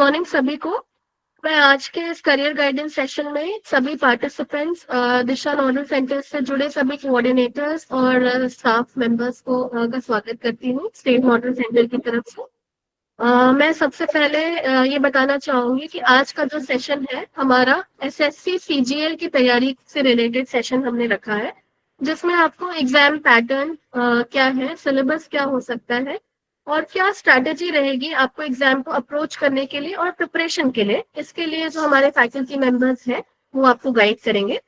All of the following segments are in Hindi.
मॉर्निंग सभी को। मैं आज के इस करियर गाइडेंस सेशन में सभी पार्टिसिपेंट्स, दिशा नोडल सेंटर से जुड़े सभी कोऑर्डिनेटर्स और स्टाफ मेंबर्स को का स्वागत करती हूँ स्टेट मॉडल सेंटर की तरफ से। मैं सबसे पहले ये बताना चाहूंगी कि आज का जो सेशन है हमारा एसएससी सीजीएल की तैयारी से रिलेटेड सेशन हमने रखा है, जिसमें आपको एग्जाम पैटर्न क्या है, सिलेबस क्या हो सकता है और क्या स्ट्रैटेजी रहेगी आपको एग्जाम को अप्रोच करने के लिए और प्रिपरेशन के लिए, इसके लिए जो हमारे फैकल्टी मेंबर्स हैं वो आपको गाइड करेंगे।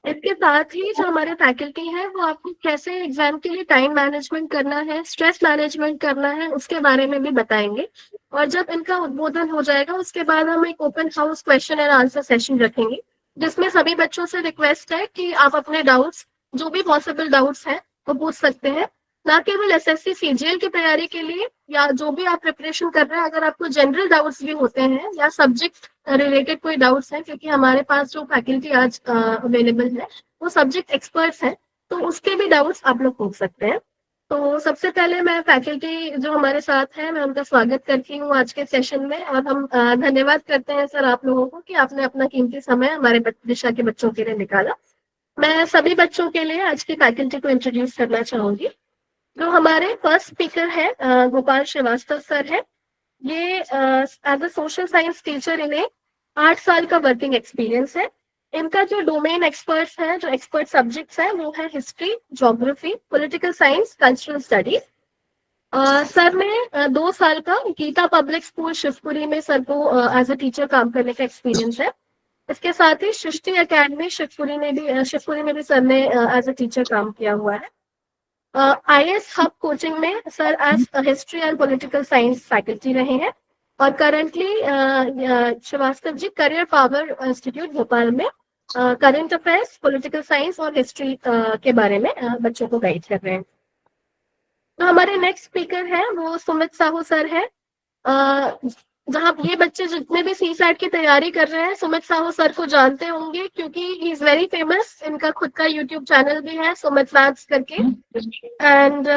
इसके साथ ही जो हमारे फैकल्टी है वो आपको कैसे एग्जाम के लिए टाइम मैनेजमेंट करना है, स्ट्रेस मैनेजमेंट करना है, उसके बारे में भी बताएंगे। और जब इनका उद्बोधन हो जाएगा उसके बाद हम एक open house question and answer session रखेंगे, जिसमें सभी बच्चों से रिक्वेस्ट है कि आप अपने डाउट्स, जो भी पॉसिबल डाउट्स हैं वो पूछ सकते हैं। ना केवल एसएससी सीजीएल की तैयारी के लिए या जो भी आप प्रिपरेशन कर रहे हैं, अगर आपको जनरल डाउट्स भी होते हैं या सब्जेक्ट रिलेटेड कोई डाउट्स हैं, क्योंकि हमारे पास जो फैकल्टी आज अवेलेबल है वो सब्जेक्ट एक्सपर्ट्स हैं, तो उसके भी डाउट्स आप लोग पूछ सकते हैं। तो सबसे पहले मैं फैकल्टी जो हमारे साथ है मैं उनका स्वागत करती हूँ आज के सेशन में, और हम धन्यवाद करते हैं सर आप लोगों को कि आपने अपना कीमती समय हमारे दिशा के बच्चों के लिए निकाला। मैं सभी बच्चों के लिए आज की फैकल्टी को इंट्रोड्यूस करना चाहूंगी। जो हमारे फर्स्ट स्पीकर है गोपाल श्रीवास्तव सर है। ये as a social science teacher इन्हें 8 साल का वर्किंग एक्सपीरियंस है। इनका जो डोमेन एक्सपर्ट्स है, जो एक्सपर्ट सब्जेक्ट्स है वो है history, geography, political science, cultural studies. Sir ने 2 साल का गीता पब्लिक स्कूल शिवपुरी में सर को एज अ टीचर काम करने का एक्सपीरियंस है। इसके साथ ही सृष्टि एकेडमी शिवपुरी में भी सर ने एज अ टीचर काम किया हुआ है। आईएएस हब कोचिंग में sir as history and political science faculty रहे हैं। और currently Shrivastava ji career power institute Bhopal में करंट अफेयर्स, पॉलिटिकल साइंस और हिस्ट्री के बारे में बच्चों को गाइड कर रहे हैं। तो हमारे नेक्स्ट स्पीकर है वो सुमित साहू सर है। जहाँ ये बच्चे जितने भी सी सैट की तैयारी कर रहे हैं सुमित साहू सर को जानते होंगे, क्योंकि ही इज वेरी फेमस। इनका खुद का यूट्यूब चैनल भी है सुमित मैथ्स करके। एंड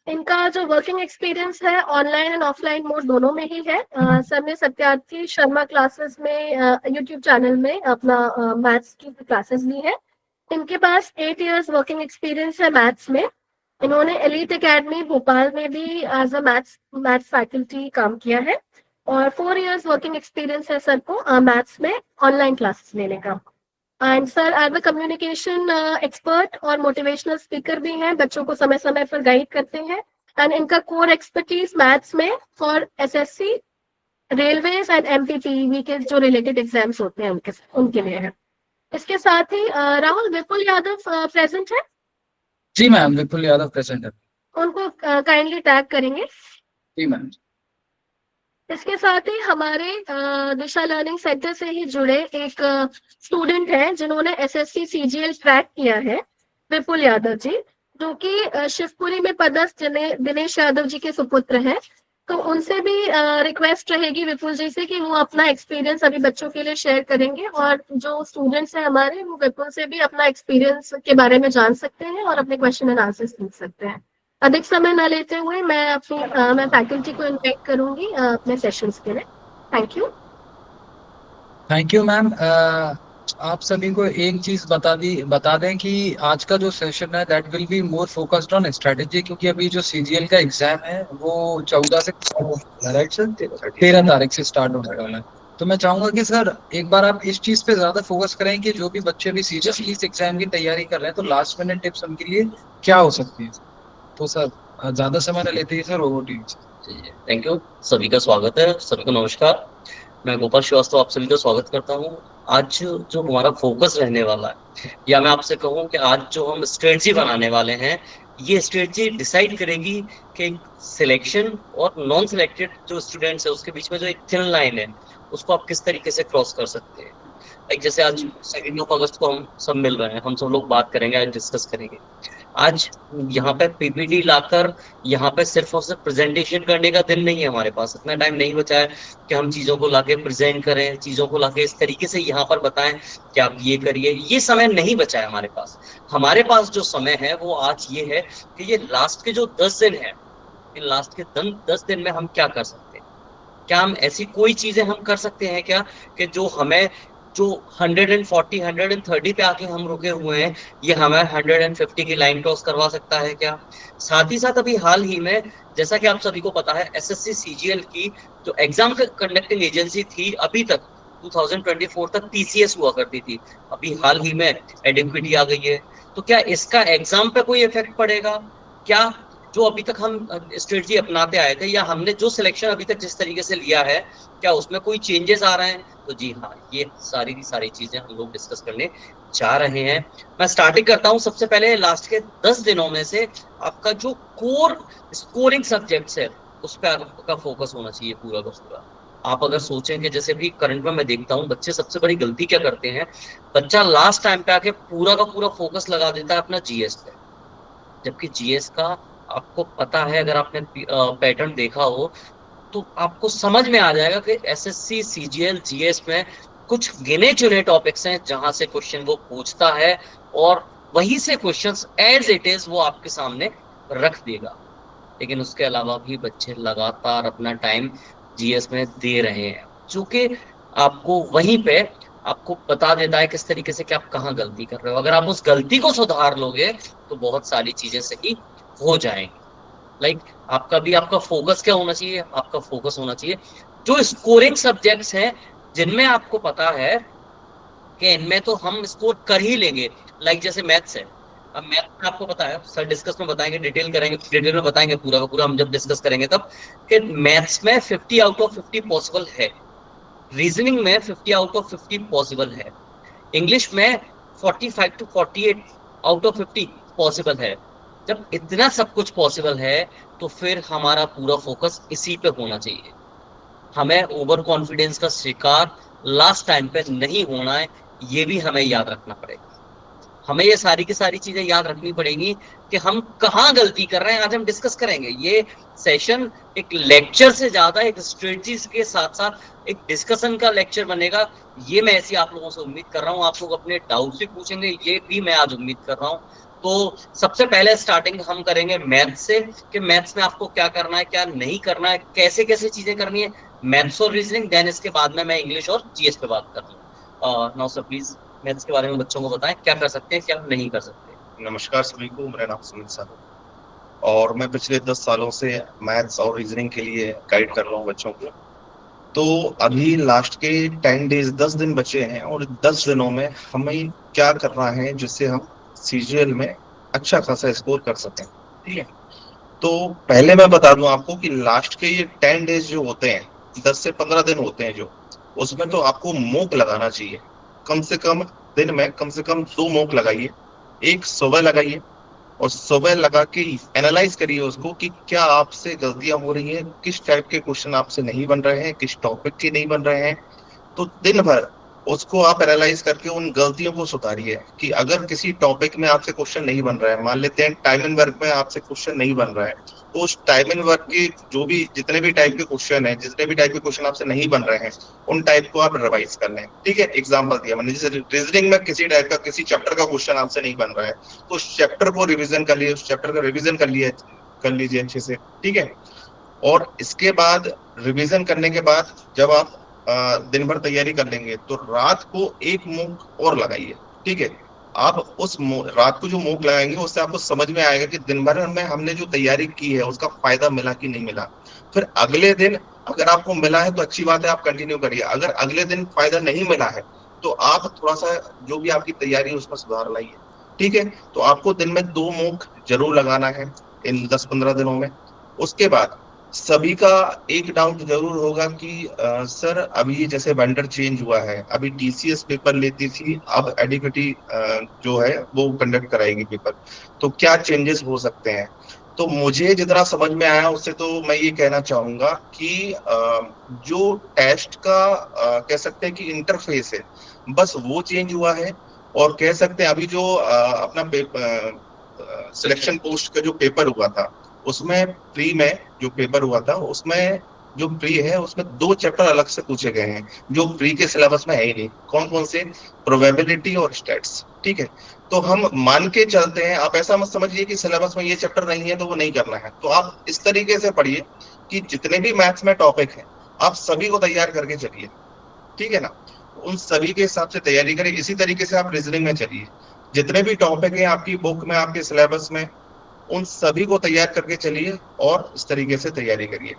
इनका जो वर्किंग एक्सपीरियंस है ऑनलाइन एंड ऑफलाइन मोड दोनों में ही है। सर ने सत्यार्थी शर्मा क्लासेस में यूट्यूब चैनल में अपना मैथ्स की क्लासेस ली है। इनके पास 8 इयर्स वर्किंग एक्सपीरियंस है मैथ्स में। इन्होंने एलीट एकेडमी भोपाल में भी एज अ मैथ्स फैकल्टी काम किया है। और 4 इयर्स वर्किंग एक्सपीरियंस है सर को मैथ्स में ऑनलाइन क्लासेस लेने का। And sir as a communication expert और मोटिवेशनल स्पीकर भी हैं, बच्चों को समय समय पर गाइड करते हैं। एंड इनका कोर एक्सपर्टीज मैथ्स में फॉर एसएससी, रेलवेज एंड एमपीपीवी के जो रिलेटेड एग्जाम्स होते हैं उनके लिए है। इसके साथ ही राहुल विपुल यादव प्रेजेंट है। जी मैम, विपुल यादव प्रेजेंट है। उनको काइंडली टैग करेंगे। जी मैम। इसके साथ ही हमारे दिशा लर्निंग सेंटर से ही जुड़े एक स्टूडेंट हैं जिन्होंने एसएससी सीजीएल क्रैक किया है, विपुल यादव जी, जो कि शिवपुरी में पदस्थ दिनेश यादव जी के सुपुत्र हैं। तो उनसे भी रिक्वेस्ट रहेगी विपुल जी से कि वो अपना एक्सपीरियंस अभी बच्चों के लिए शेयर करेंगे, और जो स्टूडेंट्स हैं हमारे वो विपुल से भी अपना एक्सपीरियंस के बारे में जान सकते हैं और अपने क्वेश्चन एंड आंसर्स पूछ सकते हैं। अधिक समय न लेते हुए मैं फैकल्टी को इनवाइट करूंगी अपने सेशंस के लिए। Thank you ma'am. आप सभी को एक चीज बता दें कि आज का जो सेशन है that will be more focused on strategy, क्योंकि अभी जो सीजीएल का एग्जाम है वो 14 से राइट सर 13 तारीख से स्टार्ट होने वाला है। तो मैं चाहूंगा कि सर एक बार आप इस चीज पे ज्यादा फोकस करें कि जो भी बच्चे भी सीरियसली इस एग्जाम की तैयारी कर रहे हैं तो लास्ट मिनट टिप्स उनके लिए क्या हो सकती है। तो सर ज्यादा समय न लेते ही sir over to you. Thank you. सभी का स्वागत है, सभी को नमस्कार। मैं गोपाल श्रीवास्तव आप सभी का स्वागत करता हूँ। आज जो हमारा फोकस रहने वाला है, या मैं आपसे कहूँ कि आज जो हम स्ट्रेटजी बनाने वाले हैं, ये स्ट्रेटजी डिसाइड करेगी कि सिलेक्शन और नॉन सिलेक्टेड जो स्टूडेंट्स है उसके बीच में जो एक थिन लाइन है उसको आप किस तरीके से क्रॉस कर सकते हैं। लाइक जैसे आज 2 अगस्त को हम सब मिल रहे हैं, हम सब लोग बात करेंगे, आज डिस्कस करेंगे। आज यहाँ पे पीपीटी लाकर यहाँ पे सिर्फ और सिर्फ प्रेजेंटेशन करने का दिन नहीं है, हमारे पास इतना टाइम नहीं बचा है कि हम चीजों को लाके प्रेजेंट करें, चीजों को लाके इस तरीके से यहाँ पर बताएं कि आप ये करिए। ये समय नहीं बचा है हमारे पास जो समय है वो आज ये है कि ये लास्ट के जो 10 दिन है इन लास्ट के 10 दिन में हम क्या कर सकते हैं। क्या हम ऐसी कोई चीजें हम कर सकते हैं क्या कि जो हमें जो 140 130 पे आके हम रुके हुए हैं, ये हमें 150 की लाइन क्रॉस करवा सकता है क्या। साथ ही साथ अभी हाल ही में, जैसा कि आप सभी को पता है, एसएससी सीजीएल की जो एग्जाम कंडक्टिंग एजेंसी थी, अभी तक 2024 तक टीसीएस हुआ करती थी, अभी हाल ही में एडिक्विटी आ गई है। तो क्या इसका एग्जाम पे कोई इफेक्ट पड़ेगा क्या। जो अभी तक हम स्ट्रेटजी अपनाते आए थे, या हमने जो सिलेक्शन अभी तक जिस तरीके से लिया है, क्या उसमें कोई चेंजेस आ रहे हैं। तो जी हाँ, ये सारी की सारी चीजें हम लोग डिस्कस करने जा रहे हैं। मैं स्टार्टिंग करता हूं सबसे पहले लास्ट के 10 दिनों में से। आपका जो कोर स्कोरिंग सब्जेक्ट्स है, उस पर आपका फोकस होना चाहिए पूरा का पूरा। आप अगर सोचें कि जैसे भी करंट में मैं देखता हूँ, बच्चे सबसे बड़ी गलती क्या करते हैं, बच्चा लास्ट टाइम पे आके पूरा का पूरा फोकस लगा देता है अपना जीएस पे। जबकि जीएस का आपको पता है, अगर आपने पैटर्न देखा हो, तो आपको समझ में आ जाएगा कि एसएससी सीजीएल जीएस में कुछ गिने चुने टॉपिक्स हैं जहां से क्वेश्चन वो पूछता है, और वहीं से क्वेश्चंस एज इट इज वो आपके सामने रख देगा। लेकिन उसके अलावा भी बच्चे लगातार अपना टाइम जीएस में दे रहे हैं, जो कि आपको वहीं पे आपको बता देता है किस तरीके से कि आप कहाँ गलती कर रहे हो। अगर आप उस गलती को सुधार लोगे, तो बहुत सारी चीजें सही हो जाएंगी। आपका भी आपका फोकस क्या होना चाहिए, आपका फोकस होना चाहिए जो स्कोरिंग सब्जेक्ट्स हैं, जिनमें आपको पता है कि इनमें तो हम स्कोर कर ही लेंगे। जैसे मैथ्स है। अब मैथ में आपको पता है, सर डिस्कस में बताएंगे, डिटेल करेंगे, डिटेल में बताएंगे पूरा का पूरा हम जब डिस्कस करेंगे तब, कि मैथ्स में 50 आउट ऑफ 50 पॉसिबल है, रीजनिंग में 50 आउट ऑफ 50 पॉसिबल है, इंग्लिश में 45 टू 48 आउट ऑफ 50 पॉसिबल है। जब इतना सब कुछ पॉसिबल है, तो फिर हमारा पूरा फोकस इसी पे होना चाहिए। हमें ओवर कॉन्फिडेंस का शिकार लास्ट टाइम पे नहीं होना है, ये भी हमें याद रखना पड़ेगा। हमें ये सारी की सारी चीजें याद रखनी पड़ेंगी कि हम कहाँ गलती कर रहे हैं, आज हम डिस्कस करेंगे। ये सेशन एक लेक्चर से ज्यादा एक स्ट्रेटजी के साथ साथ एक डिस्कशन का लेक्चर बनेगा। ये मैं ऐसी आप लोगों से उम्मीद कर रहा हूँ। आप लोग अपने डाउट भी पूछेंगे, ये भी मैं आज उम्मीद कर रहा हूँ। तो सबसे पहले स्टार्टिंग हम करेंगे मैथ्स से, कि मैथ्स में आपको क्या करना है, क्या नहीं करना है, कैसे कैसे चीजें करनी है, मैथ्स और रीजनिंग। देन इसके बाद में मैं इंग्लिश और जीएस पे बात करूंगा। नाउ सर प्लीज मैथ्स के बारे में बच्चों को बताएं, क्या कर सकते हैं, क्या नहीं कर सकते। नमस्कार सभी को, मेरा नाम सुमित सर है और मैं पिछले 10 सालों से मैथ्स और रीजनिंग के लिए गाइड कर रहा हूँ बच्चों को। तो अभी लास्ट के 10 डेज 10 दिन बचे हैं और 10 दिनों में हमें क्या करना है जिससे हम सीजीएल में अच्छा खासा स्कोर कर सकें। ठीक है, तो पहले मैं बता दूं आपको कि लास्ट के ये 10 डेज जो होते हैं, 10 से 15 दिन होते हैं जो, उसमें तो आपको मॉक लगाना चाहिए। कम से कम दिन में कम से कम 2 मॉक लगाइए। एक सुबह लगाइए और सुबह लगा के एनालाइज करिए उसको कि क्या आपसे गलतियां हो रही हैं, किस टाइप के क्वेश्चन आपसे नहीं बन रहे हैं, किस टॉपिक के नहीं बन रहे हैं। तो दिन भर उसको आप एनालाइज करके उन गलतियों को सुधारिए कि अगर किसी टॉपिक में आपसे क्वेश्चन नहीं बन रहा है, मान लेते हैं टाइम एंड वर्क में आपसे क्वेश्चन नहीं बन रहा है, तो उस टाइम एंड वर्क की जो भी जितने भी टाइप के क्वेश्चन है, जितने भी टाइप के क्वेश्चन आपसे नहीं बन रहे हैं, उन टाइप को आप रिवाइज कर लें। ठीक है, एग्जाम्पल दिया मैंने, जैसे रीजनिंग में किसी टाइप का किसी चैप्टर का क्वेश्चन आपसे नहीं बन रहा है, तो उस चैप्टर को रिविजन कर लिए, उस चैप्टर का रिविजन कर लीजिए अच्छे से। ठीक है, और इसके बाद रिवीजन करने के बाद जब आप दिन भर तैयारी कर लेंगे, तो रात को एक मूक और लगाइए। ठीक है, आप उस रात को जो मूक लगाएंगे उससे आपको समझ में आएगा कि दिन भर में हमने जो तैयारी की है उसका फायदा मिला कि नहीं मिला। फिर अगले दिन अगर आपको मिला है तो अच्छी बात है, आप कंटिन्यू करिए। अगर अगले दिन फायदा नहीं मिला है तो आप थोड़ा सा जो भी आपकी तैयारी है उसमें सुधार लाइए। ठीक है, तो आपको दिन में 2 मूक जरूर लगाना है इन 10-15 दिनों में। उसके बाद सभी का एक डाउट जरूर होगा कि सर अभी जैसे वेंडर चेंज हुआ है, अभी टीसीएस पेपर लेती थी, अब एडिक्विटी जो है वो कंडक्ट कराएगी पेपर, तो क्या चेंजेस हो सकते हैं। तो मुझे जितना समझ में आया उससे तो मैं ये कहना चाहूंगा कि जो टेस्ट का कह सकते हैं कि इंटरफेस है, बस वो चेंज हुआ है। और कह सकते हैं अभी जो अपना सिलेक्शन पोस्ट का जो पेपर हुआ था, उसमें प्री में जो पेपर हुआ था उसमें जो प्री है उसमें 2 चैप्टर अलग से पूछे गए हैं जो प्री के सिलेबस में है ही नहीं। कौन कौन से? प्रोबेबिलिटी और स्टैट्स। ठीक है, तो हम मान के चलते हैं, आप ऐसा मत समझिए कि सिलेबस में ये चैप्टर नहीं है तो वो नहीं करना है। तो आप इस तरीके से पढ़िए कि जितने भी मैथ्स में टॉपिक हैं आप सभी को तैयार करके चलिए, ठीक है ना। उन सभी के हिसाब से तैयारी करें। इसी तरीके से आप रीजनिंग में चलिए, जितने भी टॉपिक हैं आपकी बुक में, आपके सिलेबस में, उन सभी को तैयार करके चलिए और इस तरीके से तैयारी करिए,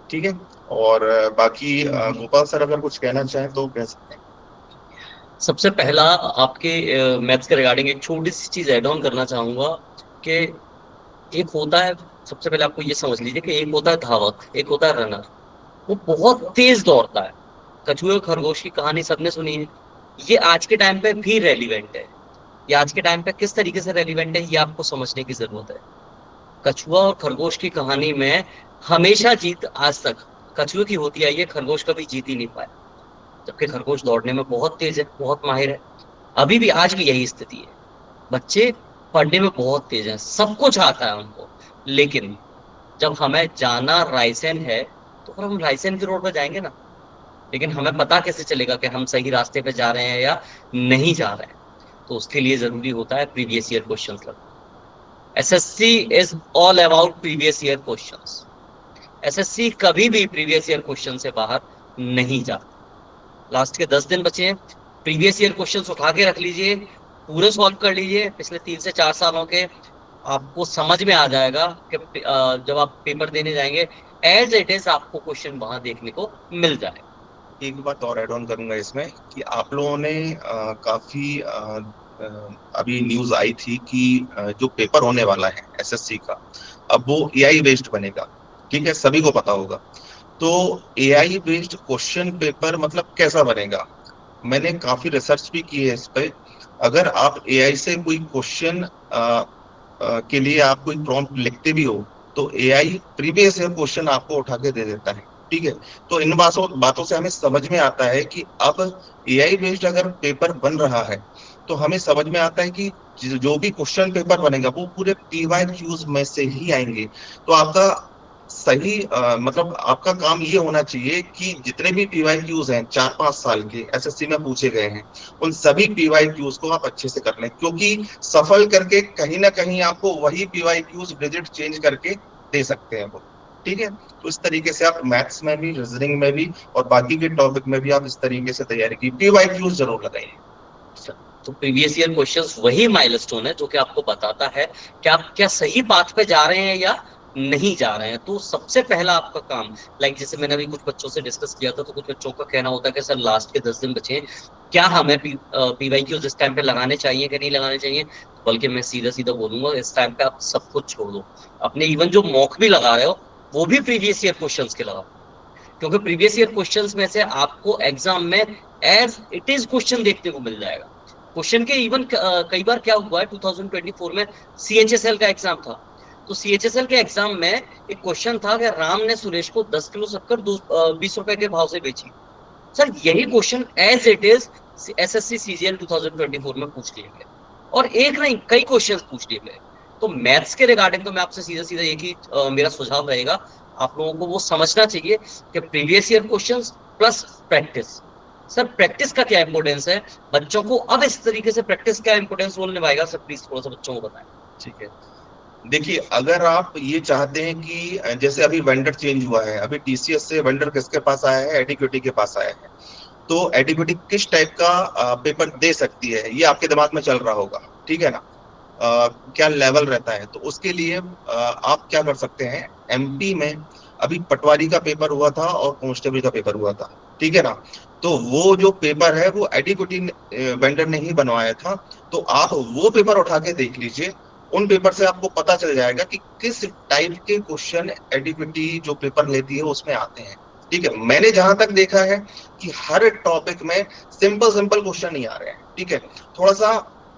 ठीक है। और बाकी गोपाल सर अगर कुछ कहना चाहें तो कह सकते हैं। सबसे पहला आपके मैथ्स के रिगार्डिंग एक छोटी सी चीज ऐड ऑन करना चाहूंगा कि एक होता है, सबसे पहले आपको ये समझ लीजिए कि एक होता है धावक, एक होता है रनर। वो बहुत तेज दौड़ता है। कछुए और खरगोश की कहानी सबने सुनी है। ये आज के टाइम पे भी रेलिवेंट है। ये आज के टाइम पे किस तरीके से रेलिवेंट है ये आपको समझने की जरूरत है। कछुआ और खरगोश की कहानी में हमेशा जीत आज तक कछुए की होती आई है, खरगोश कभी जीत ही नहीं पाया। जबकि खरगोश दौड़ने में बहुत तेज है, बहुत माहिर है। अभी भी आज भी यही स्थिति है। बच्चे पढ़ने में बहुत तेज हैं, सब कुछ आता है उनको, लेकिन जब हमें जाना रायसेन है तो फिर हम रायसेन की रोड पर जाएंगे ना। लेकिन हमें पता कैसे चलेगा कि हम सही रास्ते पे जा रहे हैं या नहीं जा रहे हैं? तो उसके लिए जरूरी होता है प्रीवियस ईयर क्वेश्चन लगना। SSC is all about previous year questions. SSC कभी भी प्रीवियस ईयर क्वेश्चन से बाहर नहीं जाता। लास्ट के 10 दिन बचे हैं, प्रीवियस ईयर क्वेश्चंस उठा के रख लीजिए, पूरे सॉल्व कर लीजिए पिछले 3 से 4 सालों के। आपको समझ में आ जाएगा कि जब आप पेपर देने जाएंगे एज इट इज आपको क्वेश्चन वहां देखने को मिल जाएगा। एक बात और ऐड ऑन करूंगा इसमें कि आप लोगों ने काफी अभी न्यूज आई थी कि जो पेपर होने वाला है एसएससी का, अब वो एआई बेस्ड बनेगा, ठीक है, सभी को पता होगा। तो एआई बेस्ड क्वेश्चन पेपर मतलब कैसा बनेगा? मैंने काफी रिसर्च भी की है इस पे। अगर आप एआई से कोई क्वेश्चन के लिए आप कोई प्रॉम्प्ट लिखते भी हो तो एआई प्रीवियस ईयर क्वेश्चन आपको उठा के दे देता है, ठीक है। तो इन बातों से हमें समझ में आता है कि अब एआई बेस्ड अगर पेपर बन रहा है तो हमें समझ में आता है कि जो भी क्वेश्चन पेपर बनेगा वो पूरे पीवाईक्यूज में से ही आएंगे। तो आपका सही मतलब आपका काम ये होना चाहिए कि जितने भी पीवाईक्यूज हैं 4-5 साल के एसएससी में पूछे गए हैं उन सभी पीवाईक्यूज को आप अच्छे से कर लें, क्योंकि सफल करके कहीं ना कहीं आपको वही पीवाईक्यूज डिजिट चेंज करके दे सकते हैं वो, ठीक है। तो इस तरीके से आप मैथ्स में भी, रीजनिंग में भी और बाकी के टॉपिक में भी आप इस तरीके से तैयारी की, पीवाईक्यूज जरूर लगाइए। तो प्रीवियस ईयर क्वेश्चंस वही माइलस्टोन है जो कि आपको बताता है कि आप क्या सही पाथ पे जा रहे हैं या नहीं जा रहे हैं। तो सबसे पहला आपका काम, लाइक जैसे मैंने अभी कुछ बच्चों से डिस्कस किया था, तो कुछ बच्चों का कहना होता है कि सर लास्ट के 10 दिन बचे हैं, क्या हमें पीवाईक्यूज इस टाइम पे लगाने चाहिए कि नहीं लगाने चाहिए? बल्कि मैं सीधा सीधा बोलूंगा, इस टाइम पे आप सब कुछ छोड़ दो। अपने इवन जो मॉक भी लगा रहे हो वो भी प्रीवियस ईयर क्वेश्चन के लगाओ, क्योंकि प्रीवियस ईयर क्वेश्चंस में से आपको एग्जाम में एज इट इज क्वेश्चन देखने को मिल जाएगा। क्वेश्चन के इवन कई बार क्या हुआ है, 2024 में सीएचएसएल का एग्जाम था। तो सीएचएसएल के एग्जाम में एक क्वेश्चन था कि राम ने सुरेश को 10 किलो शक्कर 20 रुपए के भाव से बेची। सर यही question as it is SSC CGL 2024 में पूछ लिया गया, और एक नहीं कई क्वेश्चन पूछ लिए गए। तो मैथ्स के रिगार्डिंग तो मैं आपसे सीधा सीधा एक ही मेरा सुझाव रहेगा, आप लोगों को वो समझना चाहिए कि previous year questions plus practice. Sir practice का क्या इंपोर्टेंस है बच्चों को, अब इस तरीके से प्रैक्टिस क्या इंपोर्टेंस रोल निभाएगा, सर प्लीज थोड़ा सा बच्चों को बताएं। ठीक है, देखिए अगर आप ये चाहते हैं कि जैसे अभी वेंडर चेंज हुआ है, अभी टीसीएस से वेंडर किसके पास आया है? एडिक्विटी के पास आया है। तो एडिक्विटी किस टाइप का पेपर दे सकती है ये आपके दिमाग में चल रहा होगा, ठीक है ना। क्या लेवल रहता है, तो उसके लिए आप क्या कर सकते हैं, एमपी में अभी पटवारी का पेपर हुआ था और कांस्टेबल का पेपर हुआ था, ठीक है ना। तो वो जो पेपर है वो एडिक्विटी वेंडर ने ही बनवाया था। तो आप वो पेपर उठा के देख लीजिए, उन पेपर से आपको पता चल जाएगा कि किस टाइप के क्वेश्चन एडिक्विटी जो पेपर लेती है उसमें आते हैं, ठीक है। मैंने जहां तक देखा है कि हर टॉपिक में सिंपल क्वेश्चन नहीं आ रहे हैं, ठीक है, थोड़ा सा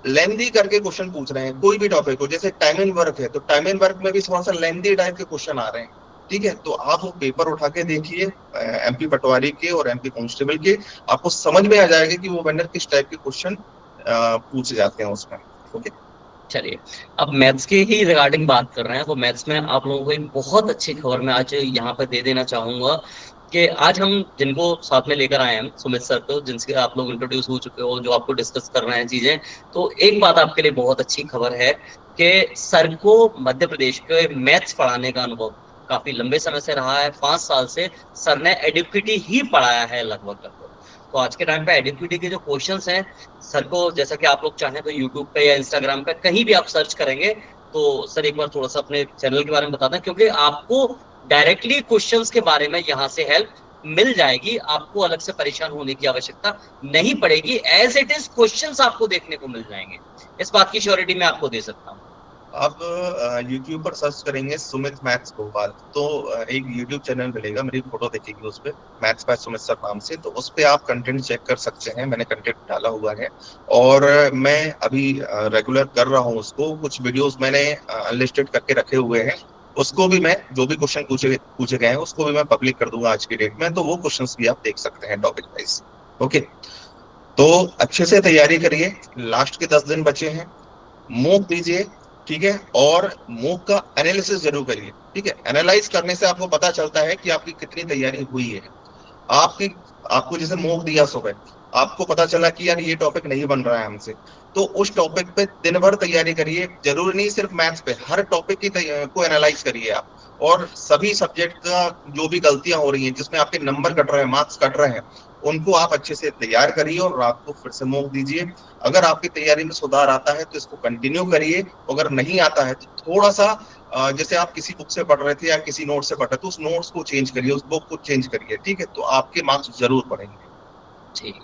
लेंदी करके क्वेश्चन पूछ रहे हैं। कोई भी टॉपिक हो, जैसे टाइम एंड वर्क है तो टाइम एंड वर्क में भी थोड़ा सा लेंदी टाइप के क्वेश्चन आ रहे हैं, ठीक है। तो आप वो पेपर उठा के देखिए एमपी पटवारी के और एमपी कांस्टेबल के, आपको समझ में आ जाएगा कि वो वेंडर किस टाइप के क्वेश्चन पूछे जाते हैं उसमें, ओके। चलिए, अब मैथ्स के ही रिगार्डिंग बात कर रहे हैं, तो मैथ्स में आप लोगों को एक बहुत अच्छी खबर मैं आज यहाँ पर दे देना चाहूंगा कि आज हम जिनको साथ में लेकर आए हैं सुमित सर को, जिनसे आप लोग इंट्रोड्यूस हो चुके हो, जो आपको डिस्कस कर रहे हैं चीजें, तो एक बात आपके लिए बहुत अच्छी खबर है कि सर को मध्य प्रदेश के मैथ्स पढ़ाने का अनुभव काफी लंबे समय से रहा है। 5 साल से सर ने एडुकेटी ही पढ़ाया है लगभग। तो आज के टाइम पे एडुकेटी के जो क्वेश्चंस हैं, सर को जैसा कि आप लोग चाहें तो यूट्यूब पे या इंस्टाग्राम पे कहीं भी आप सर्च करेंगे, तो सर एक बार थोड़ा सा अपने चैनल के बारे में बता दें, क्योंकि आपको डायरेक्टली क्वेश्चंस के बारे में यहाँ से हेल्प मिल जाएगी। आपको अलग से परेशान होने की आवश्यकता नहीं पड़ेगी। एज इट इज क्वेश्चंस आपको देखने को मिल जाएंगे, इस बात की श्योरिटी मैं आपको दे सकता हूँ। आप YouTube पर सर्च करेंगे सुमित मैथ्स भोपाल, तो एक YouTube चैनल मिलेगा, मेरी फोटो दिखेगी उस पर, मैथ्स बाय सुमित सर नाम से। तो उस पर आप कंटेंट चेक कर सकते हैं, मैंने कंटेंट डाला हुआ है और मैं अभी रेगुलर कर रहा हूँ उसको। कुछ वीडियोस मैंने अनलिस्टेड करके रखे हुए हैं, उसको भी मैं, जो भी क्वेश्चन पूछे गए हैं उसको भी मैं पब्लिक कर दूंगा आज की डेट में, तो वो क्वेश्चन भी आप देख सकते हैं टॉपिक वाइज। ओके, तो अच्छे से तैयारी करिए, लास्ट के 10 दिन बचे हैं, मॉक दीजिए, ठीक है, और मॉक का एनालिसिस जरूर करिए, ठीक है। एनालाइज करने से आपको पता चलता है कि आपकी कितनी तैयारी हुई है। आपको जैसे मॉक दिया सुबह, आपको पता चला कि यार ये टॉपिक नहीं बन रहा है हमसे, तो उस टॉपिक पे दिन भर तैयारी करिए। जरूरी नहीं सिर्फ मैथ्स पे, हर टॉपिक की को एनालाइज करिए आप, और सभी सब्जेक्ट का जो भी गलतियां हो रही हैं, जिसमें आपके नंबर कट रहे हैं, मार्क्स कट रहे हैं, उनको आप अच्छे से तैयार करिए और रात को फिर से मॉक दीजिए। अगर आपकी तैयारी में सुधार आता है तो इसको कंटिन्यू करिए, अगर नहीं आता है तो थोड़ा सा जैसे आप किसी बुक से पढ़ रहे थे या किसी नोट से पढ़ रहे थे, उस नोट्स को चेंज करिए, उस बुक को चेंज करिए, ठीक है, तो आपके मार्क्स जरूर बढ़ेंगे। ठीक,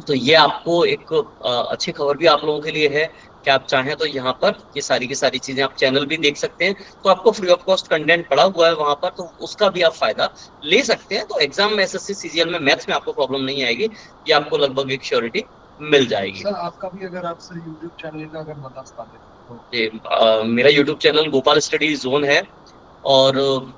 तो ये आपको एक अच्छी खबर भी आप लोगों के लिए है कि आप चाहें तो यहाँ पर ये सारी की सारी चीजें आप चैनल भी देख सकते हैं। तो आपको फ्री ऑफ कॉस्ट कंटेंट पड़ा हुआ है वहां पर, तो उसका भी आप फायदा ले सकते हैं। तो एग्जाम में एसएससी सीजीएल में मैथ्स में आपको प्रॉब्लम नहीं आएगी, ये आपको लगभग एक श्योरिटी मिल जाएगी। सर आपका भी अगर आप सर यूट्यूब चैनल का अगर बता पाते तो। मेरा YouTube channel Gopal study zone है, और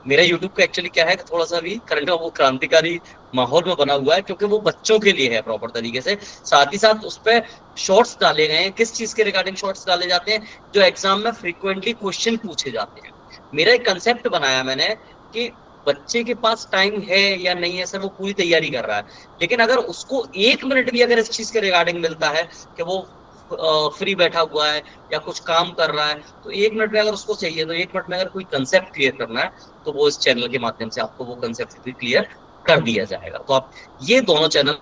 मेरा यूट्यूब का एक्चुअली क्या है कि थोड़ा सा भी करंट वो क्रांतिकारी माहौल में बना हुआ है, क्योंकि वो बच्चों के लिए है प्रॉपर तरीके से। साथ ही साथ उस पर शॉर्ट्स डाले गए हैं। किस चीज के रिगार्डिंग शॉर्ट्स डाले जाते हैं? जो एग्जाम में फ्रीक्वेंटली क्वेश्चन पूछे जाते हैं। मेरा एक कंसेप्ट बनाया मैंने कि बच्चे के पास टाइम है या नहीं है, सर वो पूरी तैयारी कर रहा है, लेकिन अगर उसको 1 मिनट भी अगर इस चीज के रिगार्डिंग मिलता है कि वो फ्री बैठा हुआ है या कुछ काम कर रहा है, तो 1 मिनट में अगर उसको चाहिए, तो 1 मिनट में अगर कोई कंसेप्ट क्लियर करना है, तो वो इस चैनल के माध्यम से आपको वो कंसेप्ट भी क्लियर कर दिया जाएगा। तो आप ये दोनों चैनल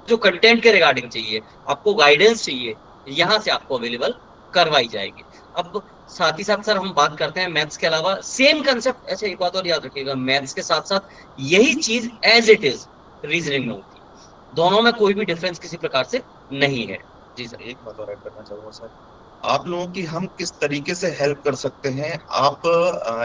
जो कंटेंट के रिगार्डिंग चाहिए, आपको गाइडेंस चाहिए, यहाँ से आपको अवेलेबल करवाई जाएगी। अब साथ ही साथ सर हम बात करते हैं मैथ्स के अलावा सेम कंसेप्ट। अच्छा, एक बात और याद रखिएगा, मैथ्स के साथ साथ यही चीज एज इट इज रीजनिंग में होती है। दोनों में कोई भी डिफरेंस किसी प्रकार से नहीं है। जी सर, एक बात और ऐड करना चाहूंगा सर, आप लोगों की हम किस तरीके से हेल्प कर सकते हैं। आप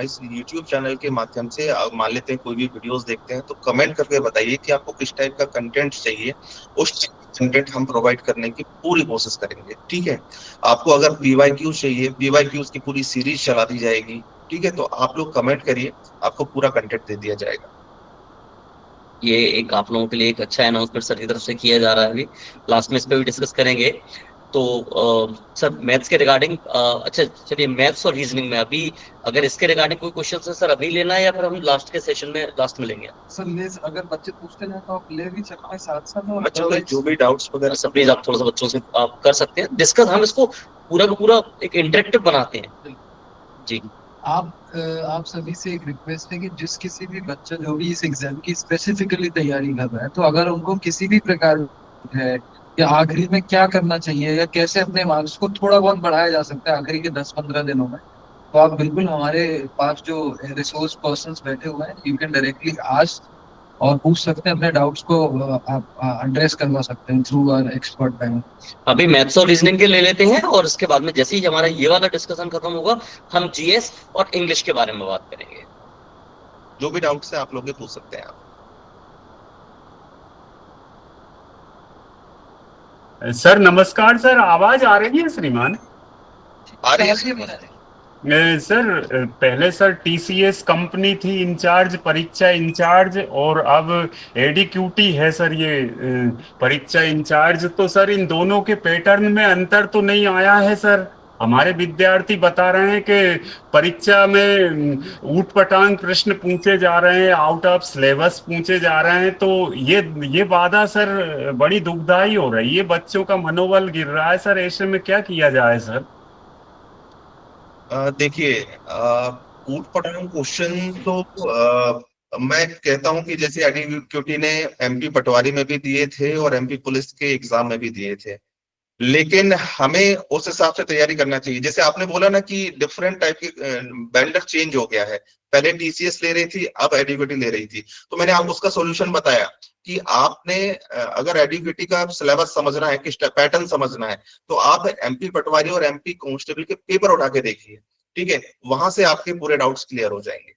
इस YouTube चैनल के माध्यम से मान लेते हैं कोई भी वीडियोस देखते हैं, तो कमेंट करके बताइए कि आपको किस टाइप का कंटेंट चाहिए, उस कंटेंट हम प्रोवाइड करने की पूरी कोशिश करेंगे, ठीक है। आपको अगर PYQ चाहिए, PYQs की पूरी सीरीज चला दी जाएगी, ठीक है, तो आप लोग कमेंट करिए, आपको पूरा कंटेंट दे दिया जाएगा। ये एक आप लोगों के लिए एक अच्छा अनाउंसमेंट सर की तरफ से किया जा रहा है। अभी लास्ट में इस पे भी डिस्कस करेंगे। तो सर मैथ्स के रिगार्डिंग अच्छा चलिए, मैथ्स और रीजनिंग में अभी अगर इसके रिगार्डिंग कोई क्वेश्चन है सर अभी लेना है, या फिर हम लास्ट के सेशन में लास्ट में लेंगे? सर ले, अगर बच्चे पूछते हैं तो आप ले भी सकते हैं साथ साथ, और बच्चों के जो भी डाउट्स वगैरह सर प्लीज आप थोड़ा सा बच्चों से आप कर सकते हैं डिस्कस। हम इसको पूरा का पूरा एक इंटरेक्टिव बनाते हैं। जी, आप सभी से एक रिक्वेस्ट है कि जिस किसी भी बच्चा जो भी इस एग्जाम की स्पेसिफिकली तैयारी कर रहा है, तो अगर उनको किसी भी प्रकार है या आखिरी में क्या करना चाहिए या कैसे अपने मार्क्स को थोड़ा बहुत बढ़ाया जा सकता है आखिरी के 10-15 दिनों में, तो आप बिल्कुल हमारे पास जो रिसोर्स पर्संस बैठे हुए हैं, यू कैन डायरेक्टली आस्क और पूछ सकते हैं, अपने डाउट्स को आप एड्रेस करवा सकते हैं थ्रू आवर एक्सपर्ट पैनल। अभी मैथ्स और रीजनिंग के ले लेते हैं, और इसके बाद में जैसे ही हमारा ये वाला डिस्कशन खत्म होगा, हम जीएस और इंग्लिश के बारे में बात करेंगे। जो भी डाउट्स है आप लोग पूछ सकते हैं। आप सर नमस्कार सर, आवाज आ रही है श्रीमान? आ रही है? सर पहले सर टीसीएस कंपनी थी इंचार्ज, परीक्षा इंचार्ज, और अब एडीक्यूटी है सर ये परीक्षा इंचार्ज। तो सर इन दोनों के पैटर्न में अंतर तो नहीं आया है सर? हमारे विद्यार्थी बता रहे हैं कि परीक्षा में ऊटपटांग प्रश्न पूछे जा रहे हैं, आउट ऑफ सिलेबस पूछे जा रहे हैं। तो ये बाधा सर बड़ी दुखदाई हो रही है, बच्चों का मनोबल गिर रहा है सर। ऐसे में क्या किया जाए सर? देखिए, ऊट पटांग क्वेश्चन तो मैं कहता हूं कि जैसे एडीक्यूटी ने एमपी पटवारी में भी दिए थे और एमपी पुलिस के एग्जाम में भी दिए थे, लेकिन हमें उस हिसाब से तैयारी करना चाहिए। जैसे आपने बोला ना कि डिफरेंट टाइप की वेंडर चेंज हो गया है, पहले टीसीएस ले रही थी, अब एडीक्यूटी ले रही थी। तो मैंने आपको उसका सॉल्यूशन बताया कि आपने अगर एडीक्यूटी का सिलेबस समझना है, किस पैटर्न समझना है, तो आप एमपी पटवारी और एमपी कांस्टेबल के पेपर उठा के देखिए, ठीक है, वहां से आपके पूरे डाउट्स क्लियर हो जाएंगे।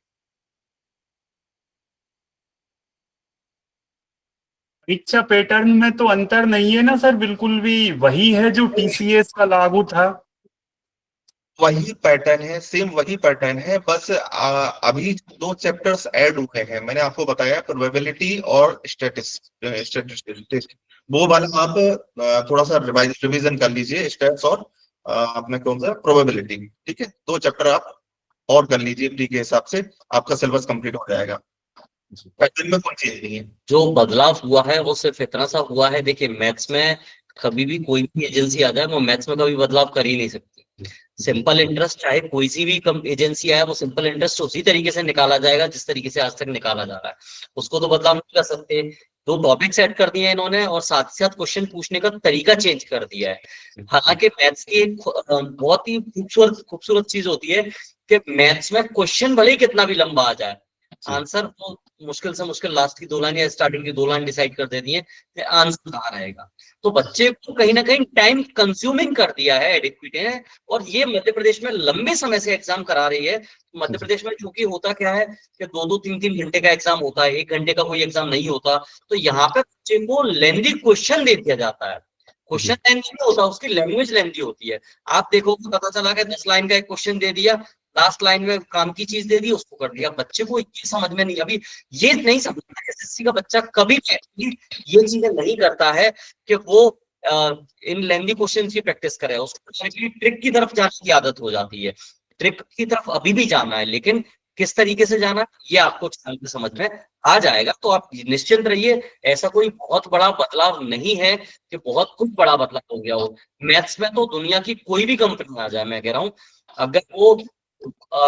परीक्षा पैटर्न में तो अंतर नहीं है ना सर? बिल्कुल भी वही है जो टीसीएस का लागू था। वही पैटर्न है, सेम वही पैटर्न है, बस अभी 2 चैप्टर्स ऐड हुए हैं। मैंने आपको बताया प्रोबेबिलिटी और स्टैटिस्टिक्स, वो वाला आप थोड़ा सा रिवीजन कर लीजिए, स्टैट्स और अपने कौन सा प्रोबेबिलिटी, ठीक है, 2 चैप्टर आप और कर लीजिए, डी के हिसाब से आपका सिलेबस कंप्लीट हो जाएगा। पैटर्न में कोई चेंज नहीं है। जो बदलाव हुआ है वो सिर्फ इतना सा हुआ है, देखिए मैथ्स में कभी भी कोई भी एजेंसी आ जाए वो मैथ्स में कभी बदलाव कर ही नहीं सकती। सिंपल इंटरेस्ट चाहे कोई सी भी कम एजेंसी आए, वो सिंपल इंटरेस्ट उसी तरीके से निकाला जाएगा जिस तरीके से आज तक निकाला जा रहा है, उसको तो बदलाव नहीं कर सकते। 2 टॉपिक सेट कर दिए इन्होंने और साथ ही साथ क्वेश्चन पूछने का तरीका चेंज कर दिया है। हालांकि मैथ्स की एक बहुत ही खूबसूरत चीज होती है कि मैथ्स में क्वेश्चन भले ही कितना भी लंबा आ जाए, आंसर तो मुश्किल से मुश्किल लास्ट की 2 लाइन या स्टार्टिंग की 2 लाइन डिसाइड कर देती है आंसर कहाँ रहेगा। तो बच्चे को कहीं ना कहीं टाइम कंज्यूमिंग कर दिया है एडिक्विटी ने, और ये मध्य प्रदेश में लंबे समय से एग्जाम करा रही है। मध्य प्रदेश में चूंकि होता क्या है कि 2-2, 3-3 घंटे का एग्जाम होता है, 1 घंटे का कोई एग्जाम नहीं होता, तो यहाँ पे बच्चे को लेंथी क्वेश्चन दे दिया जाता है। क्वेश्चन लेंथी नहीं होता, उसकी लैंग्वेज लेंथी होती है। आप देखो, पता चला कि 10 लाइन का एक क्वेश्चन दे दिया, लास्ट लाइन में काम की चीज दे दी, उसको कर दिया। बच्चे को ये समझ में नहीं, अभी ये नहीं समझता, एसएससी का बच्चा कभी ये चीजें नहीं करता है कि वो इन लेंथी क्वेश्चन की प्रैक्टिस करे, उसको ट्रिक की तरफ जाने की आदत हो जाती है। ट्रिक की तरफ अभी भी जाना है, लेकिन किस तरीके से जाना ये आपको समझ में आ जाएगा। तो आप निश्चिंत रहिए, ऐसा कोई बहुत बड़ा बदलाव नहीं है कि बहुत कुछ बड़ा बदलाव हो गया हो। मैथ्स में तो दुनिया की कोई भी कंपनी आ जाए, मैं कह रहा हूँ, अगर वो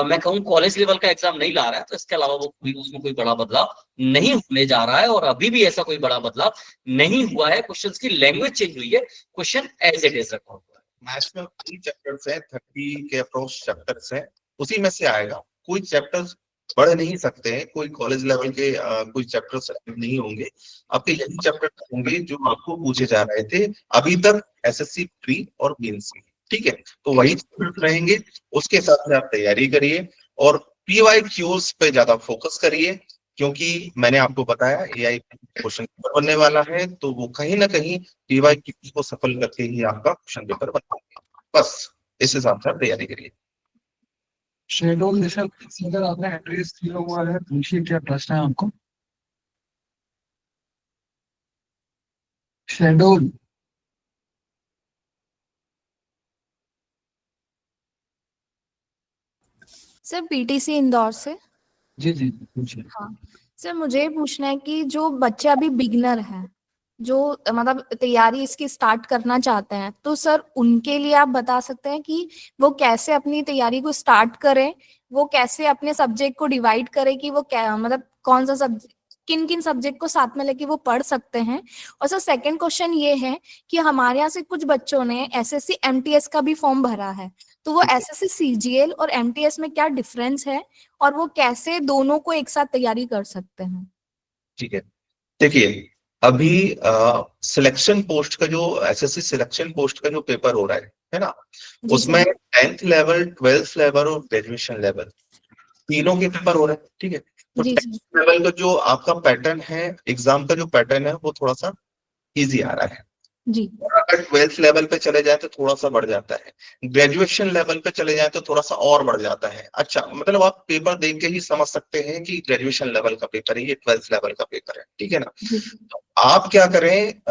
मैं कहूँ कॉलेज लेवल का एग्जाम नहीं ला रहा है, तो इसके अलावा वो उसमें कोई बड़ा बदलाव नहीं होने जा रहा है, और अभी भी ऐसा कोई बड़ा बदलाव नहीं हुआ है। क्वेश्चंस की लैंग्वेज चेंज हुई है, क्वेश्चन एज इट इज रखा हुआ है। मैथ्स में 3 चैप्टर्स हैं, 30 के अप्रोच चैप्टर्स हैं, उसी में से आएगा। कोई चैप्टर्स बढ़ नहीं सकते हैं, कोई कॉलेज लेवल के कोई चैप्टर्स नहीं होंगे, आपके यही चैप्टर होंगे जो आपको पूछे जा रहे थे अभी तक एसएससी प्री और मेंस में, ठीक है। तो वही चैप्टर्स रहेंगे, उसके हिसाब से आप तैयारी करिए और पीवाईक्यूज पे ज्यादा फोकस करिए, क्योंकि मैंने आपको बताया एआई क्वेश्चन पेपर बनने वाला है, तो वो कहीं ना कहीं पीवाईक्यू को सफल करके ही आपका क्वेश्चन पेपर बनाएंगे। बस इस हिसाब से आप तैयारी करिए। शेडोल जैसा अगर आपने एड्रेस दिया हुआ है, पूछिए क्या प्रश्न है आपको। शेडोल सर पीटीसी इंदौर से। जी जी पूछिए। हाँ सर, मुझे ये पूछना है कि जो बच्चे अभी बिगनर हैं, जो मतलब तैयारी इसकी स्टार्ट करना चाहते हैं, तो सर उनके लिए आप बता सकते हैं कि वो कैसे अपनी तैयारी को स्टार्ट करें, वो कैसे अपने सब्जेक्ट को डिवाइड करें कि वो क्या मतलब कौन सा सब्जेक्ट, किन किन सब्जेक्ट को साथ में लेके वो पढ़ सकते हैं। और सर सेकंड क्वेश्चन ये है कि हमारे यहाँ से कुछ बच्चों ने एसएससी एमटीएस का भी फॉर्म भरा है, तो वो एसएससी सीजीएल और एमटीएस में क्या डिफरेंस है और वो कैसे दोनों को एक साथ तैयारी कर सकते हैं? ठीक है, देखिए अभी सिलेक्शन पोस्ट का जो एसएससी सिलेक्शन पोस्ट का जो पेपर हो रहा है ना, उसमें 10th लेवल, 12th लेवल और ग्रेजुएशन लेवल तीनों के पेपर हो रहे हैं, ठीक है। तो 10th लेवल का जो आपका पैटर्न है, एग्जाम का जो पैटर्न है, वो थोड़ा सा इजी आ रहा है। जी। और अगर 12th लेवल पे चले जाए तो थोड़ा सा बढ़ जाता है, ग्रेजुएशन लेवल पे चले जाए तो थोड़ा सा और बढ़ जाता है। अच्छा, मतलब आप पेपर देख के ही समझ सकते हैं कि ग्रेजुएशन लेवल का पेपर है, ये 12th लेवल का पेपर है, ठीक है ना। जी। तो आप क्या करें,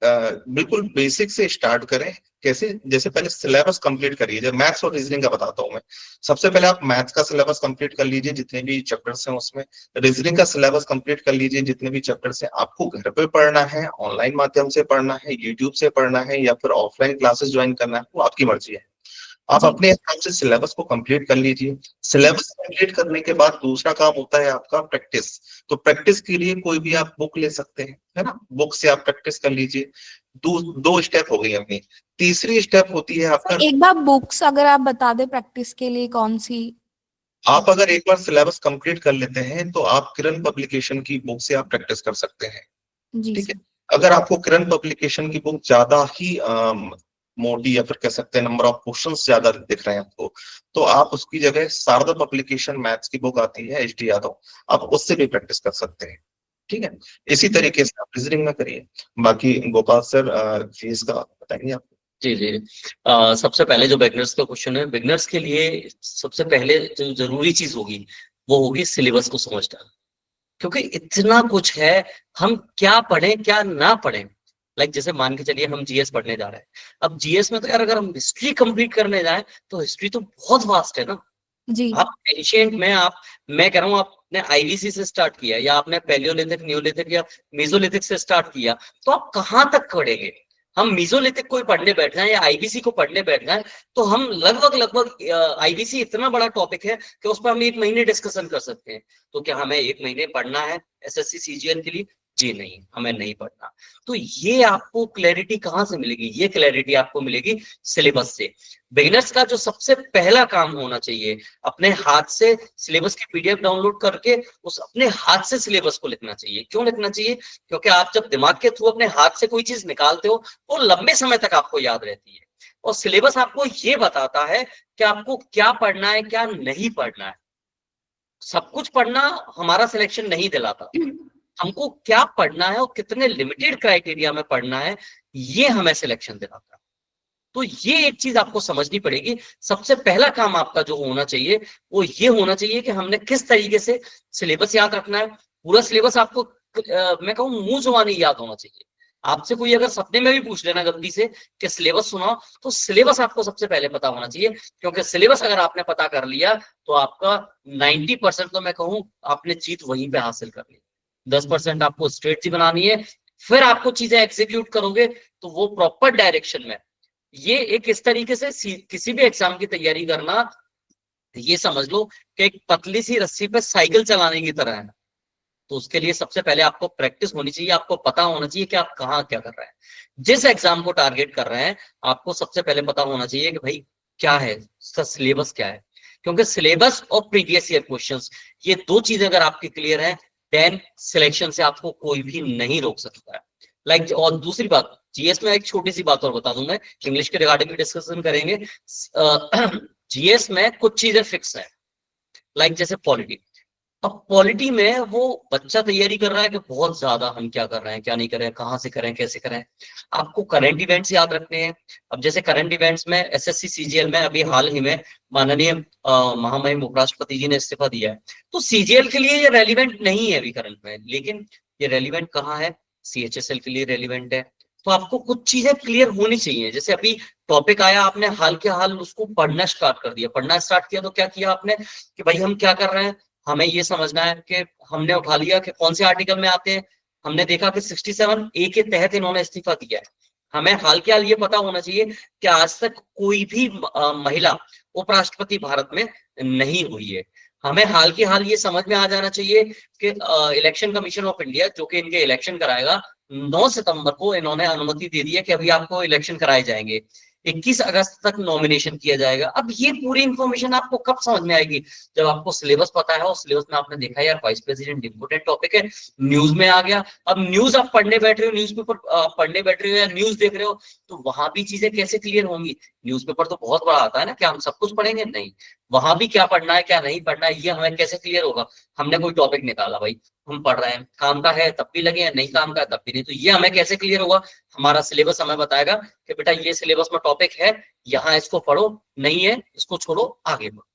बिल्कुल बेसिक से स्टार्ट करें। कैसे? जैसे पहले सिलेबस कंप्लीट करिए। जब मैथ्स और रीजनिंग का बताता हूँ मैं, सबसे पहले आप मैथ्स का सिलेबस कंप्लीट कर लीजिए जितने भी चैप्टर्स हैं उसमें, रीजनिंग का सिलेबस कंप्लीट कर लीजिए जितने भी चैप्टर्स हैं। आपको घर पे पढ़ना है, ऑनलाइन माध्यम से पढ़ना है, यूट्यूब से पढ़ना है, या फिर ऑफलाइन क्लासेस ज्वाइन करना है, वो आपकी मर्जी है। आप जी। अपने हिसाब से सिलेबस को कंप्लीट कर लीजिए। सिलेबस कंप्लीट करने के बाद दूसरा काम होता है आपका प्रैक्टिस। तो प्रैक्टिस के लिए कोई भी आप बुक ले सकते हैं, है ना, बुक से आप प्रैक्टिस कर लीजिए। दो स्टेप हो गई अपनी। तीसरी स्टेप होती है आपका, एक बार बुक्स अगर आप बता दें प्रैक्टिस के लिए कौन सी। आप अगर एक बार सिलेबस कंप्लीट कर लेते हैं तो आप किरण पब्लिकेशन की बुक से आप प्रैक्टिस कर सकते हैं, जी ठीक है। सर। अगर आपको किरण पब्लिकेशन की बुक ज्यादा ही मोटी, या फिर कह सकते हैं नंबर ऑफ क्वेश्चंस ज्यादा दिख रहे हैं आपको, तो आप उसकी जगह शारदा पब्लिकेशन मैथ्स की बुक आती है HD यादव, आप उससे भी प्रैक्टिस कर सकते हैं, ठीक है। इसी तरीके से आप रीजनिंग में करिए। बाकी गोपाल सर फीस का बताएंगे आप। जी जी। सबसे पहले जो बिगनर्स का क्वेश्चन है, बिगनर्स के लिए सबसे पहले जो जरूरी चीज होगी वो होगी सिलेबस को समझना। क्योंकि इतना कुछ है, हम क्या पढ़ें क्या ना पढ़ें। लाइक जैसे मान के चलिए हम जीएस पढ़ने जा रहे हैं। अब जीएस में तो यार अगर हम हिस्ट्री कंप्लीट करने जाएं तो हिस्ट्री तो बहुत वास्ट है ना। जी। आप एंशिएंट में मैं कह रहा हूँ आपने आईवीसी से स्टार्ट किया या आपने पैलियोलिथिक, नियोलिथिक या मेसोलिथिक से स्टार्ट किया, तो आप कहाँ तक पढ़ेंगे। हम मेसोलिथिक को पढ़ने बैठ जाएं या आईबीसी को पढ़ने बैठ जाएं तो हम लगभग आईबीसी इतना बड़ा टॉपिक है कि उस पर हम 1 महीने डिस्कशन कर सकते हैं। तो क्या हमें 1 महीने पढ़ना है एसएससी सीजीएल के लिए? जी नहीं, हमें नहीं पढ़ना। तो ये आपको क्लैरिटी कहाँ से मिलेगी? ये क्लैरिटी आपको मिलेगी सिलेबस से। बिगिनर्स का जो सबसे पहला काम होना चाहिए, अपने हाथ से सिलेबस की पीडीएफ डाउनलोड करके उस अपने हाथ से सिलेबस को लिखना चाहिए। क्यों लिखना चाहिए? क्योंकि आप जब दिमाग के थ्रू अपने हाथ से कोई चीज निकालते हो वो लंबे समय तक आपको याद रहती है। और सिलेबस आपको ये बताता है कि आपको क्या पढ़ना है क्या नहीं पढ़ना है। सब कुछ पढ़ना हमारा सिलेक्शन नहीं दिलाता, हमको क्या पढ़ना है और कितने लिमिटेड क्राइटेरिया में पढ़ना है ये हमें सिलेक्शन दिलाता है। तो ये एक चीज आपको समझनी पड़ेगी। सबसे पहला काम आपका जो होना चाहिए वो ये होना चाहिए कि हमने किस तरीके से सिलेबस याद रखना है। पूरा सिलेबस आपको मैं कहूँ मुंह जुबानी याद होना चाहिए। आपसे कोई अगर सपने में भी पूछ लेना गलती से कि सिलेबस सुनाओ, तो सिलेबस आपको सबसे पहले पता होना चाहिए। क्योंकि सिलेबस अगर आपने पता कर लिया तो आपका 90% तो मैं कहूँ आपने जीत वहीं पे हासिल कर ली। 10% आपको स्ट्रेटजी बनानी है, फिर आपको चीजें एग्जीक्यूट करोगे तो वो प्रॉपर डायरेक्शन में। ये एक इस तरीके से किसी भी एग्जाम की तैयारी करना, ये समझ लो कि एक पतली सी रस्सी पे साइकिल चलाने की तरह है। तो उसके लिए सबसे पहले आपको प्रैक्टिस होनी चाहिए, आपको पता होना चाहिए कि आप कहाँ क्या कर रहे हैं। जिस एग्जाम को टारगेट कर रहे हैं आपको सबसे पहले पता होना चाहिए कि भाई क्या है, उसका सिलेबस क्या है। क्योंकि सिलेबस और प्रीवियस ईयर क्वेश्चंस, ये दो चीजें अगर आपकी क्लियर है देन सिलेक्शन से आपको कोई भी नहीं रोक सकता है। लाइक और दूसरी बात, जीएस में एक छोटी सी बात और बता दूं मैं, इंग्लिश के रिगार्डिंग भी डिस्कशन करेंगे। जीएस में कुछ चीजें फिक्स है, लाइक जैसे पॉलिटी। अब पॉलिटी में वो बच्चा तैयारी कर रहा है कि बहुत ज्यादा हम क्या कर रहे हैं क्या नहीं कर रहे हैं, कहाँ से करें कैसे करें। आपको करंट इवेंट्स याद रखने हैं। अब जैसे करंट इवेंट्स में एसएससी सीजीएल में अभी हाल ही में माननीय महामहिम उपराष्ट्रपति जी ने इस्तीफा दिया है। तो सीजीएल के लिए ये रेलिवेंट नहीं है अभी करंट में, लेकिन ये रेलिवेंट कहाँ है? सीएचएसएल के लिए रेलिवेंट है। तो आपको कुछ चीजें क्लियर होनी चाहिए। जैसे अभी टॉपिक आया, आपने हाल के हाल उसको पढ़ना स्टार्ट कर दिया। पढ़ना स्टार्ट किया तो क्या किया आपने कि भाई हम क्या कर रहे हैं, हमें ये समझना है कि हमने उठा लिया कि कौन से आर्टिकल में आते हैं। हमने देखा कि 67A के तहत इन्होंने इस्तीफा दिया है। हमें हाल के हाल ये पता होना चाहिए कि आज तक कोई भी महिला उपराष्ट्रपति भारत में नहीं हुई है। हमें हाल के हाल ये समझ में आ जाना चाहिए कि इलेक्शन कमीशन ऑफ इंडिया जो कि इनके इलेक्शन कराएगा, 9 सितंबर को इन्होंने अनुमति दे दी है कि अभी आपको इलेक्शन कराए जाएंगे। 21 अगस्त तक नॉमिनेशन किया जाएगा। अब ये पूरी इंफॉर्मेशन आपको कब समझ में आएगी? जब आपको सिलेबस पता है और सिलेबस में आपने देखा यार वाइस प्रेसिडेंट इंपोर्टेंट टॉपिक है, न्यूज में आ गया। अब न्यूज आप पढ़ने बैठ रहे हो, न्यूज़पेपर पढ़ने बैठ रहे हो या न्यूज देख रहे हो, तो वहां भी चीजें कैसे क्लियर होंगी? न्यूज़पेपर तो बहुत बड़ा आता है ना, क्या हम सब कुछ पढ़ेंगे? नहीं, वहां भी क्या पढ़ना है क्या नहीं पढ़ना है ये हमें कैसे क्लियर होगा? हमने कोई टॉपिक निकाला भाई, हम पढ़ रहे हैं, काम का है तब भी लगे हैं, नहीं काम का है तब भी नहीं, तो ये हमें कैसे क्लियर होगा? हमारा सिलेबस हमें बताएगा कि बेटा ये सिलेबस में टॉपिक है, यहाँ इसको पढ़ो, नहीं है इसको छोड़ो, आगे बढ़ो।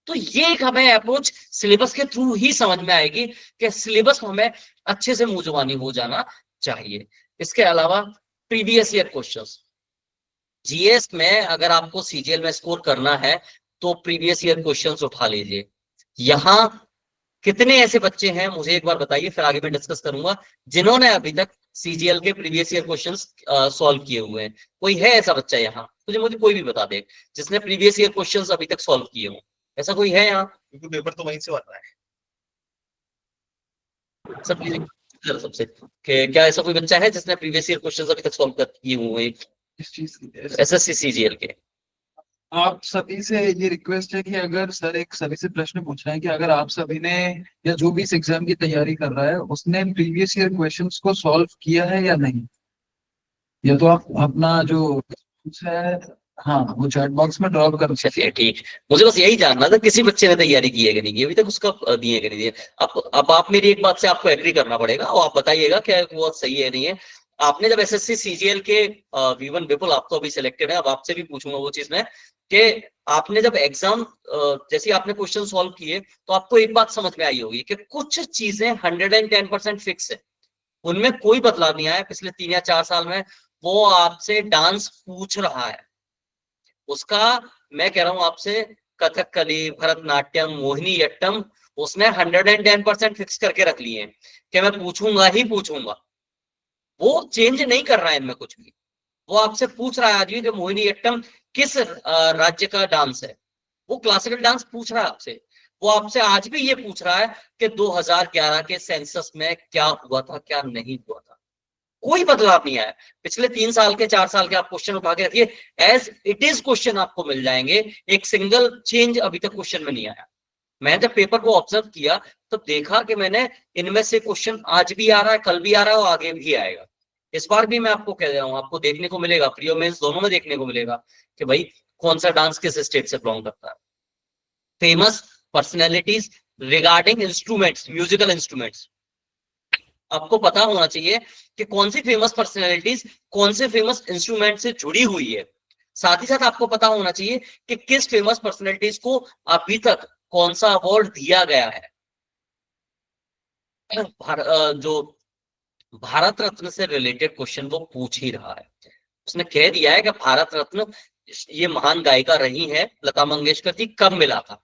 तो ये एक हमें अप्रोच सिलेबस के थ्रू ही समझ में आएगी कि सिलेबस हमें अच्छे से मुंह जुबानी हो जाना चाहिए। इसके अलावा प्रीवियस ईयर क्वेश्चंस, जीएस में अगर आपको सीजीएल में स्कोर करना है तो प्रीवियस ईयर क्वेश्चंस उठा लीजिए। यहाँ कितने ऐसे बच्चे हैं मुझे एक बार बताइए, फिर आगे मैं डिस्कस करूंगा, जिन्होंने अभी तक सीजीएल के प्रीवियस ईयर क्वेश्चंस सॉल्व किए हुए हैं? कोई है ऐसा बच्चा यहाँ? मुझे कोई भी बता दे जिसने प्रीवियस ईयर क्वेश्चंस अभी तक सॉल्व किए हों, ऐसा कोई है यहाँ? क्योंकि पेपर तो वहीं से बन रहा है सब प्लीज सबसे कि क्या ऐसा कोई बच्चा है जिसने प्रीवियस ईयर क्वेश्चंस अभी तक सॉल्व किए हुए इस चीज की एसएससी सीजीएल के? आप सभी से ये रिक्वेस्ट है कि अगर सर एक सभी से प्रश्न पूछ रहे हैं कि अगर आप सभी ने या जो भी इस एग्जाम की तैयारी कर रहा है उसने प्रीवियस ईयर क्वेश्चंस को सॉल्व किया है या नहीं, या तो आप अपना जो कुछ है हाँ वो चैट बॉक्स में ड्रॉप कर चलिए ठीक, मुझे बस यही जानना था किसी बच्चे ने तैयारी की है कि नहीं की अभी तक, उसका दिए कि नहीं दिए। अब आप मेरी एक बात से आपको एग्री करना पड़ेगा और आप बताइएगा क्या वो सही है नहीं है। आपने जब एसएससी सीजीएल के विवन विपुल आप तो अभी सिलेक्टेड है, अब आपसे भी पूछूंगा वो चीज में कि आपने जब एग्जाम जैसे आपने क्वेश्चन सॉल्व किए तो आपको एक बात समझ में आई होगी कि कुछ चीजें 110% फिक्स है, उनमें कोई बदलाव नहीं आया पिछले 3 या 4 साल में। वो आपसे डांस पूछ रहा है, उसका मैं कह रहा हूं आपसे कथकली, भरतनाट्यम, मोहिनीअट्टम उसने 110% फिक्स करके रख लिए हैं कि मैं पूछूंगा ही पूछूंगा। वो चेंज नहीं कर रहा है इनमें कुछ भी। वो आपसे पूछ रहा है आज भी कि मोहिनीअट्टम किस राज्य का डांस है, वो क्लासिकल डांस पूछ रहा है आपसे। वो आपसे आज भी ये पूछ रहा है कि 2011 के सेंसस में क्या हुआ था क्या नहीं हुआ था। कोई बदलाव नहीं आया पिछले 3 साल के 4 साल के। आप क्वेश्चन उठा के रखिए, एज इट इज क्वेश्चन आपको मिल जाएंगे, एक सिंगल चेंज अभी तक क्वेश्चन में नहीं आया। मैं जब पेपर को ऑब्जर्व किया तो देखा कि मैंने इनमें से क्वेश्चन आज भी आ रहा है, कल भी आ रहा है और आगे भी आएगा। इस बार भी मैं आपको कह रहा हूँ, आपको देखने को मिलेगा, प्री और मेंस दोनों में देखने को मिलेगा कि भाई कौन सा डांस किस स्टेट से बिलोंग करता है। Famous personalities regarding instruments, musical instruments, आपको पता होना चाहिए कि कौन सी फेमस पर्सनैलिटीज कौन से फेमस इंस्ट्रूमेंट से जुड़ी हुई है। साथ ही साथ आपको पता होना चाहिए कि किस फेमस पर्सनैलिटीज को अभी तक कौन सा अवार्ड दिया गया है। जो भारत रत्न से रिलेटेड क्वेश्चन वो पूछ ही रहा है। उसने कह दिया है कि भारत रत्न ये महान गायिका रही है लता मंगेशकर जी, कब मिला था।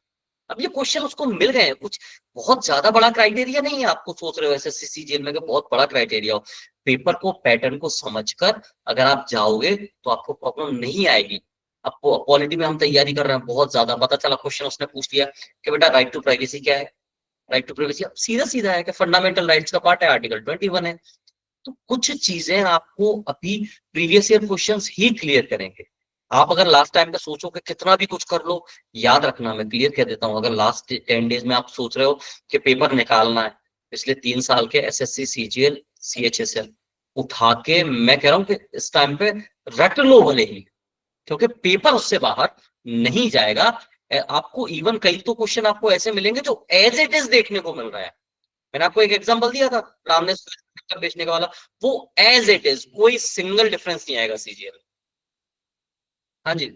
अब ये क्वेश्चन उसको मिल गए हैं, कुछ बहुत ज्यादा बड़ा क्राइटेरिया नहीं है। आपको सोच रहे हो एसएससी सीजीएल में बहुत बड़ा क्राइटेरिया हो। पेपर को पैटर्न को समझकर अगर आप जाओगे तो आपको प्रॉब्लम नहीं आएगी। आपको पॉलिटी में हम तैयारी कर रहे हैं बहुत ज्यादा, पता चला क्वेश्चन उसने पूछ लिया कि बेटा राइट टू प्राइवेसी क्या है। राइट टू प्राइवेसी अब सीधा सीधा है कि फंडामेंटल राइट्स का पार्ट है, आर्टिकल 21 है। तो कुछ चीजें आपको अभी प्रीवियस ईयर क्वेश्चंस ही क्लियर करेंगे। आप अगर लास्ट टाइम पे सोचो कि कितना भी कुछ कर लो, याद रखना मैं क्लियर कह देता हूं, अगर लास्ट 10 डेज में आप सोच रहे हो कि पेपर निकालना है पिछले 3 साल के एसएससी सीजीएल सीएचएसएल उठा के, मैं कह रहा हूं कि इस टाइम पे रट लो भले ही, क्योंकि पेपर उससे बाहर नहीं जाएगा। आपको इवन कई तो क्वेश्चन आपको ऐसे मिलेंगे जो एज इट इज देखने को मिल रहा है। मैंने आपको एक एग्जांपल दिया था रामने बेचने का वाला, वो एज इट इज, कोई सिंगल डिफरेंस नहीं आएगा सीजीएल। हाँ जी,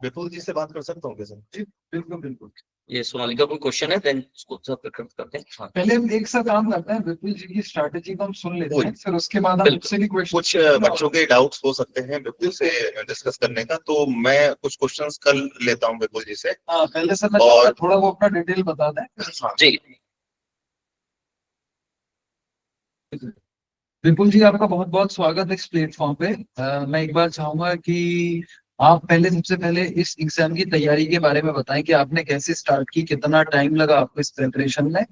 विपुल जी से बात कर सकता हूँ क्या सर? जी बिल्कुल बिल्कुल। ये सोनालिका कोई क्वेश्चन है, देन उसको सब करते हैं। हाँ। पहले हम एक साथ काम करते हैं, विपुल जी की स्ट्रैटेजी को हम सुन लेते हैं, फिर उसके बाद हम बिल्कुल। मुझसे भी क्वेश्चन। कुछ बच्चों के डाउट्स हो सकते हैं विपुल से डिस्कस करने का, तो मैं कुछ क्वेश्चंस कर लेता हूँ विपुल जी से। हाँ पहले सर मैं और- थोड़ा वो अपना डिटेल बता दें। हाँ जी विपुल जी आपका बहुत बहुत स्वागत है इस प्लेटफॉर्म पे। मैं एक बार चाहूंगा कि आप पहले सबसे पहले इस एग्जाम की तैयारी के बारे में बताएं कि आपने कैसे स्टार्ट की, कितना टाइम लगा आपको इस प्रिपरेशन में,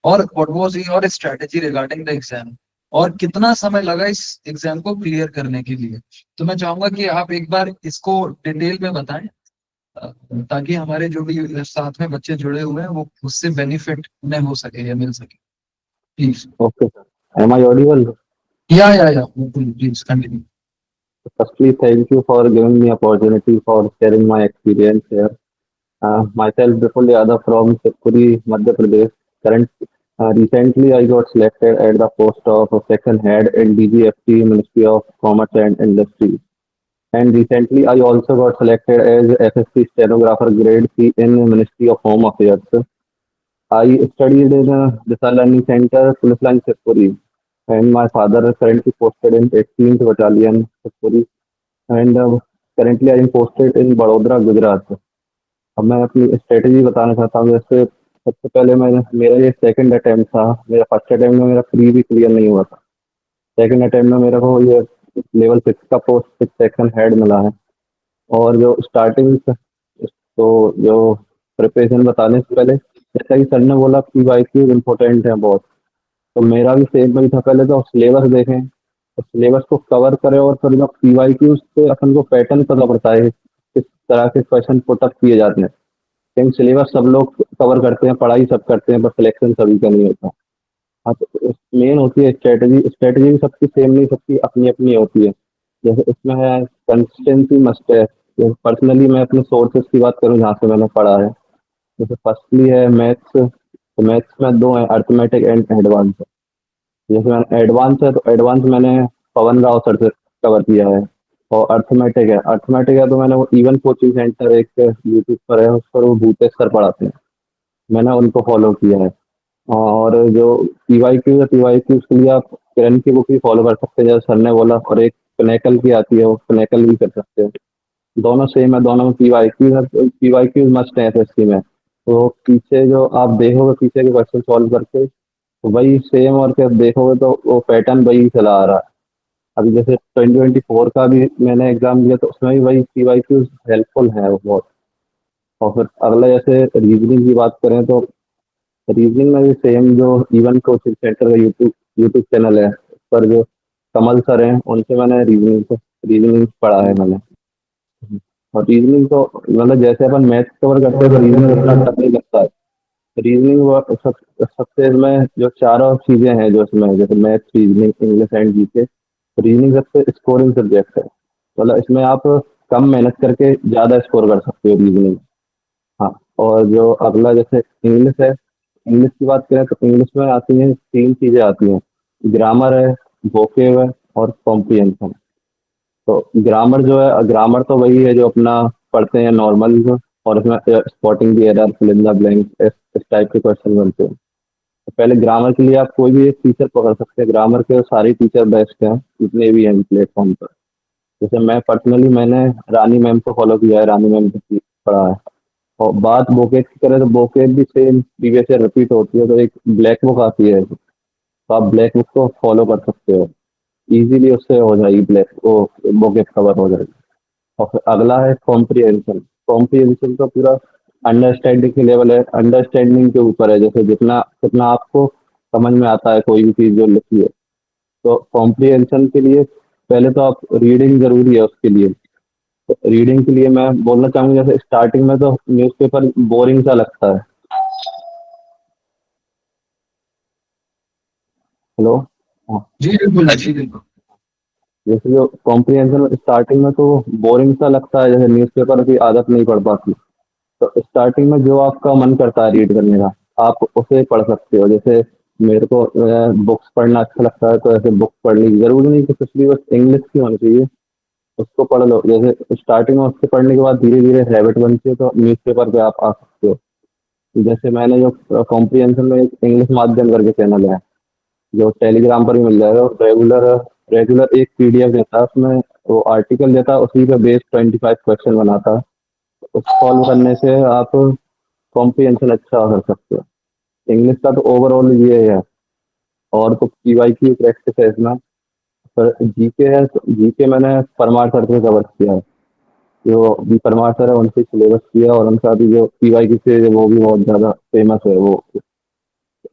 और what was your strategy regarding the exam, और कितना समय लगा इस एग्जाम को क्लियर करने के लिए। तो मैं चाहूंगा कि आप एक बार इसको डिटेल में बताएं ताकि हमारे जो भी साथ में बच्चे जुड़े हुए हैं वो उससे बेनिफिट उन्हें हो सके या मिल सके। Please. Okay, sir. Am I audible? या बिल्कुल, please continue. Firstly, thank you for giving me opportunity for sharing my experience here. Myself, Vipul Yadav from Shivpuri, Madhya Pradesh. Recently, I got selected at the post of a section head in DGFT, Ministry of Commerce and Industry. And recently, I also got selected as SSC stenographer grade C in Ministry of Home Affairs. I studied in Disa Learning Center, Police Line Shivpuri, and my father is currently posted in 18th Battalion Shivpuri, and currently I am posted in Vadodara, Gujarat. अब मैं अपनी स्ट्रेटेजी बताना चाहता हूँ। जैसे सबसे पहले मेरा ये सेकंड अटेम्प्ट था। मेरा फर्स्ट अटेम्प्ट में मेरा प्री भी क्लियर नहीं हुआ था। सेकंड अटेम्प्ट में मेरे को ये लेवल 6 का पोस्ट 6 सेक्शन हेड मिला है। और जो स्टार्टिंग तो जो प्रिपरेशन बताने से पहले जैसा कि सर ने बोला PYQ इम्पोर्टेंट है बहुत, तो मेरा भी सेम वही था। पहले तो सिलेबस देखें, तो सिलेबस को कवर करें और फिर जब PYQ से अपन को पैटर्न पता पड़ता है किस तरह के क्वेश्चन पुटअप किए जाते हैं। क्योंकि सिलेबस सब लोग कवर करते हैं, पढ़ाई सब करते हैं, पर सिलेक्शन सभी का नहीं होता। हाँ, तो मेन होती है स्ट्रेटेजी। स्ट्रेटेजी भी सबकी सेम नहीं, सबकी अपनी अपनी होती है। जैसे इसमें है कंसिस्टेंसी मस्ट है। पर्सनली मैं अपने सोर्सेज की बात करूँ जहाँ से मैंने पढ़ा है, जैसे फर्स्टली है मैथ्स। तो मैथ्स में दो है, अर्थमेटिक एंड एडवांस। जैसे मैंने एडवांस है तो एडवांस मैंने पवन राव सर से कवर किया है। और अर्थमेटिक है तो मैंने वो इवन कोचिंग सेंटर एक यूट्यूब पर है, उस पर वो भूतेश सर पढ़ाते हैं, मैंने उनको फॉलो किया है। और जो PYQ है, PYQ के लिए आप किरण की बुक भी फॉलो कर सकते हैं जैसे सर ने बोला, और एक पिनेकल की आती है, वो पिनेकल भी कर सकते हैं। दोनों सेम है, दोनों में PYQ है। PYQ मस्ट है SSC में। तो पीछे जो आप देखोगे, पीछे के क्वेश्चन सॉल्व करके तो वही सेम, और फिर देखोगे तो वो पैटर्न वही चला आ रहा है। अभी जैसे 2024 का भी मैंने एग्जाम दिया तो उसमें भी वही PYQ हेल्पफुल है वो बहुत। और फिर अगला जैसे रीजनिंग की बात करें तो रीजनिंग में भी सेम, जो इवन कोचिंग सेंटर का यूट्यूब चैनल है, उस पर जो कमल सर हैं उनसे मैंने रीजनिंग पढ़ा है मैंने। और रीजनिंग तो मतलब जैसे अपन मैथ्स कवर करते हैं तो रीजनिंग उतना टफ नहीं लगता है। रीजनिंग सबसे इसमें जो चारों चीजें हैं जो इसमें, जैसे maths, reasoning, English and GK, reasoning सबसे स्कोरिंग सब्जेक्ट है। मतलब इसमें आप कम मेहनत करके ज्यादा स्कोर कर सकते हो रीजनिंग। हाँ, और जो अगला जैसे इंग्लिश है, इंग्लिश की बात करें तो इंग्लिश में आती हैं 3 चीजें आती हैं, ग्रामर है, वोकेब है और कॉम्प्रिहेंशन। तो ग्रामर जो है, ग्रामर तो वही है जो अपना पढ़ते हैं नॉर्मल, और इसमें spotting the error, fill in the blank, इस टाइप के क्वेश्चन बनते हैं। तो पहले ग्रामर के लिए आप कोई भी एक टीचर पकड़ सकते हैं। ग्रामर के सारे टीचर बेस्ट हैं जितने भी हैं प्लेटफॉर्म पर। जैसे मैं पर्सनली मैंने रानी मैम को फॉलो किया है, रानी मैम से पढ़ा है। और बात वोकेब की करें तो वोकेब भी सेम प्रीवियस ईयर रिपीट होती है, तो एक ब्लैक बुक आती है, तो आप ब्लैक बुक को फॉलो कर सकते हो, इजीली उससे हो जाएगी ब्लैक वो वोकेब कवर हो जाएगी। और फिर अगला है कॉम्प्रिहेंशन। कॉम्प्रिहेंशन का पूरा अंडरस्टैंडिंग के लेवल है, अंडरस्टैंडिंग के ऊपर है, जैसे जितना कितना आपको समझ में आता है कोई भी चीज़ जो लिखी है। तो कॉम्प्रिहेंशन के लिए पहले तो आप रीडिंग जरूरी है उसके लिए। तो रीडिंग के लिए मैं बोलना चाहूँगा, जैसे स्टार्टिंग में तो न्यूज़पेपर बोरिंग सा लगता है। हेलो, हाँ, जी बिल्कुल जी बिल्कुल। जैसे जो कॉम्प्रिहेंशन स्टार्टिंग में तो बोरिंग सा लगता है, जैसे न्यूज़पेपर की आदत नहीं पड़ पाती। तो स्टार्टिंग में जो आपका मन करता है रीड करने का, आप उसे पढ़ सकते हो। जैसे मेरे को बुक्स पढ़ना अच्छा लगता है, तो ऐसे बुक पढ़ने की जरूरी नहीं कि कुछ भी बस इंग्लिश की होनी चाहिए, उसको पढ़ लो। जैसे स्टार्टिंग में उसके पढ़ने के बाद धीरे धीरे हैबिट बनती है, तो न्यूज़पेपर पे आप आ सकते हो। जैसे मैंने जो कॉम्प्रिहेंशन में एक इंग्लिश माध्यम करके चैनल है, जो टेलीग्राम पर भी मिल जाएगा, रेगुलर रेगुलर एक PDF देता है, उसमें वो आर्टिकल देता है, उसी पे बेस्ड 25 क्वेश्चन बनाता है। उस सॉल्व करने से आप कॉम्प्रिहेंशन अच्छा कर सकते हो। इंग्लिश का तो ओवरऑल ये है। और तो PYQ प्रैक्टिस है इसमें। पर जीके है तो जीके मैंने परमार सर से कवर किया है, जो भी परमार सर है उनसे सिलेबस किया, और उनका भी जो PYQ से वो भी बहुत ज़्यादा फेमस है, वो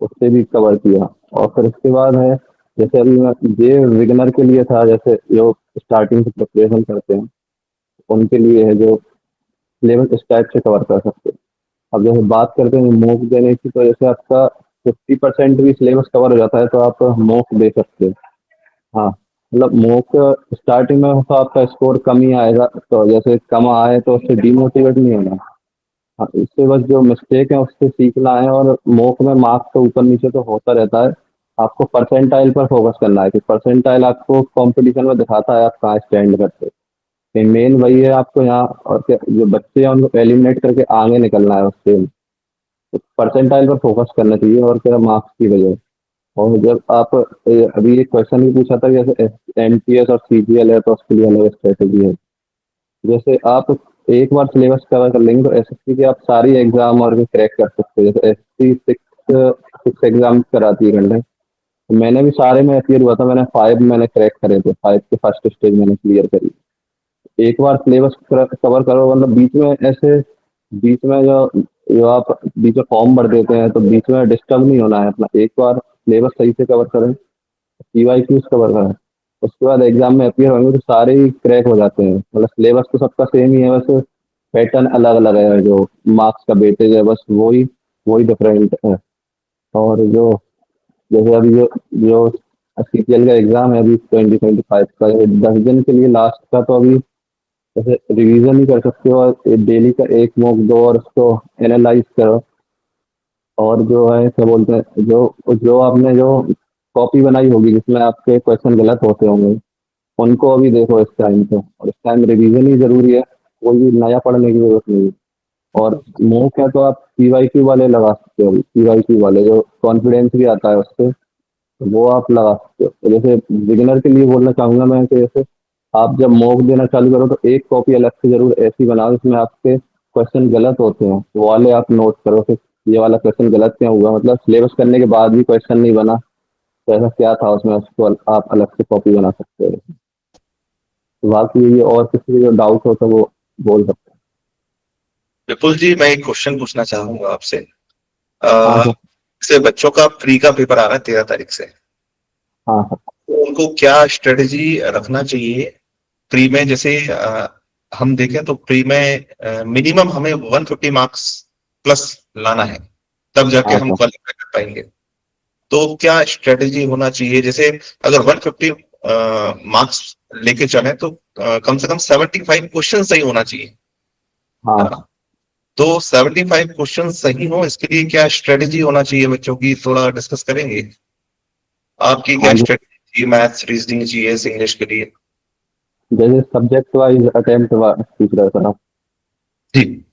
उससे भी कवर किया। और फिर उसके बाद है, जैसे अभी मैं ये बिगिनर के लिए था, जैसे जो स्टार्टिंग से प्रिपरेशन करते हैं उनके लिए है, जो सिलेबस इस टाइप से कवर कर सकते हैं। अब जैसे बात करते हैं मॉक देने की, तो जैसे आपका 50% भी सिलेबस कवर हो जाता है तो आप मॉक दे सकते हो। हाँ, मतलब मॉक स्टार्टिंग में तो आपका स्कोर कम ही आएगा, तो जैसे कम आए तो उससे डीमोटिवेट नहीं होना। हाँ, इससे बस जो मिस्टेक है उससे सीखना है, और मॉक में मार्क्स तो ऊपर नीचे तो होता रहता है, आपको परसेंटाइल पर फोकस करना है कि परसेंटाइल आपको कंपटीशन में दिखाता है आप कहाँ स्टैंड करते हो। मेन वही है आपको यहाँ, और जो बच्चे हैं उनको एलिमिनेट करके आगे निकलना है उससे। परसेंटाइल पर फोकस करना चाहिए और क्या मार्क्स की वजह। और जब आप अभी एक क्वेश्चन भी पूछा था, जैसे एनटीएस और सीजीएल है तो उसके लिए अलग स्ट्रेटेजी है। जैसे आप एक बार सिलेबस कवर कर लेंगे तो एसएससी के आप सारी एग्जाम और भी क्रैक कर सकते हो। जैसे एसएससी सिक्स एग्जाम कराती है घंटे, तो मैंने भी सारे में अपियर हुआ था, मैंने 5 मैंने क्रैक करे थे, 5 के फर्स्ट स्टेज मैंने क्लियर करी। एक बार सिलेबस कवर करो, मतलब बीच में ऐसे, बीच में जो आप बीच में फॉर्म भर देते हैं तो बीच में डिस्टर्ब नहीं होना है अपना। एक बार सिलेबस सही से कवर करें, पीवाईक्यूज कवर करें, उसके बाद एग्जाम में अपियर होंगे तो सारे ही क्रैक हो जाते हैं। मतलब सिलेबस तो सबका सेम ही है, बस पैटर्न अलग अलग है, जो मार्क्स का वेटेज है बस वही वही डिफरेंट है। और जो जैसे अभी जो जो सीपीएल का एग्जाम है अभी 2025 का, 10 दिन के लिए लास्ट का, तो अभी जैसे रिवीजन ही कर सकते हो, और डेली का एक मॉक दो और उसको एनालाइज करो। और जो है क्या बोलते हैं, जो जो आपने जो कॉपी बनाई होगी जिसमें आपके क्वेश्चन गलत होते होंगे, उनको अभी देखो इस टाइम पे, और इस टाइम रिवीजन ही जरूरी है, कोई भी नया पढ़ने की जरूरत नहीं है। और मॉक है तो आप पीवाईक्यू वाले लगा सकते हो, पीवाईक्यू वाले जो कॉन्फिडेंस भी आता है उससे, वो आप लगा सकते हो। तो जैसे बिगिनर के लिए बोलना चाहूंगा मैं कि जैसे आप जब मॉक देना चालू करो तो एक कॉपी अलग से जरूर ऐसी बनाओ जिसमें आपके क्वेश्चन गलत होते हैं, वो वाले आप नोट करो कि ये वाला क्वेश्चन गलत क्यों हुआ, मतलब सिलेबस करने के बाद भी क्वेश्चन नहीं बना तो ऐसा क्या था उसमें, उसको आप अलग से कॉपी बना सकते हो। तो बाकी ये और किसी को जो डाउट हो तो वो बोल सकते हैं। विपुल जी, मैं एक क्वेश्चन पूछना चाहूंगा आपसे। हाँ सर। जैसे बच्चों का प्री का पेपर आ रहा है 13 तारीख से, हाँ सर। तो उनको क्या स्ट्रेटेजी रखना चाहिए प्री में? जैसे हम देखें तो प्री में मिनिमम हमें 150 मार्क्स प्लस लाना है, तब जाके हाँ हम सर। क्वालिफाई कर पाएंगे। तो क्या स्ट्रेटेजी होना चाहिए? जैसे अगर 150 मार्क्स लेके चले तो कम से कम 75 क्वेश्चन सही होना चाहिए, हाँ है ना? तो 75 क्वेश्चन सही हो, इसके लिए क्या स्ट्रेटेजी होना चाहिए बच्चों की, थोड़ा डिस्कस करेंगे? आपकी क्या हाँ जी। स्ट्रेटेजी मैथ्स रीजनिंग चाहिए इंग्लिश के लिए? जैसे सब्जेक्ट वाइज अटेम्प्ट पूछ रहे सर आप? जी।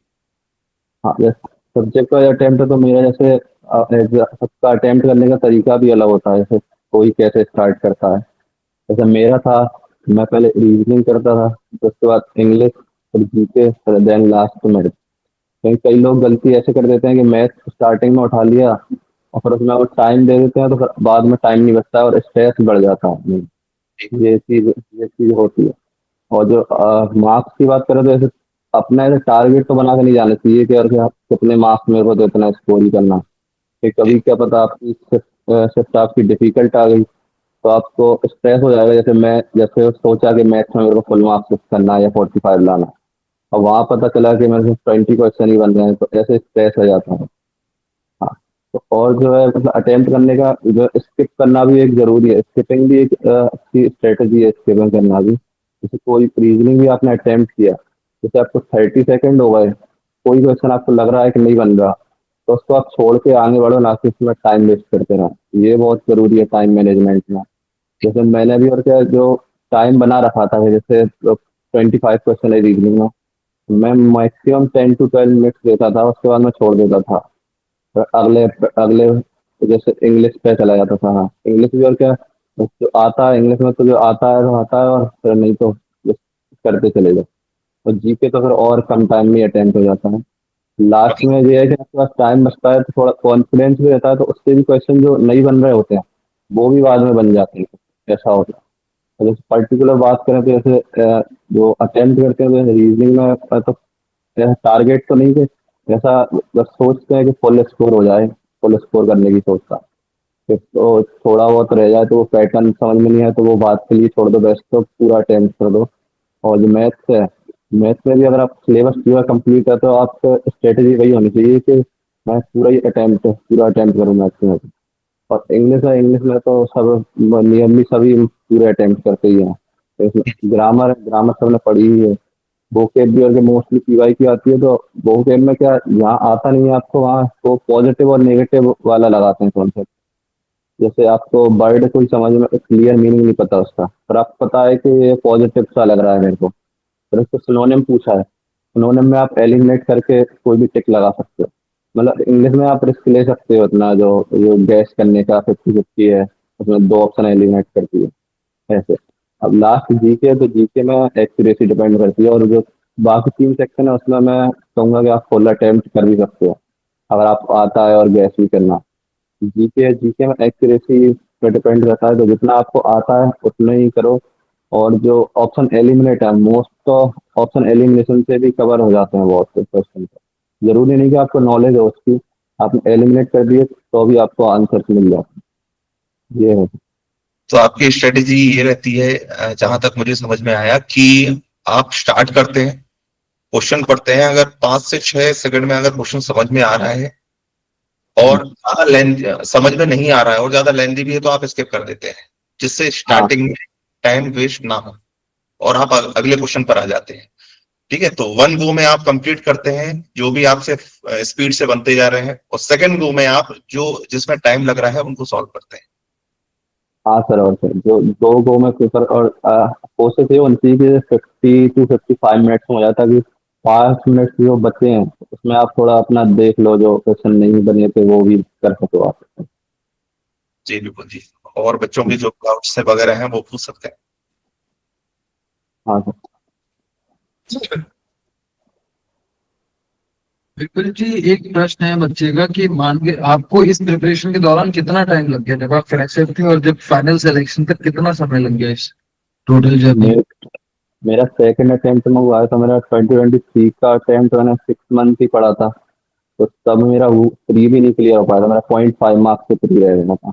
हाँ, जैसे सब्जेक्ट वाइज अटेम्प्ट तो मेरा जैसे सबका अटेम्प्ट करने का तरीका भी अलग होता है, जैसे कोई कैसे स्टार्ट करता है। जैसे मेरा था, मैं पहले रीजनिंग करता था, तो उसके बाद इंग्लिश और जीके, देन लास्ट में। लेकिन कई लोग गलती ऐसे कर देते हैं कि मैथ स्टार्टिंग में उठा लिया और फिर उसमें वो टाइम दे देते हैं, तो फिर बाद में टाइम नहीं बचता है और स्ट्रेस बढ़ जाता है। ये चीज होती है। और जो मार्क्स की बात करें तो ऐसे अपना ऐसे टारगेट तो बना के नहीं जाना चाहिए कि यार कि आप कितने मार्क्स मेरे को तो इतना स्कोर ही करना, कि कभी क्या पता आपकी शिफ्ट आपकी डिफिकल्ट आ गई तो आपको स्ट्रेस हो जाएगा। जैसे मैं जैसे सोचा कि मैथ्स में मेरे को फुल मार्क्स करना है या 45 लाना है, और वहाँ पता चला कि मेरे से 20 क्वेश्चन ही बन रहे हैं, तो ऐसे स्ट्रेस हो जाता है। हाँ, तो और जो है मतलब अटेम्प्ट करने का जो स्किप करना भी एक जरूरी है, स्किपिंग भी एक अच्छी स्ट्रेटेजी है, स्किपिंग करना भी। जैसे कोई रीजनिंग भी आपने अटेम्प्ट किया, जैसे आपको 30 सेकंड हो गए, कोई क्वेश्चन आपको लग रहा है कि नहीं बन रहा, तो उसको आप छोड़ के आगे बढ़ो, ना कि उसमें टाइम वेस्ट करते रहो। ये बहुत जरूरी है टाइम मैनेजमेंट में। जैसे मैंने भी और क्या जो टाइम बना रखा था, जैसे 25 क्वेश्चन है रीजनिंग में, मैं मैक्सिमम 10 to 12 मिनट्स देता था, उसके बाद मैं छोड़ देता था। और अगले अगले जैसे इंग्लिश पे चला जाता था। हाँ, इंग्लिश भी और क्या, जो आता है इंग्लिश में तो जो आता है तो आता है, और फिर नहीं तो just करते चले जाओ। और जीके तो फिर और कम टाइम में अटेम्प्ट हो जाता है। लास्ट में ये है कि आपके पास टाइम बचता है तो थोड़ा कॉन्फिडेंस भी रहता है, तो उससे भी क्वेश्चन जो नहीं बन रहे होते हैं वो भी बाद में बन जाते हैं, ऐसा होता है। और जैसे पर्टिकुलर बात करें तो जैसे जो अटेम्प्ट करते हैं रीजनिंग में, तो ऐसा टारगेट तो नहीं कि ऐसा बस सोचते हैं कि फुल स्कोर हो जाए, फुल स्कोर करने की सोचता है। फिर तो थोड़ा बहुत रह जाए तो वो पैटर्न समझ में नहीं आए तो वो बात के लिए छोड़ दो, बेस्ट तो पूरा अटेम्प्ट कर दो। और जो मैथ्स है, मैथ्स में भी अगर आप सिलेबस पूरा कंप्लीट है तो आपका स्ट्रेटेजी वही होनी चाहिए कि मैं पूरा अटेम्प्ट करूँ मैथ्स में। और इंग्लिश है, इंग्लिश में तो सब नियरली सभी पूरे अटेम्प्ट करते ही हैं। तो ग्रामर ग्रामर सबने पढ़ी ही है। वोकेबुलरी के मोस्टली पीवाई की आती है, तो वोकेब में क्या यहाँ आता नहीं है आपको, वहाँ तो पॉजिटिव और नेगेटिव वाला लगाते हैं कॉन्सेप्ट। जैसे आपको बर्ड कोई समझ में क्लियर मीनिंग नहीं पता उसका, पर आपको पता है कि ये पॉजिटिव सा लग रहा है मेरे को, फिर उसको सिनोनिम पूछा है, सिनोनिम में आप एलिमिनेट करके कोई भी टिक लगा सकते हो। मतलब इंग्लिश में आप रिस्क ले सकते हो इतना, जो जो गैस करने का 50-50 है, उसमें 2 ऑप्शन एलिमिनेट करती है ऐसे। अब लास्ट जीके, तो जीके में एक्यूरेसी डिपेंड करती है, और जो बाकी 3 सेक्शन है उसमें मैं कहूँगा कि आप फुल अटेम्प्ट कर भी सकते हो अगर आपको आता है और गैस भी करना। जीके जीके में एक्यूरेसी पे डिपेंड रहता है, तो जितना आपको आता है उतना ही करो। और जो ऑप्शन एलिमिनेट है, मोस्ट तो ऑप्शन एलिमिनेशन से भी कवर हो जाते हैं बहुत से क्वेश्चन। जरूरी नहीं कि आपको नॉलेज हो उसकी, आपने एलिमिनेट कर दिए तो भी आपको आंसर मिल जाते हैं। ये है। तो आपकी स्ट्रेटेजी ये रहती है, जहां तक मुझे समझ में आया, कि आप स्टार्ट करते हैं, क्वेश्चन पढ़ते हैं, अगर 5 से 6 सेकंड में अगर क्वेश्चन समझ में आ रहा है और ज्यादा लेंथ समझ में नहीं आ रहा है और ज्यादा लेंथी भी है, तो आप स्किप कर देते हैं, जिससे स्टार्टिंग में टाइम वेस्ट ना हो और आप अगले क्वेश्चन पर आ जाते हैं। ठीक है, तो 1 गो में आप कंप्लीट करते हैं जो भी आपसे स्पीड से बनते जा रहे हैं, और सेकंड गो में आप जो जिसमें टाइम लग रहा है उनको सॉल्व करते हैं। हाँ सर, और सर जो 2 गो में पेपर, और कोशिश ये होती है कि 50 to 55 मिनट्स में हो जाता है, कि 5 मिनट जो बचे हैं उसमें आप थोड़ा अपना देख लो, जो क्वेश्चन नहीं बने थे वो भी कर सको आप। जी बिल्कुल जी, और बच्चों की जो डाउट्स वगैरह हैं वो पूछ सकते हैं। हाँ सर। बिल्कुल जी, एक प्रश्न है बच्चे का कि मान के आपको इस प्रिपरेशन के दौरान कितना टाइम लग गया, जब आप फ्रेशर थे और जब फाइनल सिलेक्शन तक कितना समय लग गया इस टोटल जर्नी? मेरा सेकंड अटेम्प्ट में हुआ है, तो मेरा 2023 का अटेम्प्ट मैंने 6 मंथ ही पढ़ा था, तो तब मेरा वो प्री भी नहीं क्लियर हो पाया था, मेरा 0.5 मार्क्स से प्री रह गया था।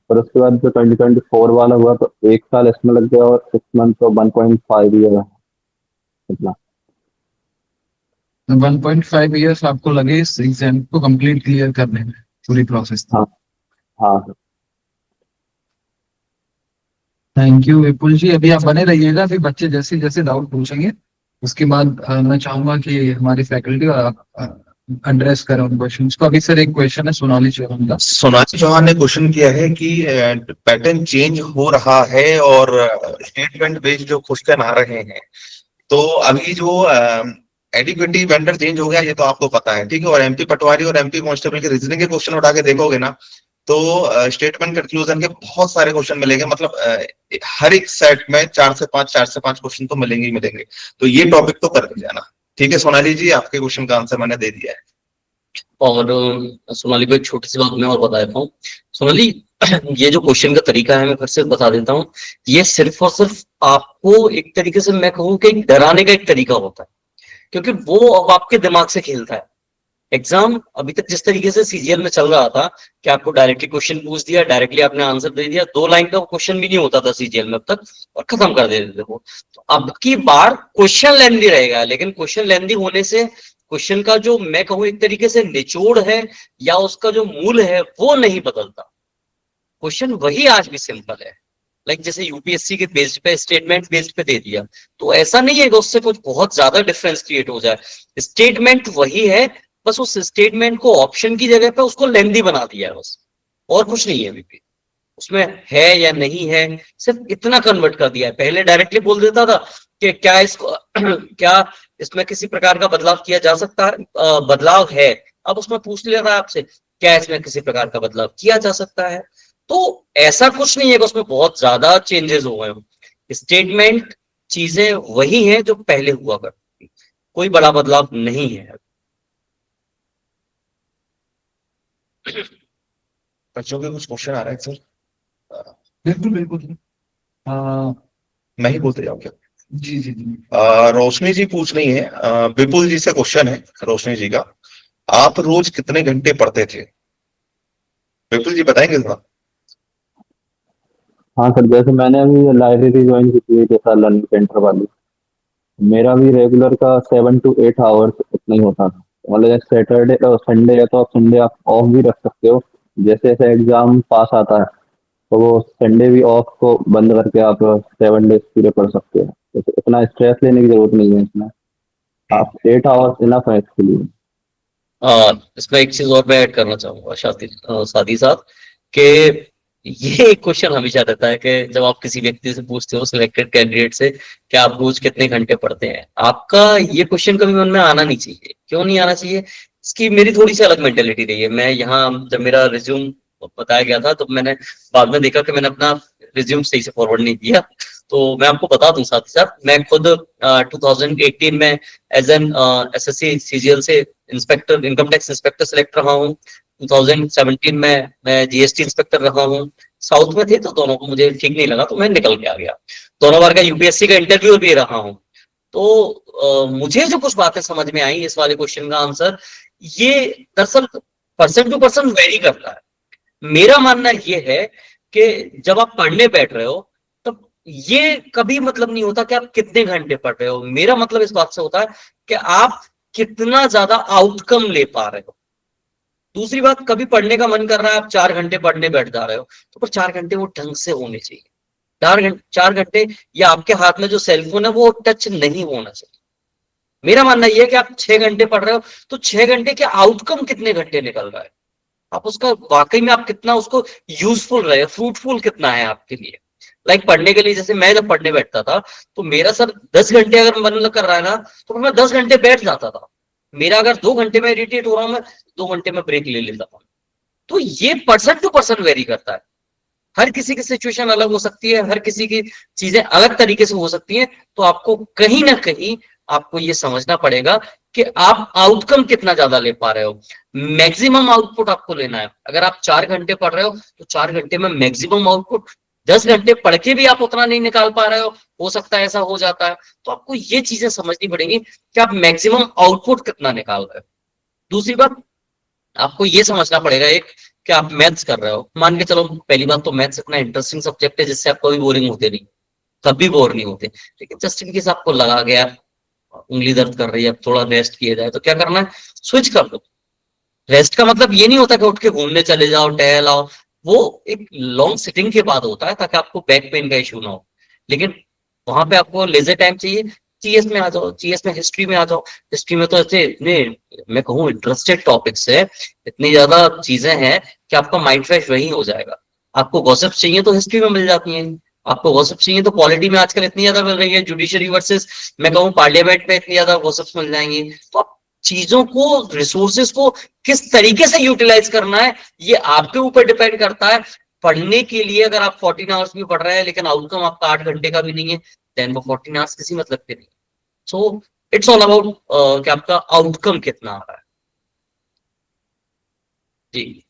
पर उसके बाद जो 2024 वाला हुआ तो 1 साल इसमें लग गया, और 6 मंथ तो 1.5 ईयर इतना। 1.5 ईयर्स आपको लगे इस एग्जाम को कंप्लीट क्लियर करने में, पूरी प्रोसेस? हाँ हाँ सर। थैंक यू विपुल जी, अभी आप बने रहिएगा, अभी बच्चे जैसे जैसे डाउट पूछेंगे उसके बाद मैं चाहूंगा कि हमारी फैकल्टी और आप एड्रेस करें उन क्वेश्चंस को। अभी सर एक क्वेश्चन है सोनाली चौहान का। सोनाली चौहान ने क्वेश्चन किया है कि पैटर्न चेंज हो रहा है और स्टेटमेंट बेस्ड जो क्वेश्चन आ रहे हैं, तो अभी जो एडिक्विटी वेंडर चेंज हो गया, ये तो आपको पता है, ठीक है। और एमपी पटवारी और एमपी कांस्टेबल के रीजनिंग के क्वेश्चन उठा के देखोगे ना, तो स्टेटमेंट कंक्लूजन के बहुत सारे क्वेश्चन मिलेंगे, मतलब हर एक सेट में 4 से 5 क्वेश्चन तो मिलेंगे ही मिलेंगे। तो ये टॉपिक तो कर जाना, ठीक है। सोनाली जी, आपके क्वेश्चन का आंसर मैंने दे दिया है। और सोनाली को एक छोटी सी बात मैं और बता देता हूँ। सोनाली, ये जो क्वेश्चन का तरीका है मैं फिर से बता देता हूँ, ये सिर्फ और सिर्फ आपको एक तरीके से मैं कहूँ कि डराने का एक तरीका होता है, क्योंकि वो अब आपके दिमाग से खेलता है। एग्जाम अभी तक जिस तरीके से सीजीएल में चल रहा था कि आपको डायरेक्टली क्वेश्चन पूछ दिया, डायरेक्टली आपने आंसर दे दिया, 2 लाइन का क्वेश्चन भी नहीं होता था सीजीएल में अब तक, और खत्म कर देते थे वो। तो अब की बार क्वेश्चन लेंथी रहेगा, लेकिन क्वेश्चन लेंथी होने से क्वेश्चन का जो मैं कहूँ एक तरीके से निचोड़ है या उसका जो मूल है वो नहीं बदलता। क्वेश्चन वही आज भी सिंपल है, लाइक जैसे यूपीएससी के बेस्ड पे, स्टेटमेंट बेस्ड पे दे दिया, तो ऐसा नहीं है कि उससे कुछ बहुत ज्यादा डिफरेंस क्रिएट हो जाए। स्टेटमेंट वही है, बस उस स्टेटमेंट को ऑप्शन की जगह पे उसको लेंथी बना दिया है, बस और कुछ नहीं है। अभी भी उसमें है या नहीं है, सिर्फ इतना कन्वर्ट कर दिया है। पहले डायरेक्टली बोल देता था कि क्या इसको क्या इसमें किसी प्रकार का बदलाव किया जा सकता है, बदलाव है। अब उसमें पूछ ले रहा है आपसे, क्या इसमें किसी प्रकार का बदलाव किया जा सकता है। तो ऐसा कुछ नहीं है कि उसमें बहुत ज्यादा चेंजेस हो गए हो। स्टेटमेंट चीजें वही हैं जो पहले हुआ करती थी, कोई बड़ा बदलाव नहीं है। बच्चों के कुछ क्वेश्चन आ रहे हैं सर? बिल्कुल बिल्कुल। मैं ही बोलते जाऊँ क्या? जी जी जी। रोशनी जी पूछ रही है, विपुल जी से क्वेश्चन है रोशनी जी का, आप रोज कितने घंटे पढ़ते थे? विपुल जी बताएंगे थोड़ा। हाँ सर, जैसे मैंने अभी लाइब्रेरी ज्वाइन की थी जैसा लर्निंग सेंटर वाली, मेरा भी रेगुलर का 7 to 8 आवर्स इतना ही होता था। मतलब जैसे सैटरडे और संडे है तो आप संडे आप ऑफ भी रख सकते हो, जैसे जैसे एग्जाम पास आता है तो वो संडे भी ऑफ को बंद करके आप 7 डेज पूरे पढ़ सकते हैं। तो इतना स्ट्रेस लेने की जरूरत नहीं है इसमें, आप 8 आवर्स इनफ है इसके लिए। इसमें एक चीज और मैं ऐड करना चाहूंगा साथ ही साथ कि ये एक क्वेश्चन हमेशा रहता है कि जब आप किसी व्यक्ति से पूछते हो, सिलेक्टेड कैंडिडेट से, कि आप रोज कितने घंटे पढ़ते हैं, आपका ये क्वेश्चन कभी मन में आना नहीं चाहिए। क्यों नहीं आना चाहिए? इसकी मेरी थोड़ी सी अलग मेंटेलिटी रही है। मैं यहाँ जब मेरा रिज्यूम बताया गया था, तो मैंने बाद में देखा कि मैंने अपना रिज्यूम सही से फॉरवर्ड नहीं किया। तो मैं आपको बता दूं साथ ही साथ, मैं खुद 2018 में एज एन SSC CGL से inspector, income tax inspector select रहा हूँ। 2017 में मैं GST इंस्पेक्टर रहा हूँ। साउथ में थे तो दोनों को मुझे ठीक नहीं लगा, तो मैं निकल के आ गया। दोनों बार का UPSC का इंटरव्यू भी रहा हूँ। तो मुझे जो कुछ बातें समझ में आई इस वाले क्वेश्चन का आंसर, ये दरअसल पर्सन टू पर्सन वेरी करता है। मेरा मानना ये है कि जब आप पढ़ने बैठ रहे हो, तब ये कभी मतलब नहीं होता कि आप कितने घंटे पढ़ रहे हो। मेरा मतलब इस बात से होता है कि आप कितना ज्यादा आउटकम ले पा रहे हो। दूसरी बात, कभी पढ़ने का मन कर रहा है, आप 4 घंटे पढ़ने बैठ जा रहे हो, तो पर 4 घंटे वो ढंग से होने चाहिए। 4 घंटे या आपके हाथ में जो सेलफोन है वो टच नहीं होना चाहिए। मेरा मानना यह है कि आप 6 घंटे पढ़ रहे हो, तो 6 घंटे के आउटकम कितने घंटे निकल रहा है, आप उसका वाकई में आप कितना उसको यूजफुल रहे, फ्रूटफुल कितना है आपके लिए। लाइक पढ़ने के लिए, जैसे मैं जब पढ़ने बैठता था, तो मेरा सर 10 घंटे अगर मन कर रहा है ना, तो मैं 10 घंटे बैठ जाता था। मेरा अगर 2 घंटे में इरिटेट हो रहा हूं, मैं 2 घंटे में ब्रेक ले लेता था। तो ये पर्सन टू पर्सन वेरी करता है। हर किसी की सिचुएशन अलग हो सकती है, हर किसी की चीजें अलग तरीके से हो सकती हैं। तो आपको कहीं ना कहीं आपको ये समझना पड़ेगा कि आप आउटकम कितना ज्यादा ले पा रहे हो। मैक्सिमम आउटपुट आपको लेना है। अगर आप 4 घंटे पढ़ रहे हो, तो 4 घंटे में मैक्सिमम आउटपुट। 10 घंटे पढ़ के भी आप उतना नहीं निकाल पा रहे हो सकता है ऐसा हो जाता है। तो आपको ये चीजें समझनी पड़ेगी कि आप मैक्सिमम आउटपुट कितना निकाल रहे हो। दूसरी बात, आपको ये समझना पड़ेगा एक, कि आप मैथ्स कर रहे हो, मान के चलो, पहली बात तो मैथ्स इतना इंटरेस्टिंग सब्जेक्ट है जिससे आप कभी बोरिंग होते नहीं, कभी बोर नहीं होते। लेकिन जस्ट इन केस आपको लगा गया उंगली दर्द कर रही है, अब थोड़ा रेस्ट किया जाए, तो क्या करना है, स्विच कर दो। रेस्ट का मतलब ये नहीं होता कि उठ के घूमने चले जाओ, टहल आओ, वो एक लॉन्ग सिटिंग के बाद होता है ताकि आपको बैक पेन का इश्यू ना हो। लेकिन वहां पे आपको लेजर टाइम चाहिए। CS में आ जाओ, CS में हिस्ट्री में आ जाओ। हिस्ट्री में तो ऐसे इतने, मैं कहूँ, इंटरेस्टेड टॉपिक्स है, इतनी ज्यादा चीजें हैं कि आपका माइंड फ्रेश वही हो जाएगा। आपको गॉसिप चाहिए तो हिस्ट्री में मिल जाती है, आपको गॉसिप चाहिए तो पॉलिटी में आजकल इतनी ज्यादा मिल रही है, जुडिशरी वर्सेस, मैं कहूँ, पार्लियामेंट में इतनी ज्यादा गॉसिप्स मिल जाएंगी। तो आप चीजों को, रिसोर्सेज को किस तरीके से यूटिलाइज करना है, ये आपके ऊपर डिपेंड करता है। पढ़ने के लिए अगर आप 14 आवर्स भी पढ़ रहे हैं, लेकिन आउटकम आपका 8 घंटे का भी नहीं है, देन वो 14 आवर्स किसी मतलब के नहीं। सो इट्स ऑल अबाउट कि आपका आउटकम कितना आ रहा है। जी,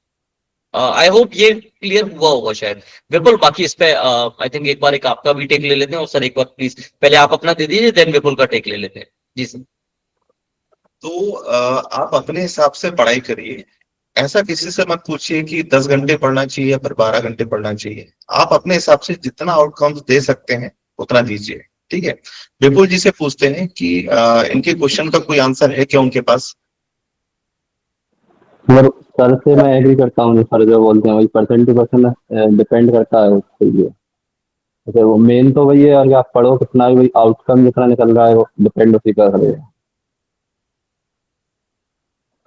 आई होप ये क्लियर हुआ होगा शायद। विपुल, बाकी इस पे आई थिंक एक बार एक आपका भी टेक ले लेते हैं। और सर एक बार प्लीज पहले आप अपना दे दीजिए, देन विपुल का टेक ले लेते हैं। जी सर। तो आप अपने हिसाब से पढ़ाई करिए। ऐसा किसी से मत पूछिए कि 10 घंटे पढ़ना चाहिए या फिर 12 घंटे पढ़ना चाहिए। आप अपने हिसाब से जितना आउटकम्स दे सकते हैं उतना दीजिए, ठीक है। विपुल जी से पूछते हैं कि इनके क्वेश्चन का कोई आंसर है क्या उनके पास? और सर से मैं एग्री करता हूँ, सर जो बोलते हैं वही पर्सन टू पर्सन डिपेंड करता है उसके लिए। जैसे वो मेन तो वही है, और आप पढ़ो कितना भी, वही आउटकम जितना निकल रहा है वो डिपेंड उसी का करेगा।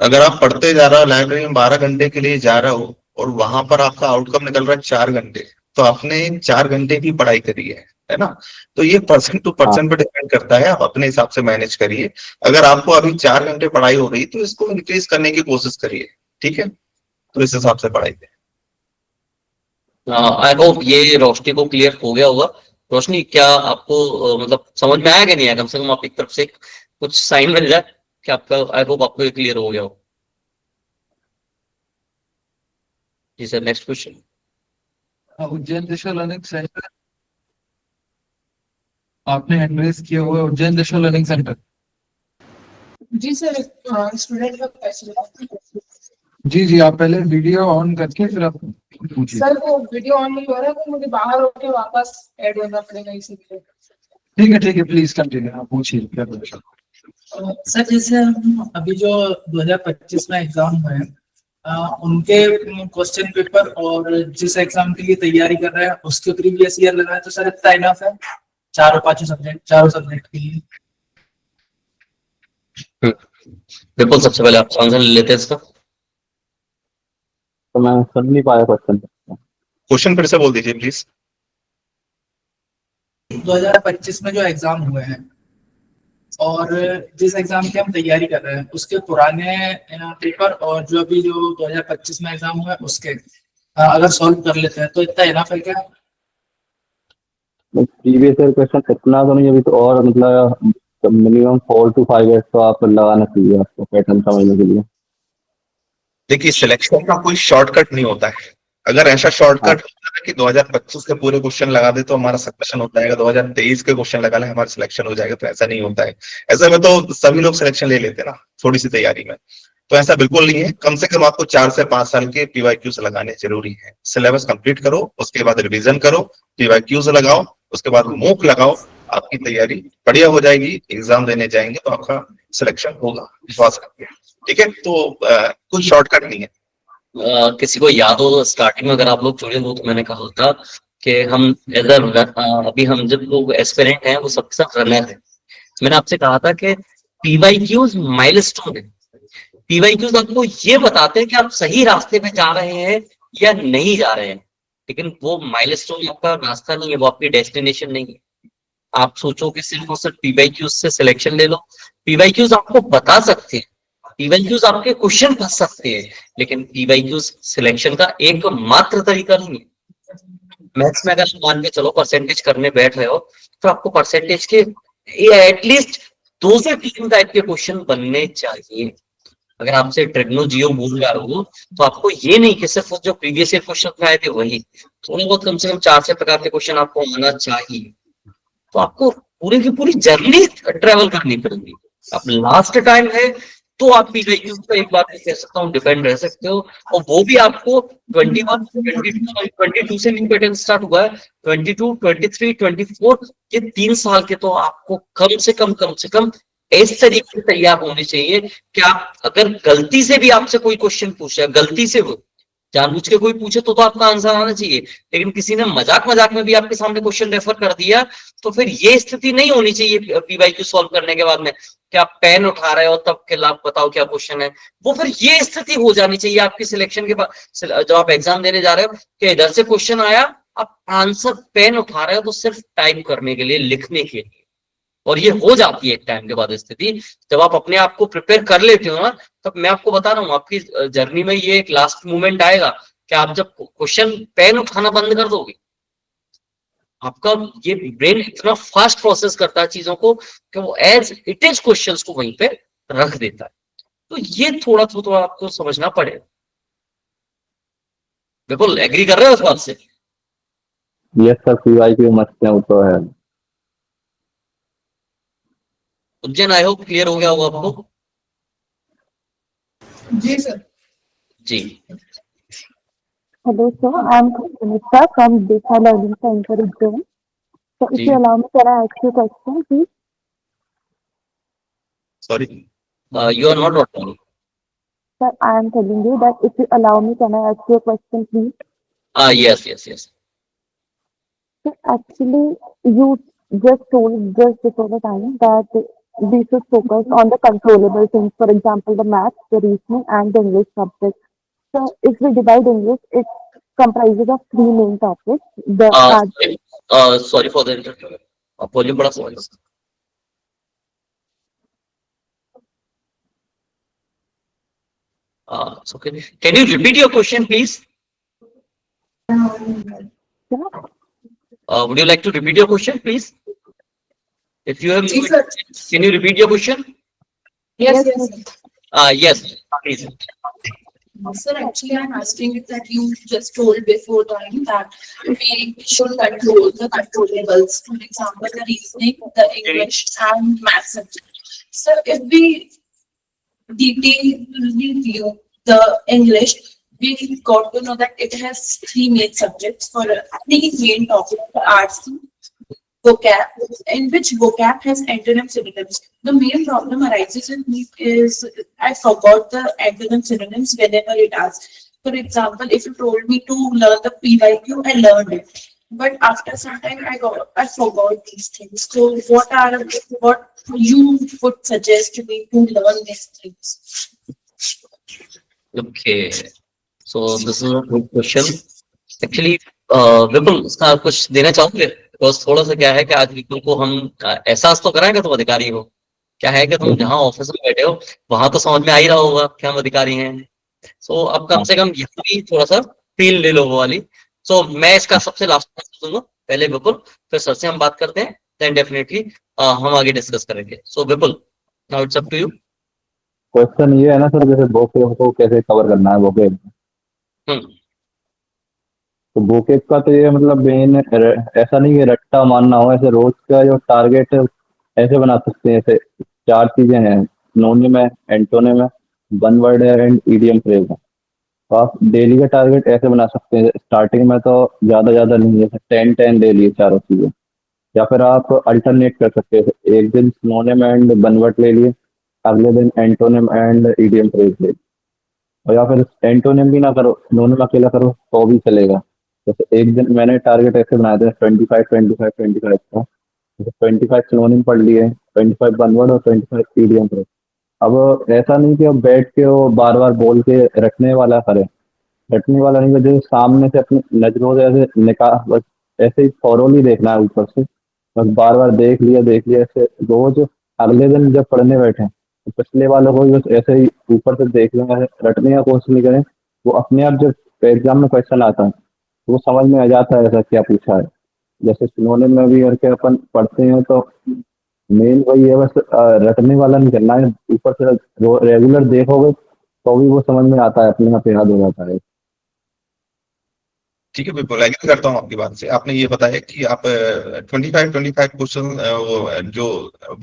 अगर आप पढ़ते जा रहे हो, लाइब्रेरी में 12 घंटे के लिए जा रहे हो और वहां पर आपका आउटकम निकल रहा है 4 घंटे, तो आपने 4 घंटे की पढ़ाई करी है ना। तो ये पर्सन टू पर्सन पे डिपेंड करता है, आप अपने हिसाब से मैनेज करिए। अगर आपको अभी 4 घंटे पढ़ाई हो रही तो इसको इंक्रीज करने की कोशिश करिए, ठीक है। तो इस हिसाब से पढ़ाई करें। आई होप ये रोशनी को क्लियर हो गया होगा। रोशनी, क्या आपको मतलब समझ में आया कि नहीं आया? कम से कम आपकी तरफ से कुछ साइन मिल जाए कि आपका, आई होप आपको ये क्लियर हो गया हो। जी सर, नेक्स्ट क्वेश्चन। उज्जैन दिशा लर्निंग सेंटर आपने एड्रेस किया हुआ है, उज्जैन दिशा लर्निंग सेंटर। जी सर, स्टूडेंट का पैसे। जी जी, आप पहले वीडियो ऑन करके फिर आप पूछिए। सर वो वीडियो ऑन नहीं हो रहा है, तो मुझे बाहर होके वापस ऐड होना पड़ेगा इसीलिए। ठीक है, प्लीज कंटिन्यू, आप पूछिए क्या क्वेश्चन। सर जैसे हम अभी जो 2025 में एग्जाम हुए हैं, उनके क्वेश्चन पेपर और जिस एग्जाम के लिए तैयारी कर रहे हैं उसके प्रीवियस ईयर लगाए तो सर इतना इनफ है चारों सब्जेक्ट के लिए। बिल्कुल, सबसे पहले आप आंसर ले लेते हैं इसका। तो मैं सुन नहीं पाया क्वेश्चन। क्वेश्चन फिर से बोल दीजिए प्लीज। 2025 में जो एग्जाम हुए हैं और जिस एग्जाम की हम तैयारी कर रहे हैं उसके पुराने पेपर और जो अभी जो 2025 में एग्जाम हुआ है उसके अगर सॉल्व कर लेते हैं तो इतना इनफ है क्या? प्रीवियस ईयर क्वेश्चन इतना तो नहीं, अभी तो और मतलब मिनिमम 4 to 5 years तो आप लगाना चाहिए आपको पैटर्न समझने के लिए। देखिए सिलेक्शन का कोई शॉर्टकट नहीं होता है। अगर ऐसा शॉर्टकट होता है कि 2025 के पूरे क्वेश्चन लगा दे तो हमारा सिलेक्शन हो जाएगा, 2023 के क्वेश्चन लगा ले हमारा सिलेक्शन हो जाएगा, तो ऐसा नहीं होता है। ऐसे में तो सभी लोग सिलेक्शन ले लेते हैं ना थोड़ी सी तैयारी में, तो ऐसा बिल्कुल नहीं है। कम से कम आपको 4 से 5 साल के PYQs लगाने जरूरी है। सिलेबस कंप्लीट करो, उसके बाद रिवीजन करो, PYQs लगाओ, उसके बाद मॉक लगाओ, आपकी तैयारी बढ़िया हो जाएगी। एग्जाम देने जाएंगे तो आपका सिलेक्शन होगा, विश्वास रखिए। ठीक है, तो कोई शॉर्टकट नहीं है। किसी को याद हो तो स्टार्टिंग में अगर आप लोग जुड़े हो तो मैंने कहा था कि हम अभी हम जब लोग एस्पिरेंट हैं वो सबके साथ रनर है। मैंने आपसे कहा था कि PYQs माइलस्टोन है। PYQs आपको ये बताते हैं कि आप सही रास्ते पे जा रहे हैं या नहीं जा रहे हैं, लेकिन वो माइलस्टोन आपका रास्ता नहीं है, वो आपकी डेस्टिनेशन नहीं है। आप सोचो कि सिर्फ और सिर्फ PYQs से सिलेक्शन ले लो। PYQs आपको बता सकते हैं, PYQs आपके क्वेश्चन फंस सकते हैं, लेकिन PYQs सिलेक्शन का एकमात्र तरीका नहीं है। मैथ्स में अगर आप मान के चलो परसेंटेज करने बैठ रहे हो तो आपको परसेंटेज के एटलीस्ट 2 से 3 टाइप के क्वेश्चन बनने चाहिए। अगर आपसे ट्रिग्नो जियो भूल रहा हो तो आपको ये नहीं कि सिर्फ जो प्रीवियस ईयर क्वेश्चन आए थे वही, थोड़ा बहुत कम से कम 4 से प्रकार के क्वेश्चन आपको आना चाहिए। तो आपको पूरी की पूरी जर्नी ट्रेवल करनी पड़ेगी। अब लास्ट टाइम है तो आप PYQs पर एक बार कह सकता हूँ डिपेंड रह सकते हो, और वो भी आपको 22 से न्यू पैटर्न स्टार्ट हुआ है, 22, 23, 24 ये 3 साल के तो आपको कम से कम इस तरीके से तैयार होने चाहिए कि आप अगर गलती से भी आपसे कोई क्वेश्चन पूछा, गलती से वो जानबूझ के कोई पूछे तो आपका आंसर आना चाहिए, लेकिन किसी ने मजाक में भी आपके सामने क्वेश्चन रेफर कर दिया तो फिर ये स्थिति नहीं होनी चाहिए PYQ सॉल्व करने के बाद में कि आप पेन उठा रहे हो तब के आप बताओ क्या क्वेश्चन है। वो फिर ये स्थिति हो जानी चाहिए आपकी सिलेक्शन के बाद, जब आप एग्जाम देने जा रहे हो कि इधर से क्वेश्चन आया, आप आंसर पेन उठा रहे हो तो सिर्फ टाइप करने के लिए, लिखने के लिए, और ये हो जाती है एक टाइम के बाद स्थिति। जब आप अपने आप को प्रिपेयर कर लेते हो ना, तब मैं आपको बता रहा हूँ आपकी जर्नी में ये एक लास्ट मोमेंट आएगा कि आप जब क्वेश्चन पेन उठाना बंद कर दोगे, आपका ये ब्रेन इतना फास्ट प्रोसेस करता है चीजों को कि वो एज इट इज क्वेश्चंस को वहीं पे रख देता है। तो ये थोड़ा आपको समझना पड़ेगा। बिल्कुल एग्री कर रहे हो इस बात से? यस सर, PYQ मस्त है वो तो है। उज्जैन आई होप क्लियर हो गया होगा आपको। जी सर। जी Hello, sir. I'm Kanika from Data Learning Center, Ujjain. So, if जी you allow me, can I ask you a question, please? Sorry, you are not audible. Sir, I am telling you that if you allow me, can I ask you a question, please? Yes. So, actually, you just told just before the time that we should focus on the controllable things. For example, the maths, the reasoning, and the English subject. So, if we divide English, it comprises of 3 main topics. The sorry for the interruption, आप वॉल्यूम बड़ा समझ। So can you repeat your question, please? Would you like to repeat your question, please? If you have, जी sir. can you repeat your question? Yes. Yes, please. Sir, actually, I'm asking that you just told before time that we should control the controllables. For example, the reasoning, the English, and maths subject. So, if we detailedly view the English, we got to know that it has 3 main subjects for 3 main topics: the arts, vocab, in which vocab has antonym synonyms. The main problem arises in me is I forgot the antonym synonyms whenever it asks. For example, if you told me to learn the PYQ, I learned it. But after some time, I forgot these things. So what you would suggest to me to learn these things? Okay, so this is a good question. Actually, विपुल इसका कुछ देना चाहोगे? बिकॉज थोड़ा सा क्या है कि आज विपुल को हम एहसास तो कराएंगे तुम अधिकारी हो, क्या है कि तुम जहाँ ऑफिस में बैठे हो वहां तो समझ में आ ही रहा होगा कि हम अधिकारी हैं। सो अब कम से कम यहाँ भी थोड़ा सा फील ले लो वो वाली। सो मैं इसका सबसे लास्ट सुनूंगा, पहले विपुल, फिर सर से हम बात करते हैं, देन डेफिनेटली हम आगे डिस्कस करेंगे। So Vipul, now it's up to you. Question ये है ना सर, जैसे vocab को कैसे कवर करना है vocab। तो vocab का तो ये मतलब मेन ऐसा नहीं कि रट्टा मारना हो, ऐसे रोज का जो टारगेट ऐसे बना सकते हैं। ऐसे 4 चीजें हैं, सिनोनिम है, एंटोनिम है, वन वर्ड है एंड इडियम फ्रेज है। तो आप डेली का टारगेट ऐसे बना सकते हैं। स्टार्टिंग में तो ज्यादा नहीं, जैसे 10 ले लिए चारों चीजें, या फिर आप अल्टरनेट कर सकते हैं। एक दिन सिनोनिम एंड वन वर्ड ले लिए, अगले दिन एंटोनिम एंड इडियम फ्रेज ले लिए। और या फिर एंटोनिम भी ना करो, सिनोनिम अकेला करो तो भी चलेगा। जैसे एक दिन मैंने टारगेट ऐसे बनाए थे 25 का, जैसे 25 सिनोनिम पढ़ लिए, 25 वन वर्ड और 25 इडियम फ्रेज। अब ऐसा नहीं कि अब बैठ के वो बार बार बोल के रटने वाला करे, रटने वाला नहीं, जो सामने से अपनी नजरों से ऐसे निकाल, बस ऐसे ही थॉरोली देखना है ऊपर से, बस बार बार देख लिया ऐसे रोज। अगले दिन जब पढ़ने बैठे तो पिछले वालों को भी बस ऐसे ही ऊपर से देख लें, रटने का कोशिश नहीं करें। वो अपने आप जब एग्जाम में क्वेश्चन आता है तो वो समझ में आ जाता है ऐसा क्या पूछा है। जैसे सिनोनिम में भी करके अपन पढ़ते हैं तो मेन वही है, बस रटने वाला नहीं करना है, ऊपर से रेगुलर देखोगे तो भी वो समझ में आता है, अपने आप याद हो जाता है। ठीक है, बिल्कुल एग्री करता हूँ आपकी बात से। आपने ये बताया कि आप 25 क्वेश्चन जो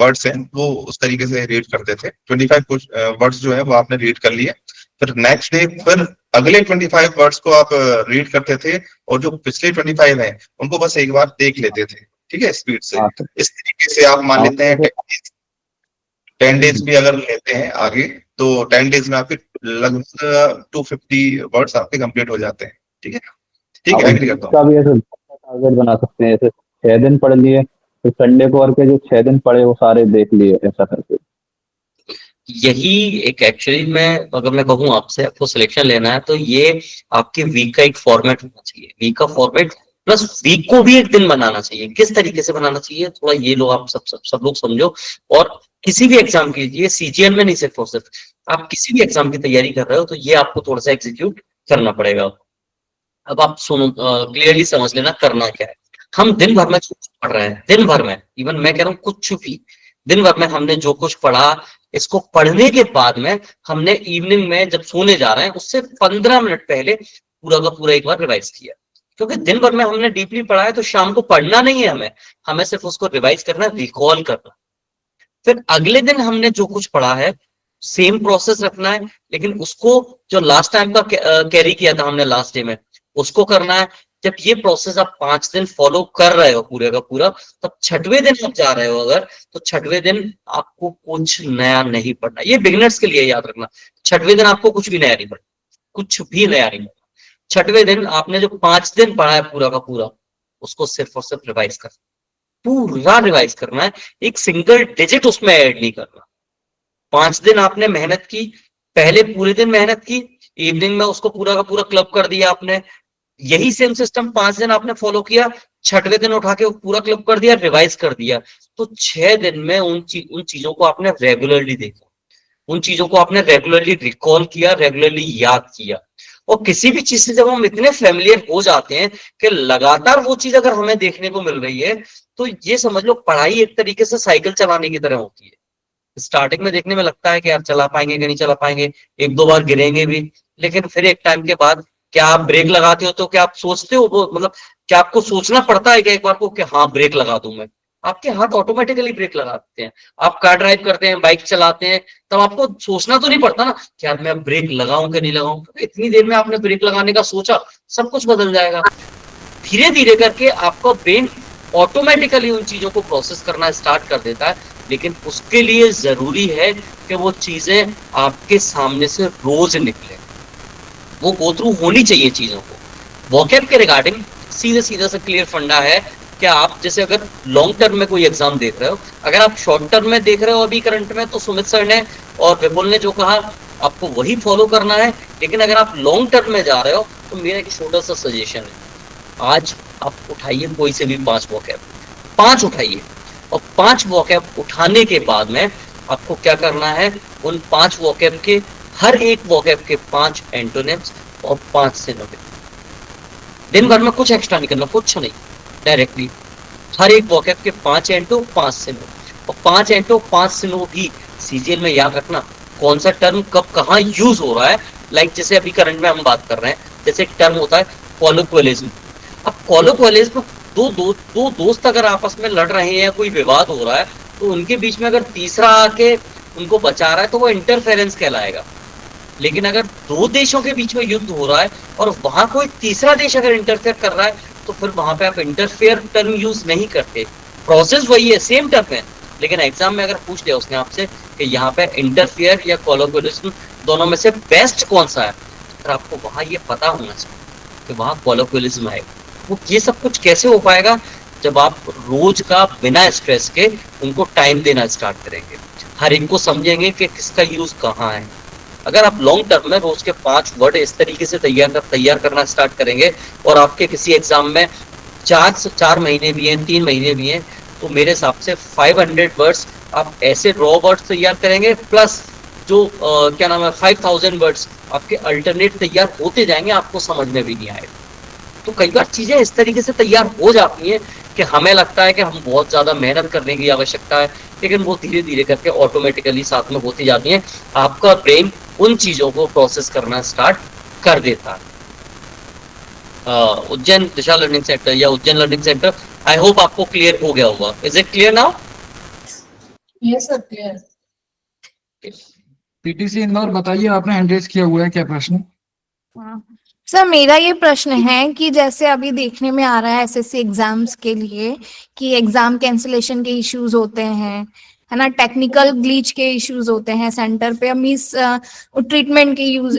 वर्ड्स हैं वो उस तरीके से रीड करते थे। 25 वर्ड्स जो है वो आपने रीड कर लिए, फिर नेक्स्ट डे फिर अगले 25 वर्ड्स को आप रीड करते थे, और जो पिछले 25 हैं उनको बस एक बार देख लेते थे, ठीक है, स्पीड से। इस तरीके से आप मान लेते हैं 10 डेज भी अगर लेते हैं आगे, तो 10 डेज में आपके लगभग 250 वर्ड्स आपके कंप्लीट हो जाते हैं। ठीक है, ठीक है, एग्री करता हूँ। भी ऐसे टारगेट बना सकते हैं, ऐसे 6 दिन पढ़ लिए, तो संडे को करके जो 6 दिन पढ़े वो सारे देख लिए, ऐसा करके। यही एक एक्चुअली में अगर मैं कहूँ आपसे, आपको सिलेक्शन लेना है तो ये आपके वीक का एक फॉर्मेट होना चाहिए। वीक का फॉर्मेट प्लस वीक को भी एक दिन बनाना चाहिए। किस तरीके से बनाना चाहिए थोड़ा ये लो आप सब लोग समझो। और किसी भी एग्जाम की, ये सीजीएल में नहीं सिर्फ और सिर्फ, आप किसी भी एग्जाम की तैयारी कर रहे हो तो ये आपको थोड़ा सा एग्जीक्यूट करना पड़ेगा। अब आप सुनो, क्लियरली समझ लेना करना क्या है। हम दिन भर में कुछ पढ़ रहे हैं, दिन भर में, इवन मैं कह रहा हूँ कुछ भी, दिन भर में हमने जो कुछ पढ़ा, इसको पढ़ने के बाद में हमने इवनिंग में जब सोने जा रहे हैं उससे 15 मिनट पहले पूरा का पूरा एक बार रिवाइज किया। क्योंकि दिन भर में हमने डीपली पढ़ा है तो शाम को पढ़ना नहीं है, हमें सिर्फ उसको रिवाइज करना है, रिकॉल करना। फिर अगले दिन हमने जो कुछ पढ़ा है सेम प्रोसेस रखना है, लेकिन उसको जो लास्ट टाइम का कैरी किया था हमने लास्ट डे में उसको करना है। जब ये प्रोसेस आप 5 दिन फॉलो कर रहे हो पूरे का पूरा, तब 6वें दिन आप जा रहे हो अगर, तो 6वें दिन आपको कुछ नया नहीं पढ़ना। ये बिगिनर्स के लिए याद रखना, 6वें दिन आपको कुछ भी नया नहीं पढ़ना, कुछ भी नया नहीं पढ़ना। 6वें दिन आपने जो 5 दिन पढ़ा है पूरा का पूरा, उसको सिर्फ और सिर्फ रिवाइज करना, पूरा रिवाइज करना है, एक सिंगल डिजिट उसमें ऐड नहीं करना। 5 दिन आपने मेहनत की, पहले पूरे दिन मेहनत की, इवनिंग में उसको पूरा का पूरा क्लब कर दिया आपने। यही सेम सिस्टम 5 दिन आपने फॉलो किया, 6वें दिन उठा के पूरा क्लब कर दिया, रिवाइज कर दिया। तो 6 दिन में उन चीजों को आपने रेगुलरली देखा, उन चीजों को आपने रेगुलरली रिकॉल किया, रेगुलरली याद किया। और किसी भी चीज से जब हम इतने फेमिलियर हो जाते हैं कि लगातार वो चीज अगर हमें देखने को मिल रही है, तो ये समझ लो पढ़ाई एक तरीके से साइकिल चलाने की तरह होती है। स्टार्टिंग में देखने में लगता है कि यार चला पाएंगे कि नहीं चला पाएंगे, 1-2 बार गिरेंगे भी, लेकिन फिर एक टाइम के बाद क्या आप ब्रेक लगाते हो तो क्या आप सोचते हो वो, मतलब क्या आपको सोचना पड़ता है कि एक बार को कि हाँ ब्रेक लगा दूं मैं? आपके हाथ ऑटोमेटिकली ब्रेक लगाते हैं। आप कार ड्राइव करते हैं, बाइक चलाते हैं, तब आपको सोचना तो नहीं पड़ता ना कि यार मैं ब्रेक लगाऊं कि नहीं लगाऊं। इतनी देर में आपने ब्रेक लगाने का सोचा, सब कुछ बदल जाएगा। धीरे धीरे करके आपका ब्रेन ऑटोमेटिकली उन चीजों को प्रोसेस करना स्टार्ट कर देता है। लेकिन उसके लिए जरूरी है कि वो चीजें आपके सामने से रोज निकले, वो गो थ्रू होनी चाहिए चीजों को। वोकैब के रिगार्डिंग सीधे सीधा सा क्लियर फंडा है कि आप जैसे अगर लॉन्ग टर्म में कोई एग्जाम देख रहे हो, अगर आप शॉर्ट टर्म में देख रहे हो अभी करंट में, तो सुमित सर ने और विपुल ने जो कहा आपको वही फॉलो करना है। लेकिन अगर आप लॉन्ग टर्म में जा रहे हो तो मेरा एक छोटा सा सजेशन है, आज आप उठाइए कोई से भी 5 वोकैब, 5 उठाइए, और 5 वोकैब उठाने के बाद में आपको क्या करना है, उन 5 वोकैब के हर एक वोकैब के 5 एंटोनिम्स और 5 सिनोनिम। दिन भर में कुछ एक्स्ट्रा नहीं करना, कुछ नहीं, डायरेक्टली हर एक वोकैब के 5 एंटो 5 सिनो, और 5 एंटो 5 सिनो भी सीजीएल में याद रखना कौन सा टर्म कब कहाँ यूज हो रहा है। लाइक जैसे अभी करंट में हम बात कर रहे हैं, जैसे एक टर्म होता है कोलोक्वियलिज्म। अब कोलोक्वियलिज्म दो दोस्त अगर आपस में लड़ रहे हैं या कोई विवाद हो रहा है, तो उनके बीच में अगर तीसरा आके उनको बचा रहा है तो वो इंटरफेरेंस कहलाएगा। लेकिन अगर 2 देशों के बीच में युद्ध हो रहा है और वहां कोई तीसरा देश अगर इंटरफेयर कर रहा है, तो फिर वहां पे आप इंटरफेयर टर्म यूज नहीं करते। प्रोसेस वही है, सेम टर्म है, लेकिन एग्जाम में अगर पूछ लिया उसने आपसे कि यहाँ पे इंटरफेयर या कोलोक्वियलिज्म दोनों में से बेस्ट कौन सा है, तो आपको वहां ये पता होना चाहिए कि वहां कोलोक्वियलिज्म है। वो ये सब कुछ कैसे हो पाएगा, जब आप रोज का बिना स्ट्रेस के उनको टाइम देना स्टार्ट करेंगे, हर एक को समझेंगे कि किसका यूज कहाँ है। अगर आप लॉन्ग टर्म में रोज के 5 वर्ड इस तरीके से तैयार करना स्टार्ट करेंगे, और आपके किसी एग्जाम में 4 महीने भी हैं, 3 महीने भी हैं, तो मेरे हिसाब से 500 वर्ड्स आप ऐसे रॉ वर्ड्स तैयार करेंगे, प्लस जो क्या नाम है 5000 वर्ड्स आपके अल्टरनेट तैयार होते जाएंगे, आपको समझ में भी नहीं आएगा। तो कई बार चीजें इस तरीके से तैयार हो जाती हैं कि हमें लगता है कि हम बहुत ज्यादा मेहनत करने की आवश्यकता है, लेकिन वो धीरे धीरे करके ऑटोमेटिकली साथ में होती जाती हैं। आपका ब्रेन उन चीजों को प्रोसेस करना स्टार्ट कर देता है। उज्जैन दिशा लर्निंग सेंटर या Ujjain learning centre, I hope आपको क्लियर हो गया होगा। Is it clear now? Yes, sir, clear. PTC Indore बताइए, आपने हैंड रेज किया हुआ है, क्या प्रश्न? सर मेरा ये प्रश्न है कि जैसे अभी देखने में आ रहा है एसएससी एग्जाम्स के लिए कि एग्जाम कैंसिलेशन के इश्यूज होते हैं, है ना, टेक्निकल ग्लिच के इश्यूज होते हैं सेंटर पे, मिस ट्रीटमेंट के यूज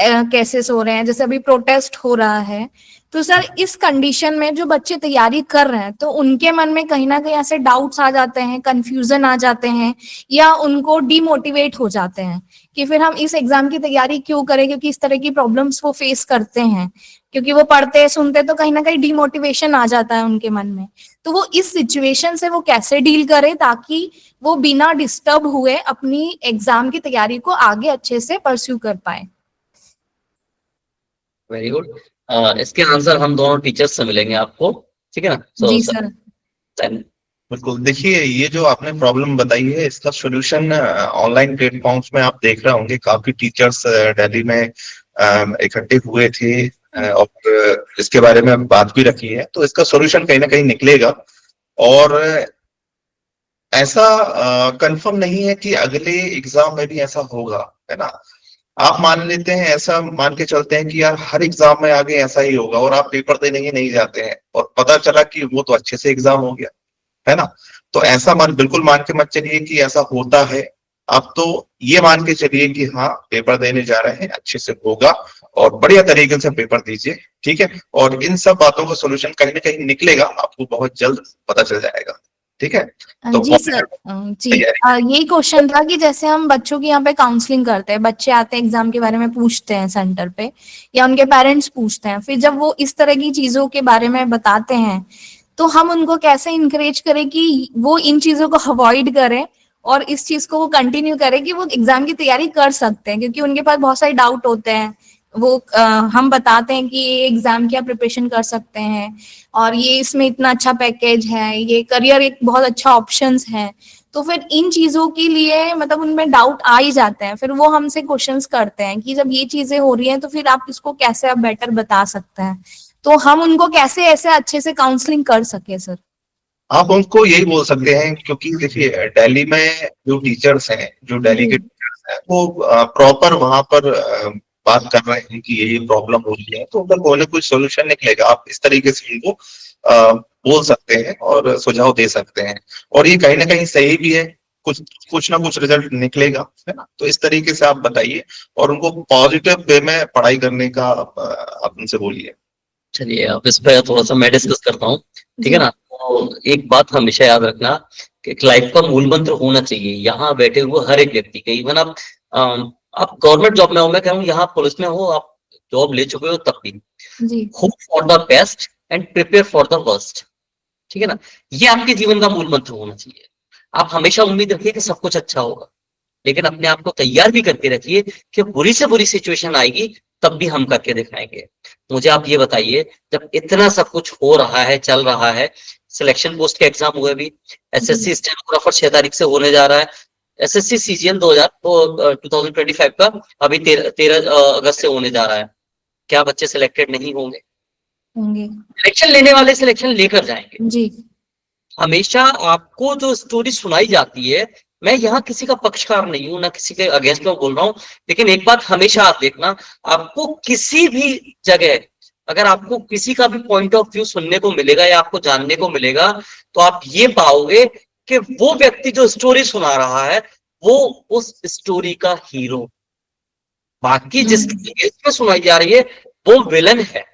केसेस हो रहे हैं, जैसे अभी प्रोटेस्ट हो रहा है। तो सर इस कंडीशन में जो बच्चे तैयारी कर रहे हैं, तो उनके मन में कहीं ना कहीं ऐसे डाउट्स आ जाते हैं, कंफ्यूजन आ जाते हैं, या उनको डीमोटिवेट हो जाते हैं कि फिर हम इस एग्जाम की तैयारी क्यों करें, क्योंकि इस तरह की प्रॉब्लम्स वो फेस करते हैं, क्योंकि वो पढ़ते सुनते तो कहीं ना कहीं डीमोटिवेशन आ जाता है उनके मन में। तो वो इस सिचुएशन से वो कैसे डील करें ताकि वो बिना डिस्टर्ब हुए अपनी एग्जाम की तैयारी को आगे अच्छे से परस्यू कर पाए? Very good. इसके आंसर हम दोनों टीचर्स से मिलेंगे आपको, ठीक है ना? जी सर। बिल्कुल, देखिए ये जो आपने प्रॉब्लम बताई है, इसका सॉल्यूशन ऑनलाइन प्लेटफॉर्म्स में आप देख रहे होंगे, काफी टीचर्स दिल्ली में इकट्ठे हुए थे और इसके बारे में बात भी रखी है, तो इसका सॉल्यूशन कहीं ना कहीं निकलेगा। और ऐसा कंफर्म नहीं है कि अगले एग्जाम में भी ऐसा होगा, है ना। आप मान लेते हैं, ऐसा मान के चलते हैं कि यार हर एग्जाम में आगे ऐसा ही होगा, और आप पेपर देने ही नहीं जाते हैं और पता चला कि वो तो अच्छे से एग्जाम हो गया, है ना। तो ऐसा बिल्कुल मान के मत चलिए कि ऐसा होता है। आप तो ये मान के चलिए कि हाँ पेपर देने जा रहे हैं, अच्छे से होगा और बढ़िया तरीके से पेपर दीजिए, ठीक है। और इन सब बातों का सोल्यूशन कहीं ना कहीं निकलेगा, आपको बहुत जल्द पता चल जाएगा, ठीक है। तो जी सर, जी यही क्वेश्चन था कि जैसे हम बच्चों की यहाँ पे काउंसलिंग करते हैं, बच्चे आते हैं एग्जाम के बारे में पूछते हैं सेंटर पे, या उनके पेरेंट्स पूछते हैं, फिर जब वो इस तरह की चीजों के बारे में बताते हैं, तो हम उनको कैसे इंकरेज करें कि वो इन चीजों को अवॉइड करें और इस चीज को वो कंटिन्यू करें कि वो एग्जाम की तैयारी कर सकते हैं, क्योंकि उनके पास बहुत सारे डाउट होते हैं। वो हम बताते हैं कि ये एग्जाम की आप प्रिपरेशन कर सकते हैं, और ये इसमें इतना अच्छा पैकेज है, ये करियर एक बहुत अच्छा ऑप्शंस है। तो फिर इन चीजों के लिए मतलब उनमें डाउट आ ही जाते हैं, फिर वो हमसे क्वेश्चंस करते हैं कि जब ये चीजें हो रही हैं तो फिर आप इसको कैसे आप बेटर बता सकते हैं, तो हम उनको कैसे ऐसे अच्छे से काउंसलिंग कर सके सर? आप उनको यही बोल सकते हैं, क्योंकि देखिए दिल्ली में जो टीचर्स हैं, जो दिल्ली के टीचर्स हैं, वो प्रॉपर वहां पर बात कर रहे हैं कि ये प्रॉब्लम हो रही है, तो उनका कोई ना कोई सोल्यूशन निकलेगा। आप इस तरीके से उनको बोल सकते हैं और सुझाव दे सकते हैं, और ये कहीं ना कहीं सही भी है, कुछ ना कुछ रिजल्ट निकलेगा, है ना। तो इस तरीके से आप बताइए और उनको पॉजिटिव वे में पढ़ाई करने का आप उनसे बोलिए। चलिए अब इस पर थोड़ा सा मैं डिस्कस करता हूँ, ठीक है ना। तो एक बात हमेशा याद रखना कि लाइफ का मूल मंत्र होना चाहिए यहाँ बैठे हुए हर एक व्यक्ति के। इवन आप गवर्नमेंट जॉब में हो, मैं कह रहा हूँ यहाँ पुलिस में हो, आप जॉब ले चुके हो तब भी, जी hope for the best and prepare for the worst, ठीक है ना। ये आपके जीवन का मूल मंत्र होना चाहिए। आप हमेशा उम्मीद रखिए कि सब कुछ अच्छा होगा, लेकिन अपने आप को तैयार भी करके रखिए कि बुरी से बुरी सिचुएशन आएगी तब भी हम करके दिखाएंगे। मुझे आप ये बताइए, जब इतना सब कुछ हो रहा है, चल रहा है, सिलेक्शन पोस्ट के एग्जाम हुए भी, एसएससी स्टेनोग्राफर 6 तारीख से होने जा रहा है, एसएससी सीजीएल 2025 का अभी 13 अगस्त से होने जा रहा है। क्या बच्चे सिलेक्टेड नहीं होंगे? होंगे सिलेक्शन लेने वाले सिलेक्शन लेकर जाएंगे। जी। हमेशा आपको जो स्टोरी सुनाई जाती है, मैं यहाँ किसी का पक्षकार नहीं हूं, ना किसी के अगेंस्ट में बोल रहा हूँ, लेकिन एक बात हमेशा आप देखना, आपको किसी भी जगह अगर आपको किसी का भी पॉइंट ऑफ व्यू सुनने को मिलेगा या आपको जानने को मिलेगा, तो आप ये पाओगे कि वो व्यक्ति जो स्टोरी सुना रहा है वो उस स्टोरी का हीरो, बाकी जिसकी अगेंस्ट में सुनाई जा रही है वो विलन है।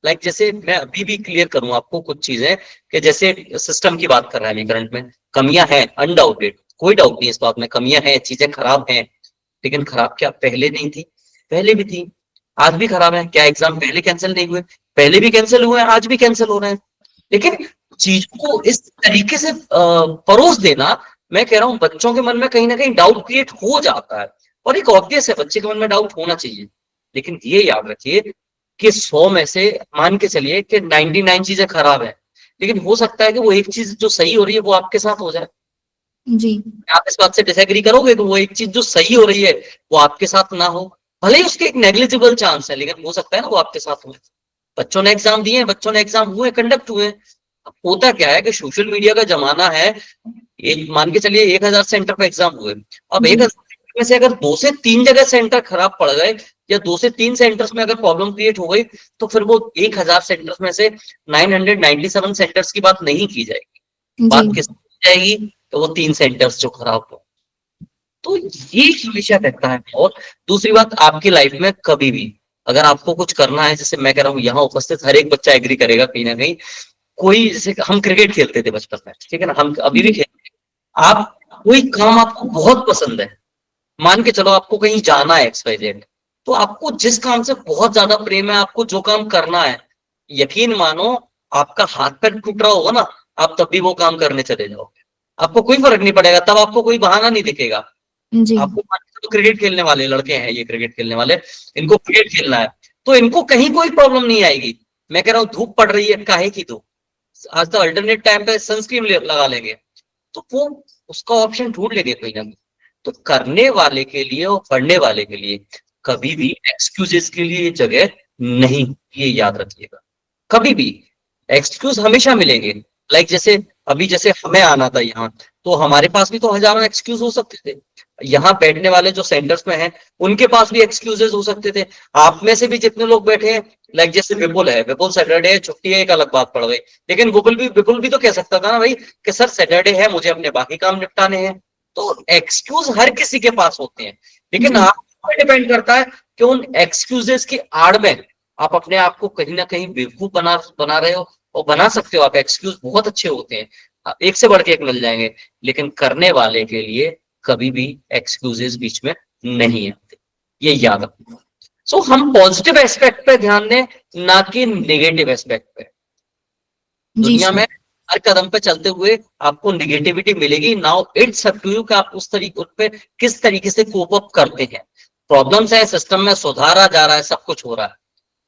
लाइक जैसे मैं अभी भी क्लियर करूं आपको कुछ चीजें, कि जैसे सिस्टम की बात कर रहा है करंट में, कमियां हैं अनडाउटेड, कोई डाउट नहीं इस बात में, कमियां हैं, चीजें खराब हैं, लेकिन खराब क्या पहले नहीं थी? पहले भी थी, आज भी खराब है। क्या एग्जाम पहले कैंसिल नहीं हुए? पहले भी कैंसिल हुए, आज भी कैंसिल हो रहे हैं। लेकिन चीजों को इस तरीके से परोस देना, मैं कह रहा हूं बच्चों के मन में कहीं ना कहीं डाउट क्रिएट हो जाता है, और एक ऑब्वियस है बच्चे के मन में डाउट होना चाहिए, लेकिन ये याद रखिए कि 100 में से मान के चलिए कि 99 चीजें खराब है, लेकिन हो सकता है कि वो एक चीज जो सही हो रही है वो आपके साथ हो जाए। जी आप इस बात से डिसएग्री करोगे कि वो एक चीज जो सही हो रही है वो आपके साथ ना हो, भले ही उसके एक नेग्लिजिबल चांस है, लेकिन हो सकता है ना वो आपके साथ हो। बच्चों ने एग्जाम दिए, बच्चों ने एग्जाम हुए, कंडक्ट हुए। अब होता क्या है कि सोशल मीडिया का जमाना है, एक मान के चलिए 1000 सेंटर पे एग्जाम हुए, अब 1000 सेंटर में से अगर 2 से 3 जगह सेंटर खराब पड़ गए, या 2 से 3 सेंटर्स में अगर प्रॉब्लम क्रिएट हो गई, तो फिर वो 1000 सेंटर्स में से 997 सेंटर्स की बात नहीं की जाएगी, बात किस जाएगी? तो वो 3 सेंटर्स जो खराब हो। तो ये हमेशा रहता है। और दूसरी बात, आपकी लाइफ में कभी भी अगर आपको कुछ करना है, जैसे मैं कह रहा हूँ यहाँ उपस्थित हर एक बच्चा एग्री करेगा कहीं ना कहीं, कोई जैसे हम क्रिकेट खेलते थे बचपन में, ठीक है ना, हम अभी भी खेलते हैं, आप कोई काम आपको बहुत पसंद है, मान के चलो आपको कहीं जाना है XYZ, तो आपको जिस काम से बहुत ज्यादा प्रेम है, आपको जो काम करना है, यकीन मानो आपका हाथ पैर टूट रहा होगा ना, आप तब भी वो काम करने चले जाओगे, आपको कोई फर्क नहीं पड़ेगा, तब आपको कोई बहाना नहीं दिखेगा। जी आपको तो क्रिकेट खेलने वाले लड़के हैं, ये क्रिकेट खेलने वाले, इनको क्रिकेट खेलना है, तो इनको कहीं कोई प्रॉब्लम नहीं आएगी। मैं कह रहा हूँ धूप पड़ रही है, काहे की धूप, आज तो अल्टरनेट टाइम पे सनस्क्रीन लगा लेंगे, तो वो उसका ऑप्शन ढूंढ लेंगे कहीं ना कहीं। तो करने वाले के लिए और पढ़ने वाले के लिए कभी भी एक्सक्यूजेस के लिए जगह नहीं, ये याद रखिएगा। कभी भी एक्सक्यूज हमेशा मिलेंगे। लाइक जैसे अभी जैसे हमें आना था यहाँ, तो हमारे पास भी तो हजारों एक्सक्यूज हो सकते थे, यहाँ बैठने वाले जो सेंटर्स में हैं उनके पास भी एक्सक्यूजेस हो सकते थे, आप में से भी जितने लोग बैठे हैं, लाइक जैसे विपुल है, विपुल सैटरडे छुट्टी है, एक अलग बात पड़ गई, लेकिन विपुल भी तो कह सकता था ना भाई कि सर सैटरडे है, मुझे अपने बाकी काम निपटाने हैं। तो एक्सक्यूज हर किसी के पास होते हैं, लेकिन आप पर डिपेंड करता है कि उन एक्सक्यूजेस की आड़ में आप अपने आप को कहीं ना कहीं बेवकूफ बना रहे हो, और बना सकते हो आप। एक्सक्यूज बहुत अच्छे होते हैं, एक से बढ़ के एक मिल जाएंगे, लेकिन करने वाले के लिए कभी भी एक्सक्यूजेस बीच में नहीं आते, ये याद रखना। सो हम पॉजिटिव एस्पेक्ट पे ध्यान दें, ना कि नेगेटिव एस्पेक्ट पे। दुनिया में हर कदम पे चलते हुए आपको निगेटिविटी मिलेगी। Now it's up to you कि आप उस पे किस तरीके से कोप अप करते हैं। प्रॉब्लम्स है, सिस्टम में सुधारा जा रहा है, सब कुछ हो रहा है।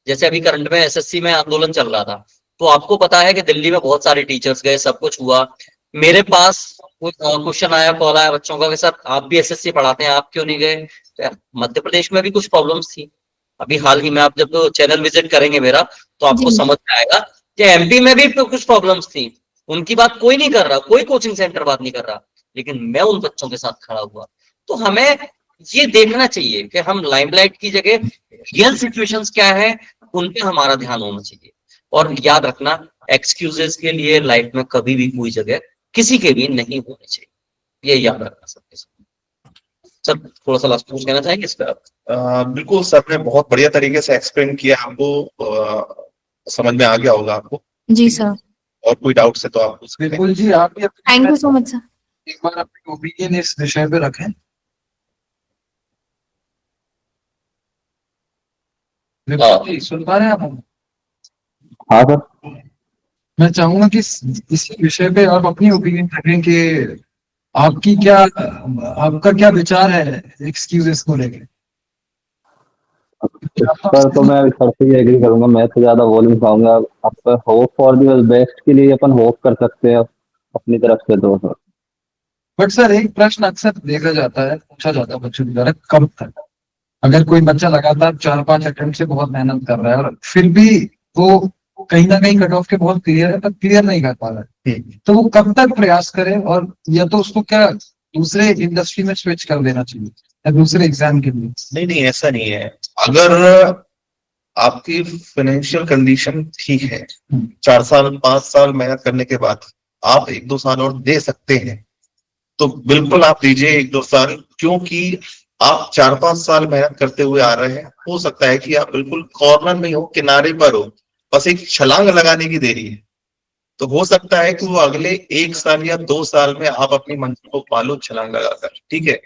जैसे अभी करंट में SSC में आंदोलन चल रहा था, तो आपको पता है कि दिल्ली में बहुत सारे टीचर्स गए, सब कुछ हुआ। मेरे पास क्वेश्चन आया, कॉल आया बच्चों का कि सर आप भी SSC पढ़ाते हैं, आप क्यों नहीं गए? मध्य प्रदेश में भी कुछ प्रॉब्लम्स थी। अभी हाल ही में आप जब चैनल विजिट करेंगे मेरा, तो आपको समझ में आएगा कि MP में भी कुछ प्रॉब्लम्स थी। उनकी बात कोई नहीं कर रहा, कोई कोचिंग सेंटर बात नहीं कर रहा, लेकिन मैं उन बच्चों के साथ खड़ा हुआ। तो हमें ये देखना चाहिए कि हम लाइमलाइट की जगह रियल सिचुएशंस क्या है उन पे हमारा ध्यान होना चाहिए। और याद रखना, एक्सक्यूजेस के लिए लाइफ में कभी भी कोई जगह किसी के भी नहीं होनी चाहिए, ये याद रखना सबके साथ। सर थोड़ा सा लास्ट कुछ कहना चाहेंगे इस पे आप? बिल्कुल सर ने बहुत बढ़िया तरीके से एक्सप्लेन किया, आपको समझ में आ गया होगा आपको। जी सर। और कोई डाउट है तो आप पूछ सकते हैं। बिल्कुल जी, आप भी thank you so much sir. एक बार अपनी ओपिनियन इस विषय पे रखें। विपुल जी, सुन पा रहे हैं आप हमें? हाँ सर। मैं चाहूंगा कि इसी विषय पे आप अपनी ओपिनियन रखें कि आपका क्या विचार है एक्सक्यूजेस को लेके। इस पर तो मैं सर से ही एग्री करूंगा, मैं तो ज्यादा बोल नहीं पाऊंगा। आप होप फॉर द बेस्ट के लिए अपन होप कर सकते हैं अपनी तरफ से तो सर। बट सर एक प्रश्न अक्सर देखा जाता है, पूछा जाता है बच्चों के द्वारा, कब तक? अगर कोई बच्चा लगातार 4-5 अटेम्प्ट से बहुत मेहनत कर रहा है और फिर भी वो कहीं ना कहीं कट ऑफ के बहुत क्लियर है पर क्लियर नहीं कर पा रहा है, तो वो कब तक प्रयास करे? और या तो उसको क्या दूसरे इंडस्ट्री में स्विच कर देना चाहिए या दूसरे एग्जाम के लिए? नहीं नहीं, ऐसा नहीं है। अगर आपकी फाइनेंशियल कंडीशन ठीक है, 4 साल 5 साल मेहनत करने के बाद आप 1-2 साल और दे सकते हैं, तो बिल्कुल आप दीजिए 1-2 साल। क्योंकि आप 4-5 साल मेहनत करते हुए आ रहे हैं, हो सकता है कि आप बिल्कुल कॉर्नर में हो, किनारे पर हो, बस एक छलांग लगाने की देरी है। तो हो सकता है कि वो अगले 1 साल या 2 साल में आप अपनी मंजिल को पालो छलांग लगाकर, ठीक है।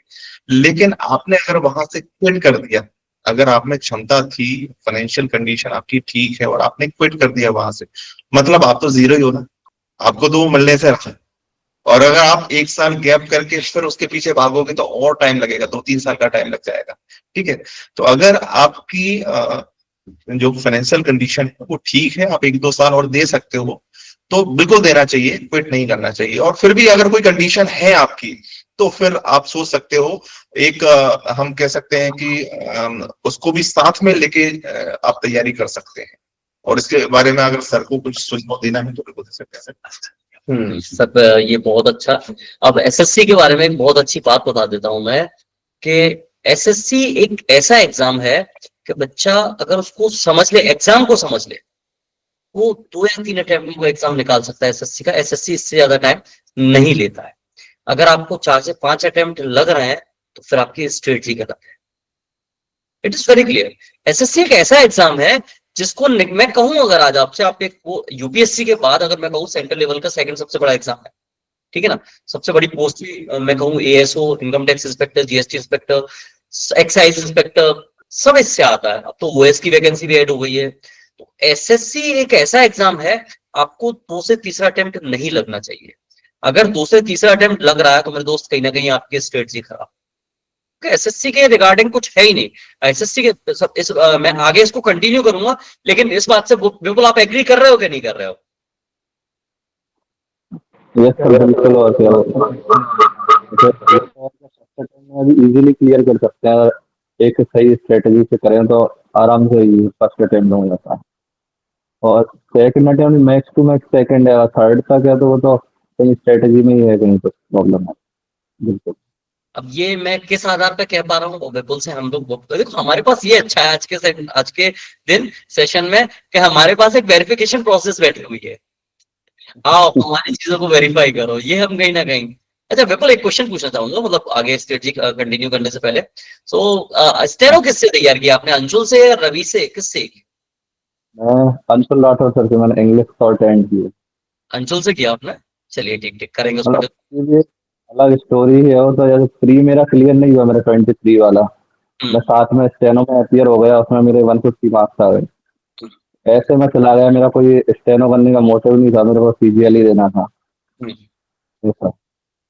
लेकिन आपने अगर वहां से क्विट कर दिया, अगर आप में क्षमता थी, फाइनेंशियल कंडीशन आपकी ठीक है और आपने क्विट कर दिया वहां से, मतलब आप तो जीरो ही हो ना, आपको तो वो मिलने से रखा। और अगर आप 1 साल गैप करके फिर उसके पीछे भागोगे तो और टाइम लगेगा, 2-3 साल का टाइम लग जाएगा, ठीक है। तो अगर आपकी जो फाइनेंशियल कंडीशन है वो ठीक है, आप 1-2 साल और दे सकते हो, तो बिल्कुल देना चाहिए, क्विट नहीं करना चाहिए। और फिर भी अगर कोई कंडीशन है आपकी, तो फिर आप सोच सकते हो, एक हम कह सकते हैं कि उसको भी साथ में लेके आप तैयारी कर सकते हैं। और इसके बारे में अगर सर को कुछ सुझाव देना है तो बिल्कुल दे सकते हैं सर। सर ये बहुत अच्छा। अब एसएससी के बारे में एक बहुत अच्छी बात बता देता हूं मैं कि एसएससी एक ऐसा एग्जाम है कि बच्चा अगर उसको समझ ले, एग्जाम को समझ ले, वो 2 या 3 अटेम्प्ट में वो एग्जाम निकाल सकता है एसएससी का। एसएससी इससे ज्यादा टाइम नहीं लेता है। अगर आपको 4 से 5 अटेम्प्ट लग रहे हैं तो फिर आपकी स्ट्रेटजी गलत है। It is very clear. SSC एक ऐसा एग्जाम है जिसको मैं कहूं, अगर आज आपसे आप एक वो यूपीएससी के बाद अगर मैं कहूं सेंट्रल लेवल का सेकंड सबसे बड़ा एग्जाम है, ठीक है ना। सबसे बड़ी पोस्ट मैं कहूं ASO, income tax inspector, GST inspector, excise inspector, सब इससे आता है। अब तो ओएस की वैकेंसी भी ऐड हो गई है। तो एसएससी एक ऐसा एग्जाम है, आपको 2 से तीसरा अटेम्प्ट नहीं लगना चाहिए। अगर 2 से तीसरा अटेम्प्ट लग रहा है तो मेरे दोस्त कहीं ना कहीं आपकी स्ट्रेटजी खराब। एसएससी के रिगार्डिंग कुछ है ही नहीं। एसएससी के मैं आगे इसको कंटिन्यू करूंगा, लेकिन इस बात से बिल्कुल आप एग्री कर रहे हो कि नहीं कर रहे हो? यस सर, बिल्कुल। और क्या इजीली क्लियर कर सकते हैं, एक सही स्ट्रेटजी से करें तो आराम से फर्स्ट अटेम्प्ट हो जाता है। और second attempt max to max second है, थर्ड तक है तो वो तो कहीं स्ट्रेटजी में ही है, कहीं कुछ प्रॉब्लम है। बिल्कुल। अब ये मैं किस आधार पे कह पा रहा हूँ? विपुल से हम लोग देखो, हमारे पास ये अच्छा है आज के दिन सेशन में कि हमारे पास एक वेरिफिकेशन प्रोसेस बैठी हुई है। आओ हमारी चीजों को वेरीफाई करो, ये हम कहीं ना कहीं। अच्छा विपुल, एक क्वेश्चन पूछना चाहूंगा, मतलब आगे स्ट्रेटजी कंटिन्यू करने से पहले। स्टेनो किससे तैयार किया आपने, अंशुल से या रवि से, किससे? मैं अंशुल राठौर सर से मैंने इंग्लिश शॉर्ट हैंड की। अंशुल से किया आपने? चलिए ठीक ठीक करेंगे उसको। ये अलग स्टोरी है। वो तो जैसे प्री मेरा क्लियर नहीं हुआ, मेरा 23 वाला, मैं साथ में स्टेनो में अपीयर हो गया, उसमें मेरे 150 मार्क्स आ गए। ऐसे में चला गया, मेरा कोई स्टेनो बनने का मोटिव नहीं था, मेरे को सीजीएल ही देना था।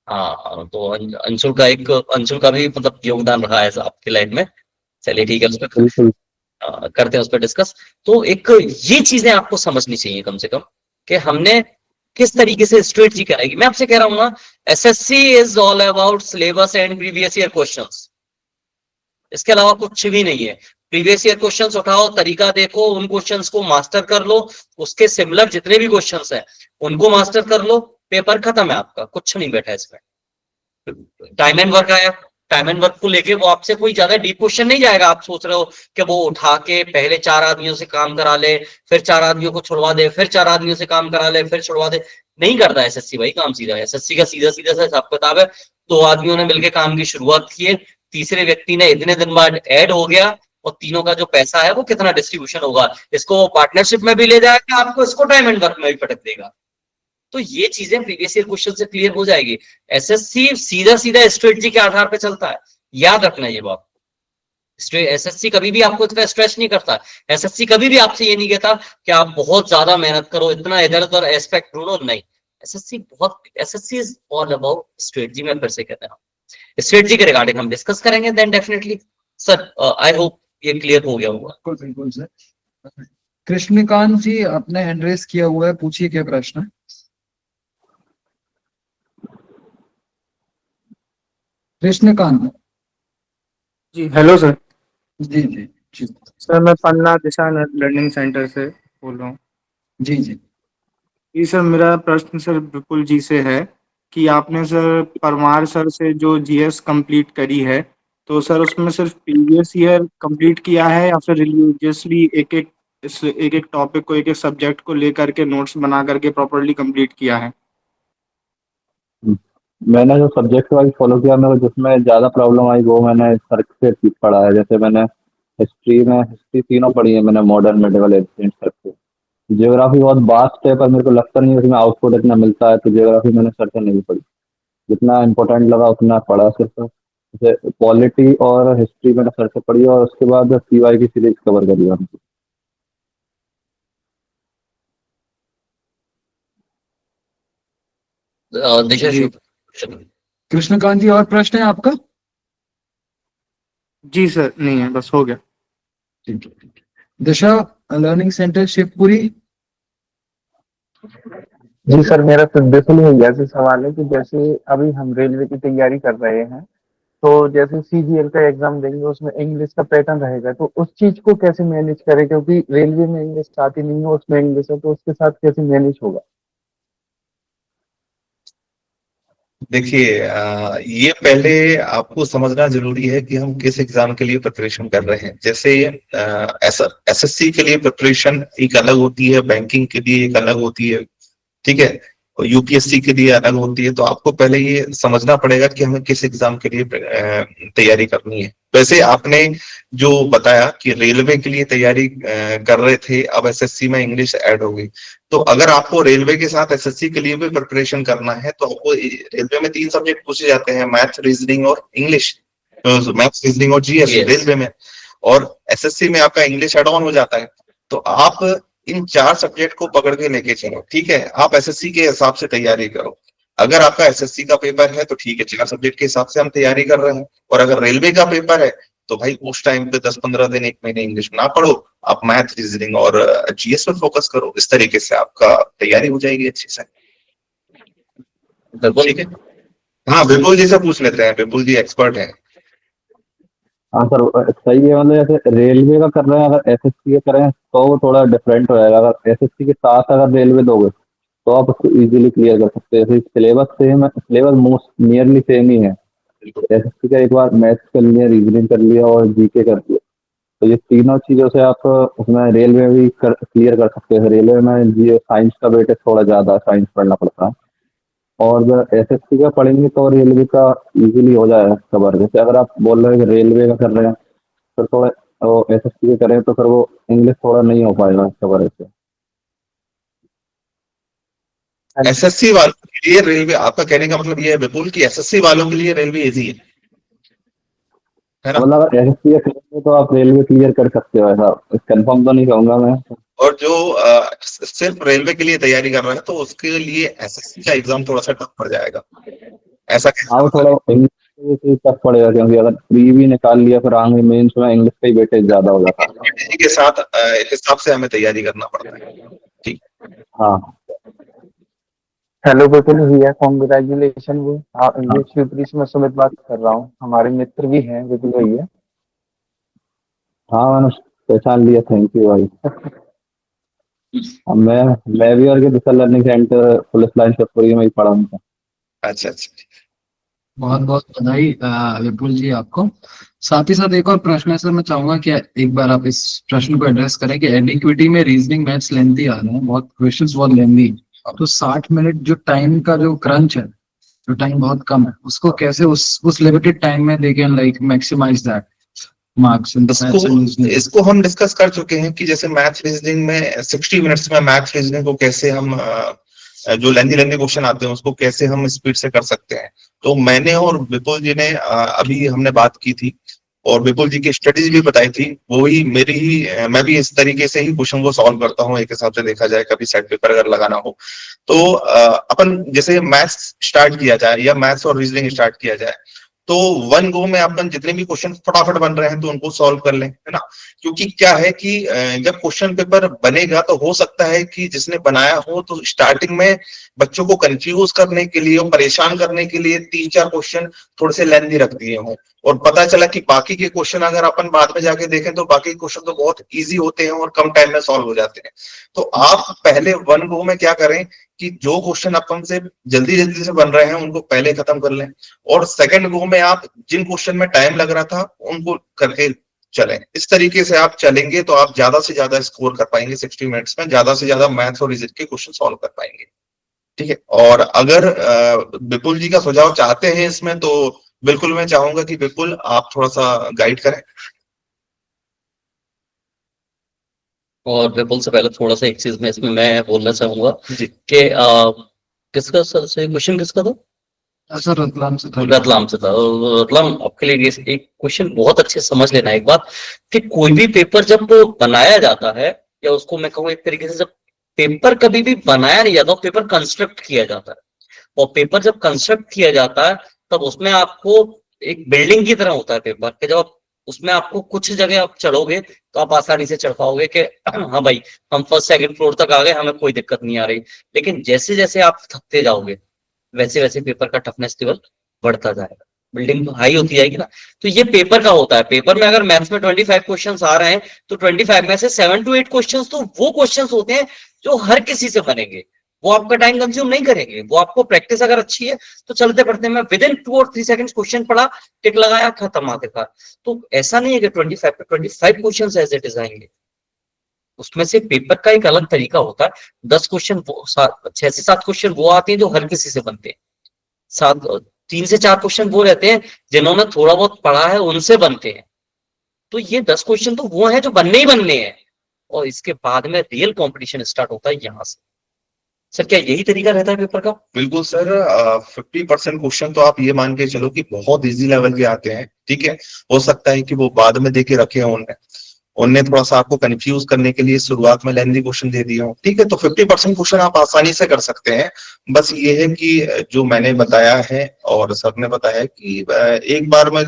हाँ तो अंशुल का भी मतलब योगदान रहा है आपकी लाइफ में। चलिए ठीक है, उस पर करते हैं, उस पर डिस्कस। तो एक ये चीजें आपको समझनी चाहिए कम से कम कि हमने किस तरीके से स्ट्रेटजी कराएगी। मैं आपसे कह रहा हूँ ना, SSC is all about syllabus and previous year questions. इसके अलावा कुछ भी नहीं है। प्रीवियस ईयर क्वेश्चंस उठाओ, तरीका देखो, उन क्वेश्चंस को मास्टर कर लो, उसके सिमिलर जितने भी क्वेश्चंस हैं उनको मास्टर कर लो, पेपर खत्म है आपका, कुछ नहीं बैठा इसमें। टाइम एंड वर्क आया, टाइम एंड वर्क को लेके वो आपसे कोई ज्यादा डीप क्वेश्चन नहीं जाएगा। आप सोच रहे हो कि वो उठा के पहले 4 आदमियों से काम करा ले, फिर 4 आदमियों को छुड़वा दे, फिर 4 आदमियों से काम करा ले, फिर छुड़वा दे। नहीं करता एसएससी भाई काम सीधा। एसएससी का सीधा सीधा सा हिसाब किताब है। 2 आदमियों ने मिलकर काम की शुरुआत की है, तीसरे व्यक्ति ने इतने दिन बाद ऐड हो गया, और तीनों का जो पैसा है वो कितना डिस्ट्रीब्यूशन होगा, इसको पार्टनरशिप में भी ले जाएगा आपको, इसको टाइम एंड वर्क में भी पटक देगा। तो ये चीजें प्रीवियस ईयर क्वेश्चन से क्लियर हो जाएगी। एसएससी सीधा सीधा स्ट्रेटजी के आधार पे चलता है, याद रखना ये बात। एसएससी कभी भी आपको इतना स्ट्रेस नहीं करता। एसएससी कभी भी आपसे ये नहीं कहता कि आप बहुत ज्यादा मेहनत करो, इतना इधर उधर एस्पेक्ट ढूंढो, नहीं। SSC is all about strategy. में फिर से कहते हैं स्ट्रेटजी के रिगार्डिंग हम डिस्कस करेंगे then definitely. Sir I hope ये क्लियर हो गया होगा। बिल्कुल सर। कृष्णकांत जी आपने हैंड रेस किया हुआ है, पूछिए क्या प्रश्न है। कृष्णकांत जी हेलो सर। जी जी जी सर मैं पन्ना दिशा लर्निंग सेंटर से बोल रहा हूँ। जी जी जी सर, मेरा प्रश्न सर विपुल जी से है कि आपने सर परमार सर से जो जीएस कंप्लीट करी है, तो सर उसमें सिर्फ प्रीवियस ईयर कंप्लीट किया है या फिर रिलीजियसली एक एक टॉपिक को, एक एक सब्जेक्ट को लेकर के नोट्स बना करके प्रॉपरली कंप्लीट किया है? मैंने जो सब्जेक्ट वाइज फॉलो किया, मेरे को जिसमें ज़्यादा प्रॉब्लम आई वो मैंने सर से पढ़ा है। जैसे मैंने हिस्ट्री तीनों पढ़ी है मैंने, मॉडर्न, मेडिवल, एंशिएंट सर से। जियोग्राफी बहुत वास्ट है, पर मेरे को लगता नहीं है उसमें आउटपुट इतना मिलता है, तो जियोग्राफी मैंने सर से नहीं पढ़ी। जितना इम्पोर्टेंट लगा उतना पढ़ा सिर्फ। जैसे पॉलिटी और हिस्ट्री मैंने सर से पढ़ी, और उसके बाद सीवाई की सीरीज कवर करी है हमको। दिशा जी। कृष्णकांत जी और प्रश्न है आपका? जी सर, नहीं है, बस हो गया। ठीक है ठीक है। दिशा लर्निंग सेंटर शिवपुरी। जी सर, मेरा तो बिल्कुल ही ऐसे सवाल है कि जैसे अभी हम रेलवे की तैयारी कर रहे हैं, तो जैसे सीजीएल का एग्जाम देंगे उसमें इंग्लिश का पैटर्न रहेगा, तो उस चीज को कैसे मैनेज करें, क्योंकि रेलवे में इंग्लिश आती नहीं है, उसमें इंग्लिश है, तो उसके साथ कैसे मैनेज होगा? देखिए, ये पहले आपको समझना जरूरी है कि हम किस एग्जाम के लिए प्रिपरेशन कर रहे हैं। जैसे एसएससी के लिए प्रिपरेशन एक अलग होती है, बैंकिंग के लिए एक अलग होती है, ठीक है, और यूपीएससी के लिए अलग होती है। तो आपको पहले ये समझना पड़ेगा कि हमें किस एग्जाम के लिए तैयारी करनी है। वैसे आपने जो बताया कि रेलवे के लिए तैयारी कर रहे थे, अब एसएससी में इंग्लिश ऐड हो गई, तो अगर आपको रेलवे के साथ एसएससी के लिए भी प्रिपरेशन करना है तो आपको रेलवे में 3 सब्जेक्ट पूछे जाते हैं, मैथ, रीजनिंग और इंग्लिश। मैथ्स, रीजनिंग और जीएस रेलवे में, और एसएससी में आपका इंग्लिश ऐड ऑन हो जाता है। तो आप इन 4 सब्जेक्ट को पकड़ के लेके चलो, ठीक है। आप एसएससी के हिसाब से तैयारी करो। अगर आपका एसएससी का पेपर है तो ठीक है, 4 सब्जेक्ट के हिसाब से हम तैयारी कर रहे हैं। और अगर रेलवे का पेपर है तो भाई उस टाइम पे 10-15 दिन, 1 महीने इंग्लिश ना पढ़ो, आप मैथ, रीजनिंग और जीएस पर फोकस करो। इस तरीके से आपका तैयारी हो जाएगी अच्छे से। ठीक है। हाँ, विपुल जी से पूछ लेते हैं, विपुल जी एक्सपर्ट हैं। हाँ सर, सही है। मतलब जैसे रेलवे का कर रहे हैं, अगर एसएससी का करें तो वो थोड़ा डिफरेंट हो जाएगा। अगर एसएससी के साथ अगर रेलवे दोगे तो आप उसको इजीली क्लियर कर सकते हैं। सिलेबस सेम है, सिलेबस मोस्ट नियरली सेम ही है। एसएससी का एक बार मैथ्स कर लिया, रीजनिंग कर लिया और जीके कर लिया, तो ये तीनों चीजों से आप उसमें रेलवे भी क्लियर कर सकते हैं। रेलवे में जी साइंस का वेटेज थोड़ा ज्यादा, साइंस पढ़ना पड़ता है, और जब एसएससी का पढ़ेंगे तो रेलवे का इजीली हो जाएगा कवर। जैसे अगर आप बोल रहे हैं कि रेलवे का कर रहे हैं तो थोड़ा एसएससी का करें तो फिर वो इंग्लिश थोड़ा नहीं हो पाएगा कवर से। एसएससी वालों के लिए रेलवे, आपका कहने का मतलब ये है विपुल कि एसएससी वालों के लिए रेलवे इजी है ना? मतलब अगर एसएससी का करेंगे तो आप रेलवे क्लियर कर सकते हो, ऐसा कंफर्म तो नहीं कहूंगा मैं। और जो सिर्फ रेलवे के लिए तैयारी कर रहे हैं तो उसके लिए एसएससी का एग्जाम थोड़ा सा टफ पड़ जाएगा, ऐसा हाँ, वो थोड़ा इंग्लिश से टफ पड़ेगा, क्योंकि अगर प्री भी निकाल लिया फिर आगे मेंस में इंग्लिश का ही वेटेज ज्यादा हो जाता है। इसी के साथ हिसाब से हमें तैयारी करना पड़ता है। ठीक। हाँ। हेलो विपुल भैया, कॉन्ग्रेचुलेशन। वो शिवपुरी से मैं सुमित बात कर रहा हूँ, हमारे मित्र भी हैं विपुल भैया। हाँ, मैंने पहचान लिया, थैंक यू भाई। मैं भी और के Disha learning centre police line Shivpuri में ही पढ़ा हूँ। अच्छा अच्छा। बहुत बहुत बधाई विपुल जी आपको। साथ ही साथ एक और प्रश्न है सर, मैं चाहूंगा कि एक बार आप इस प्रश्न को एड्रेस करें कि एडिक्विटी में रीजनिंग मैथ्स लेंथी आ रहे हैं, बहुत क्वेश्चंस बहुत लेंथी, तो 60 मिनट जो टाइम का जो क्रंच है, जो टाइम बहुत कम है, उसको कैसे उस लिमिटेड टाइम में they can like maximize that marks in maths and reasoning. इसको हम डिस्कस कर चुके हैं कि जैसे मैथ रीजनिंग में 60 मिनट्स में मैथ रीजनिंग को कैसे हम जो लेंदी क्वेश्चन आते हैं उसको कैसे हम स्पीड से कर सकते हैं। तो मैंने और विपुल जी ने अभी हमने बात की थी और विपुल जी की स्ट्रेटेजी भी बताई थी, वही मेरी ही मैं भी इस तरीके से ही क्वेश्चन को सॉल्व करता हूँ। एक हिसाब से देखा जाए कभी सेट पेपर अगर लगाना हो तो अपन जैसे मैथ्स स्टार्ट किया जाए या मैथ्स और रीजनिंग स्टार्ट किया जाए तो वन गो में अपन जितने भी क्वेश्चन फटाफट बन रहे हैं तो उनको सॉल्व कर लें, है ना। क्योंकि क्या है कि जब क्वेश्चन पेपर बनेगा तो हो सकता है कि जिसने बनाया हो तो स्टार्टिंग में बच्चों को कंफ्यूज करने के लिए और परेशान करने के लिए 3-4 क्वेश्चन थोड़े से लेंथी रख दिए हों और पता चला कि बाकी के क्वेश्चन अगर अपन बाद में जाके देखें तो बाकी क्वेश्चन तो बहुत इजी होते हैं और कम टाइम में सॉल्व हो जाते हैं। तो आप पहले वन गो में क्या करें कि जो क्वेश्चन अपन से जल्दी जल्दी से बन रहे हैं उनको पहले खत्म कर लें और सेकंड गो में आप जिन क्वेश्चन में टाइम लग रहा था उनको करके चलें। इस तरीके से आप चलेंगे तो आप ज्यादा से ज्यादा स्कोर कर पाएंगे 60 मिनट्स में, ज्यादा से ज्यादा मैथ्स और रीजनिंग के क्वेश्चन सॉल्व कर पाएंगे। ठीक है। और अगर विपुल जी का सुझाव चाहते हैं इसमें तो बिल्कुल मैं चाहूंगा कि विपुल आप थोड़ा सा गाइड करें। और विपुल से पहले थोड़ा सा एक चीज में इसमें मैं बोलना चाहूंगा जी कि किसका सर क्वेश्चन किसका था? सर रतलाम से था। रतलाम से था। रतलाम आपके लिए एक क्वेश्चन बहुत अच्छे समझ लेना एक बात कि कोई भी पेपर जब बनाया जाता है या उसको मैं कहूँ एक तरीके से जब पेपर कभी भी बनाया नहीं जाता, पेपर कंस्ट्रक्ट किया जाता है और पेपर जब कंस्ट्रक्ट किया जाता है तब उसमें आपको एक बिल्डिंग की तरह होता है पेपर कि जब आप उसमें आपको कुछ जगह आप चढ़ोगे तो आप आसानी से चढ़ पाओगे कि हाँ भाई हम फर्स्ट सेकंड फ्लोर तक आ गए, हमें कोई दिक्कत नहीं आ रही। लेकिन जैसे जैसे आप थकते जाओगे वैसे वैसे पेपर का टफनेस लेवल बढ़ता जाएगा, बिल्डिंग हाई होती जाएगी ना। तो ये पेपर का होता है। पेपर में अगर मैथ्स में 25 क्वेश्चंस आ रहे हैं तो 25 में से 7 to 8 क्वेश्चंस तो वो क्वेश्चंस होते हैं जो हर किसी से बनेंगे, वो आपका टाइम कंज्यूम नहीं करेंगे, वो आपको प्रैक्टिस अगर अच्छी है तो चलते पढ़ते में विद इन 2 और 3 सेकंड्स क्वेश्चन पढ़ा, टिक लगाया, खत्म आखिरकार। तो ऐसा नहीं है कि 25 पे 25 क्वेश्चंस एज इट इज आएंगे, उसमें से पेपर का एक अलग तरीका होता है। 10 क्वेश्चन 6 से 7 क्वेश्चन वो आते हैं जो हर किसी से बनते हैं, 3 से 4 क्वेश्चन वो रहते हैं जिन्होंने थोड़ा बहुत पढ़ा है उनसे बनते हैं। तो ये 10 क्वेश्चन तो वो हैं जो बनने ही बनने हैं और इसके बाद में रियल कंपटीशन स्टार्ट होता है यहाँ से। सर क्या यही तरीका रहता है पेपर का? बिल्कुल सर। 50% क्वेश्चन तो आप ये मान के चलो कि बहुत इजी लेवल के आते हैं। ठीक है। हो सकता है कि वो बाद में देके रखे हों उनने थोड़ा सा आपको कंफ्यूज करने के लिए शुरुआत में लेंथी क्वेश्चन दे दिया हो। ठीक है। तो 50% क्वेश्चन आप आसानी से कर सकते हैं। बस ये है कि जो मैंने बताया है और सर ने बताया कि एक बार में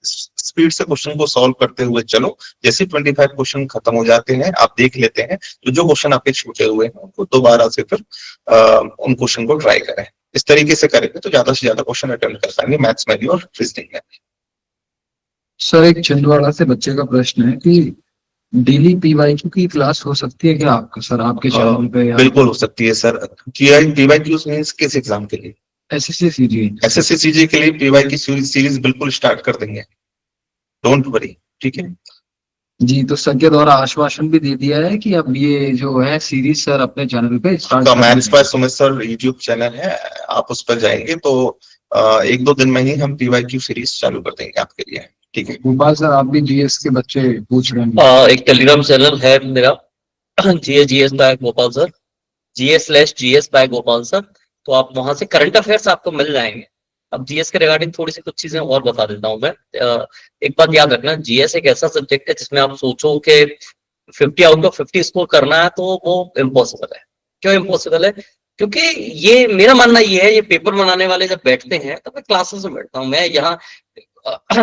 स्पीड से क्वेश्चन को सॉल्व करते हुए चलो, जैसे 25 क्वेश्चन खत्म हो जाते हैं आप देख लेते हैं तो जो क्वेश्चन आपके छूटे हुए हैं उनको दोबारा से फिर उन क्वेश्चन को ट्राई करें। इस तरीके से करेंगे तो ज्यादा से ज्यादा क्वेश्चन अटेम्प्ट कर पाएंगे मैथ्स में भी और रीजनिंग में। सर एक छिंदवाड़ा से बच्चे का प्रश्न है कि डेली पीवाईक्यू की क्लास हो सकती है क्या आपका सर आपके चैनल पे? बिल्कुल हो सकती है सर। पीवाईक्यूज मींस किस एग्जाम के लिए? SSC CG. एसएससी सीजी के लिए पीवाईक्यू सीरीज बिल्कुल स्टार्ट कर देंगे, डोंट वरी। ठीक है जी। तो सर के द्वारा आश्वासन भी दे दिया है कि अब ये जो है सीरीज सर अपने चैनल पे स्टार्ट तो maths by Sumit sir YouTube channel है, आप उस पर जाएंगे तो 1-2 दिन में ही हम पीवाईक्यू सीरीज चालू कर देंगे आपके लिए। ठीक है गोपाल सर, आप भी जीएस के बच्चे पूछ रहे हैं? एक टेलीग्राम चैनल है मेरा GS by Gopal sir, GS/GS by Gopal sir. तो आप वहां से करंट अफेयर्स आपको मिल जाएंगे। अब जीएस के रिगार्डिंग थोड़ी सी कुछ चीजें और बता देता हूँ मैं। एक बात याद रखना, जीएस एक ऐसा सब्जेक्ट है जिसमें आप सोचो कि 50 आउट ऑफ 50 स्कोर करना है तो वो इम्पॉसिबल है। क्यों इम्पॉसिबल है? क्योंकि ये मेरा मानना ये है, ये पेपर बनाने वाले जब बैठते हैं तब मैं क्लासेस में बैठता हूँ, मैं यहाँ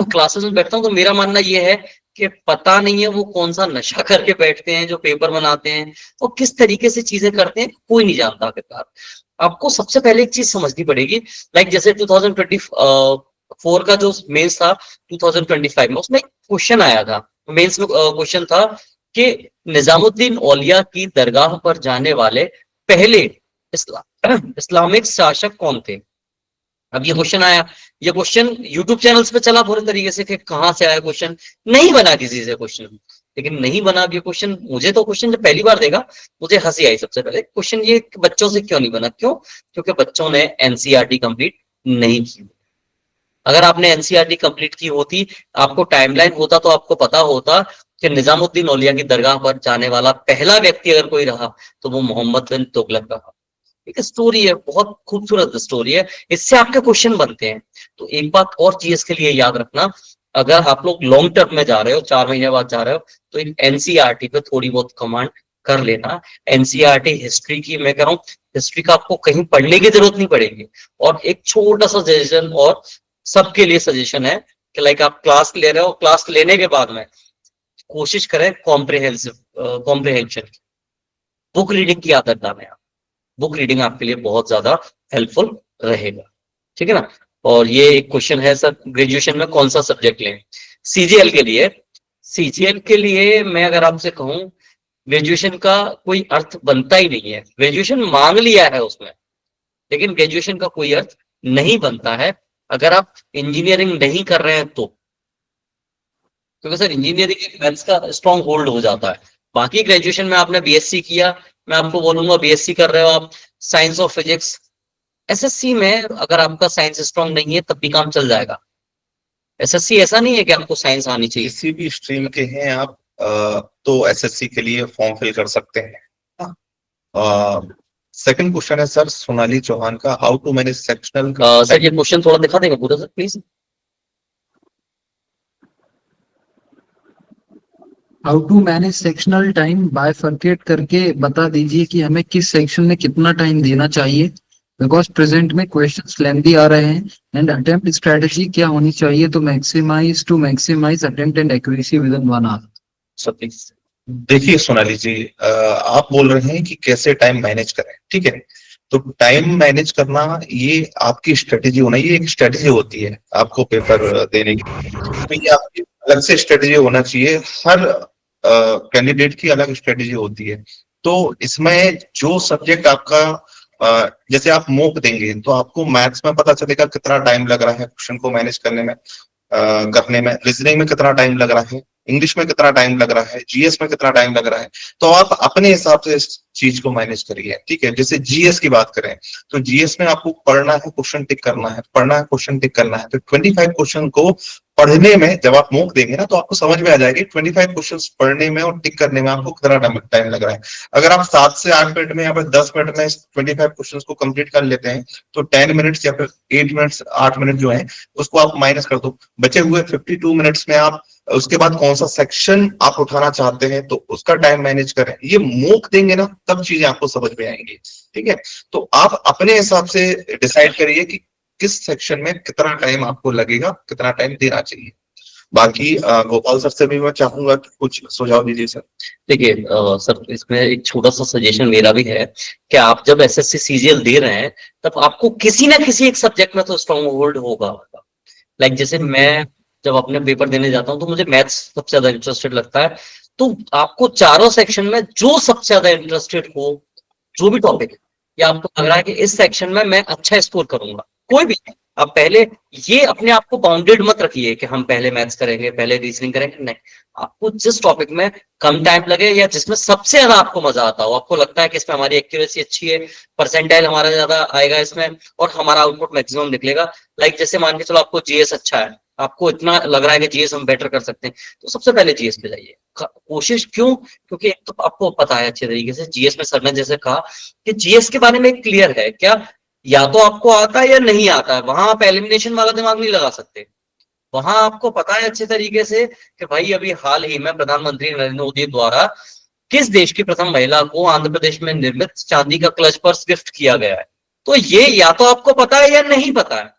क्लासेस में बैठता हूँ तो मेरा मानना ये है कि पता नहीं है वो कौन सा नशा करके बैठते हैं जो पेपर बनाते हैं और किस तरीके से चीजें करते हैं कोई नहीं जानता। आखिरकार आपको सबसे पहले एक चीज समझनी पड़ेगी, लाइक जैसे 2024 का जो मेंस था 2025 में, उसमें क्वेश्चन आया था मेंस में, क्वेश्चन था कि निजामुद्दीन औलिया की दरगाह पर जाने वाले पहले इस्लामिक शासक कौन थे? अब ये क्वेश्चन आया, ये क्वेश्चन यूट्यूब चैनल्स पे चला पूरे तरीके से कि कहाँ से आया क्वेश्चन, नहीं बना किसी से क्वेश्चन, लेकिन नहीं बना ये क्वेश्चन। मुझे तो क्वेश्चन जब पहली बार देखा मुझे हंसी आई सबसे पहले, क्वेश्चन ये बच्चों से क्यों नहीं बना, क्यों? क्योंकि बच्चों ने एनसीईआरटी कंप्लीट नहीं की। अगर आपने एनसीईआरटी कंप्लीट की होती, आपको टाइमलाइन होता तो आपको पता होता कि निजामुद्दीन औलिया की दरगाह पर जाने वाला पहला व्यक्ति अगर कोई रहा तो वो मोहम्मद बिन तुगलक रहा। एक स्टोरी है, बहुत खूबसूरत स्टोरी है, इससे आपके क्वेश्चन बनते हैं। तो एक बात और चीज के लिए याद रखना, अगर आप लोग लॉन्ग टर्म में जा रहे हो, 4 महीने बाद जा रहे हो, तो एक एनसीईआरटी पे थोड़ी बहुत कमांड कर लेना। एनसीईआरटी हिस्ट्री की, मैं कह रहा हूँ हिस्ट्री का आपको कहीं पढ़ने की जरूरत नहीं पड़ेगी। और एक छोटा सा सजेशन, और सबके लिए सजेशन है कि लाइक आप क्लास ले रहे हो, क्लास लेने के बाद में कोशिश करें कॉम्प्रिहेंशन की, बुक रीडिंग की आदत डालें आप। बुक रीडिंग आपके लिए बहुत ज्यादा हेल्पफुल रहेगा, ठीक है ना। और ये एक क्वेश्चन है सर, ग्रेजुएशन में कौन सा सब्जेक्ट लें? सीजीएल के लिए, सीजीएल के लिए मैं अगर आपसे कहूं, ग्रेजुएशन का कोई अर्थ बनता ही नहीं है। ग्रेजुएशन मांग लिया है उसमें, लेकिन ग्रेजुएशन का कोई अर्थ नहीं बनता है अगर आप इंजीनियरिंग नहीं कर रहे हैं तो, क्योंकि सर इंजीनियरिंग एक मैथ्स का स्ट्रॉन्ग होल्ड हो जाता है। बाकी ग्रेजुएशन में आपने बीएससी किया, मैं आपको बोलूंगा बीएससी कर रहे हो आप साइंस और फिजिक्स, एसएससी में अगर आपका साइंस स्ट्रॉन्ग नहीं है तब भी काम चल जाएगा। एसएससी ऐसा नहीं है कि आपको साइंस आनी चाहिए। किसी भी स्ट्रीम के हैं आप तो एसएससी के लिए फॉर्म फिल कर सकते हैं। सेकंड क्वेश्चन है सर सोनाली चौहान का, how to manage sectional. Sir ये क्वेश्चन थोड़ा दिखा देंगे पूरा sir please. How to manage sectional time, bifurcate करके बता दीजिए कि हमें किस सेक्शन में कितना टाइम देना चाहिए, बिकॉज प्रेजेंट में क्वेश्चंस लेंथी आ रहे हैं। एंड अटेम्प्ट स्ट्रेटजी क्या होनी चाहिए to maximize attempt and accuracy with in 1 hour. Sir please. देखिए सोनाली जी, आप बोल रहे हैं कि कैसे टाइम मैनेज करें, ठीक है। तो टाइम मैनेज करना ये आपकी स्ट्रेटेजी होना, ये एक स्ट्रेटेजी होती है आपको पेपर देने की, तो ये आपकी अलग से स्ट्रेटेजी होना चाहिए। हर कैंडिडेट की अलग स्ट्रेटेजी होती है। तो इसमें जो सब्जेक्ट आपका जैसे आप मॉक देंगे तो आपको मैथ्स में पता चलेगा कितना टाइम लग रहा है क्वेश्चन को मैनेज करने में, रीजनिंग में कितना टाइम लग रहा है, इंग्लिश में कितना टाइम लग रहा है, जीएस में कितना टाइम लग रहा है। तो आप अपने हिसाब से इस चीज को मैनेज करिए, ठीक है। जैसे जीएस की बात करें तो जीएस में आपको पढ़ना है, क्वेश्चन टिक करना है, पढ़ना है, क्वेश्चन टिक करना है। तो 25 क्वेश्चन को पढ़ने में जब आप मॉक देंगे ना तो आपको समझ में आ जाएगी 25 क्वेश्चंस पढ़ने में और टिक करने में आपको कितना टाइम लग रहा है। अगर आप 7 से 8 मिनट में या फिर 10 मिनट में 25 क्वेश्चंस को कंप्लीट कर लेते हैं तो 10 मिनट्स या फिर 8 मिनट्स 8 मिनट जो है उसको आप माइनस कर दो, बचे हुए 52 मिनट्स में आप उसके बाद कौन सा सेक्शन आप उठाना चाहते हैं तो उसका टाइम मैनेज करें। ये मॉक देंगे ना तब चीजें आपको समझ में आएंगी, ठीक है। तो आप अपने हिसाब से डिसाइड करिए कि किस सेक्शन में कितना टाइम आपको लगेगा, कितना टाइम देना चाहिए। बाकी गोपाल सर से भी मैं चाहूंगा कि कुछ सुझाव दीजिए सर। देखिए सर इसमें एक छोटा सा सजेशन मेरा भी है कि आप जब एसएससी सीजीएल दे रहे हैं तब आपको किसी ना किसी एक सब्जेक्ट में तो स्ट्रॉन्ग होल्ड होगा। लाइक जैसे मैं जब अपने पेपर देने जाता हूँ तो मुझे मैथ्स सबसे ज्यादा इंटरेस्टेड लगता है। तो आपको चारों सेक्शन में जो सबसे ज्यादा इंटरेस्टेड हो, जो भी टॉपिक या आपको लग रहा है कि इस सेक्शन में मैं अच्छा स्कोर करूंगा, कोई भी, आप पहले ये अपने आप को बाउंडेड मत रखिए कि हम पहले मैथ्स करेंगे, पहले रीजनिंग करेंगे। नहीं, आपको जिस टॉपिक में कम टाइम लगे या जिसमें सबसे ज्यादा आपको मजा आता हो, आपको लगता है कि इसमें हमारी एक्यूरेसी अच्छी है, परसेंटाइल हमारा ज्यादा आएगा इसमें और हमारा आउटपुट मैक्सिमम निकलेगा। लाइक जैसे मान के चलो आपको जीएस अच्छा है, आपको इतना लग रहा है कि जीएस हम बेटर कर सकते हैं, तो सबसे पहले जीएस पे जाइए। कोशिश क्यों? क्योंकि एक तो आपको पता है अच्छे तरीके से जीएस में सर ने जैसे कहा कि जीएस के बारे में क्लियर है क्या, या तो आपको आता है या नहीं आता है। वहां आप एलिमिनेशन वाला दिमाग नहीं लगा सकते। वहां आपको पता है अच्छे तरीके से कि भाई अभी हाल ही में प्रधानमंत्री नरेंद्र मोदी द्वारा किस देश की प्रथम महिला को आंध्र प्रदेश में निर्मित चांदी का क्लच पर्स गिफ्ट किया गया है। तो ये या तो आपको पता है या नहीं पता है,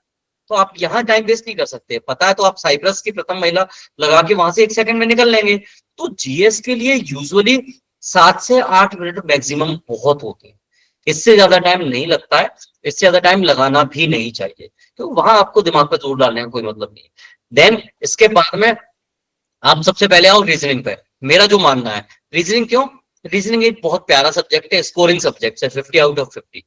तो आप यहाँ टाइम वेस्ट नहीं कर सकते। पता है तो आप साइप्रस की प्रथम महिला लगा के वहां से 1 सेकंड में निकल लेंगे। तो जीएस के लिए यूजुअली 7 से 8 मिनट मैक्सिमम बहुत होते हैं, इससे ज्यादा टाइम नहीं लगता है, इससे ज्यादा टाइम लगाना भी नहीं चाहिए। तो वहां आपको दिमाग पर जोर डालने का कोई मतलब नहीं है। देन इसके बाद में आप सबसे पहले आओ रीजनिंग पे। मेरा जो मानना है, रीजनिंग क्यों, रीजनिंग एक बहुत प्यारा सब्जेक्ट है, स्कोरिंग सब्जेक्ट है, 50 आउट ऑफ 50।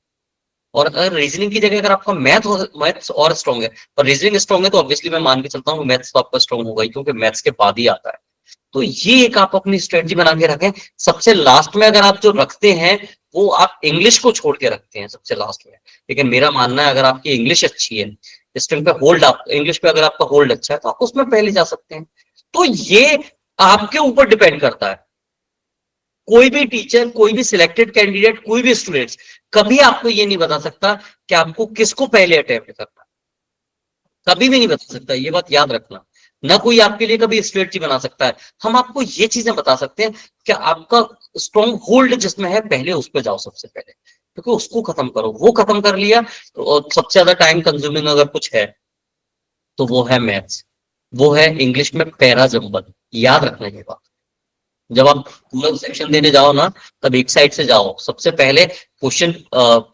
और अगर रीजनिंग की जगह अगर आपका मैथ्स और स्ट्रॉन्ग है और रीजनिंग स्ट्रॉन्ग है, तो ऑब्वियसली मैं मान के चलता हूँ मैथ्स तो आपका स्ट्रॉन्ग होगा ही, क्योंकि मैथ्स के बाद ही आता है। तो ये एक आप अपनी स्ट्रेटजी बना के रखें। सबसे लास्ट में अगर आप जो रखते हैं वो आप इंग्लिश को छोड़ के रखते हैं सबसे लास्ट में, लेकिन मेरा मानना है अगर आपकी इंग्लिश अच्छी है, स्ट्रिंग पे होल्ड, आप इंग्लिश पे अगर आपका होल्ड अच्छा है तो आप उसमें पहले जा सकते हैं। तो ये आपके ऊपर डिपेंड करता है। कोई भी टीचर, कोई भी सिलेक्टेड कैंडिडेट, कोई भी स्टूडेंट कभी आपको ये नहीं बता सकता कि आपको किसको पहले अटेम्प्ट करना, कभी भी नहीं बता सकता, ये बात याद रखना। ना कोई आपके लिए कभी स्ट्रेटजी बना सकता है। हम आपको ये चीजें बता सकते हैं कि आपका स्ट्रॉन्ग होल्ड जिसमें है पहले उस पर जाओ सबसे पहले, क्योंकि उसको खत्म करो। वो खत्म कर लिया तो सबसे ज्यादा टाइम कंज्यूमिंग अगर कुछ है तो वो है मैथ्स, वो है इंग्लिश में पैरा जंबल। याद रखने की बात, जब आप पूरा सेक्शन देने जाओ ना, तब एक साइड से जाओ। सबसे पहले क्वेश्चन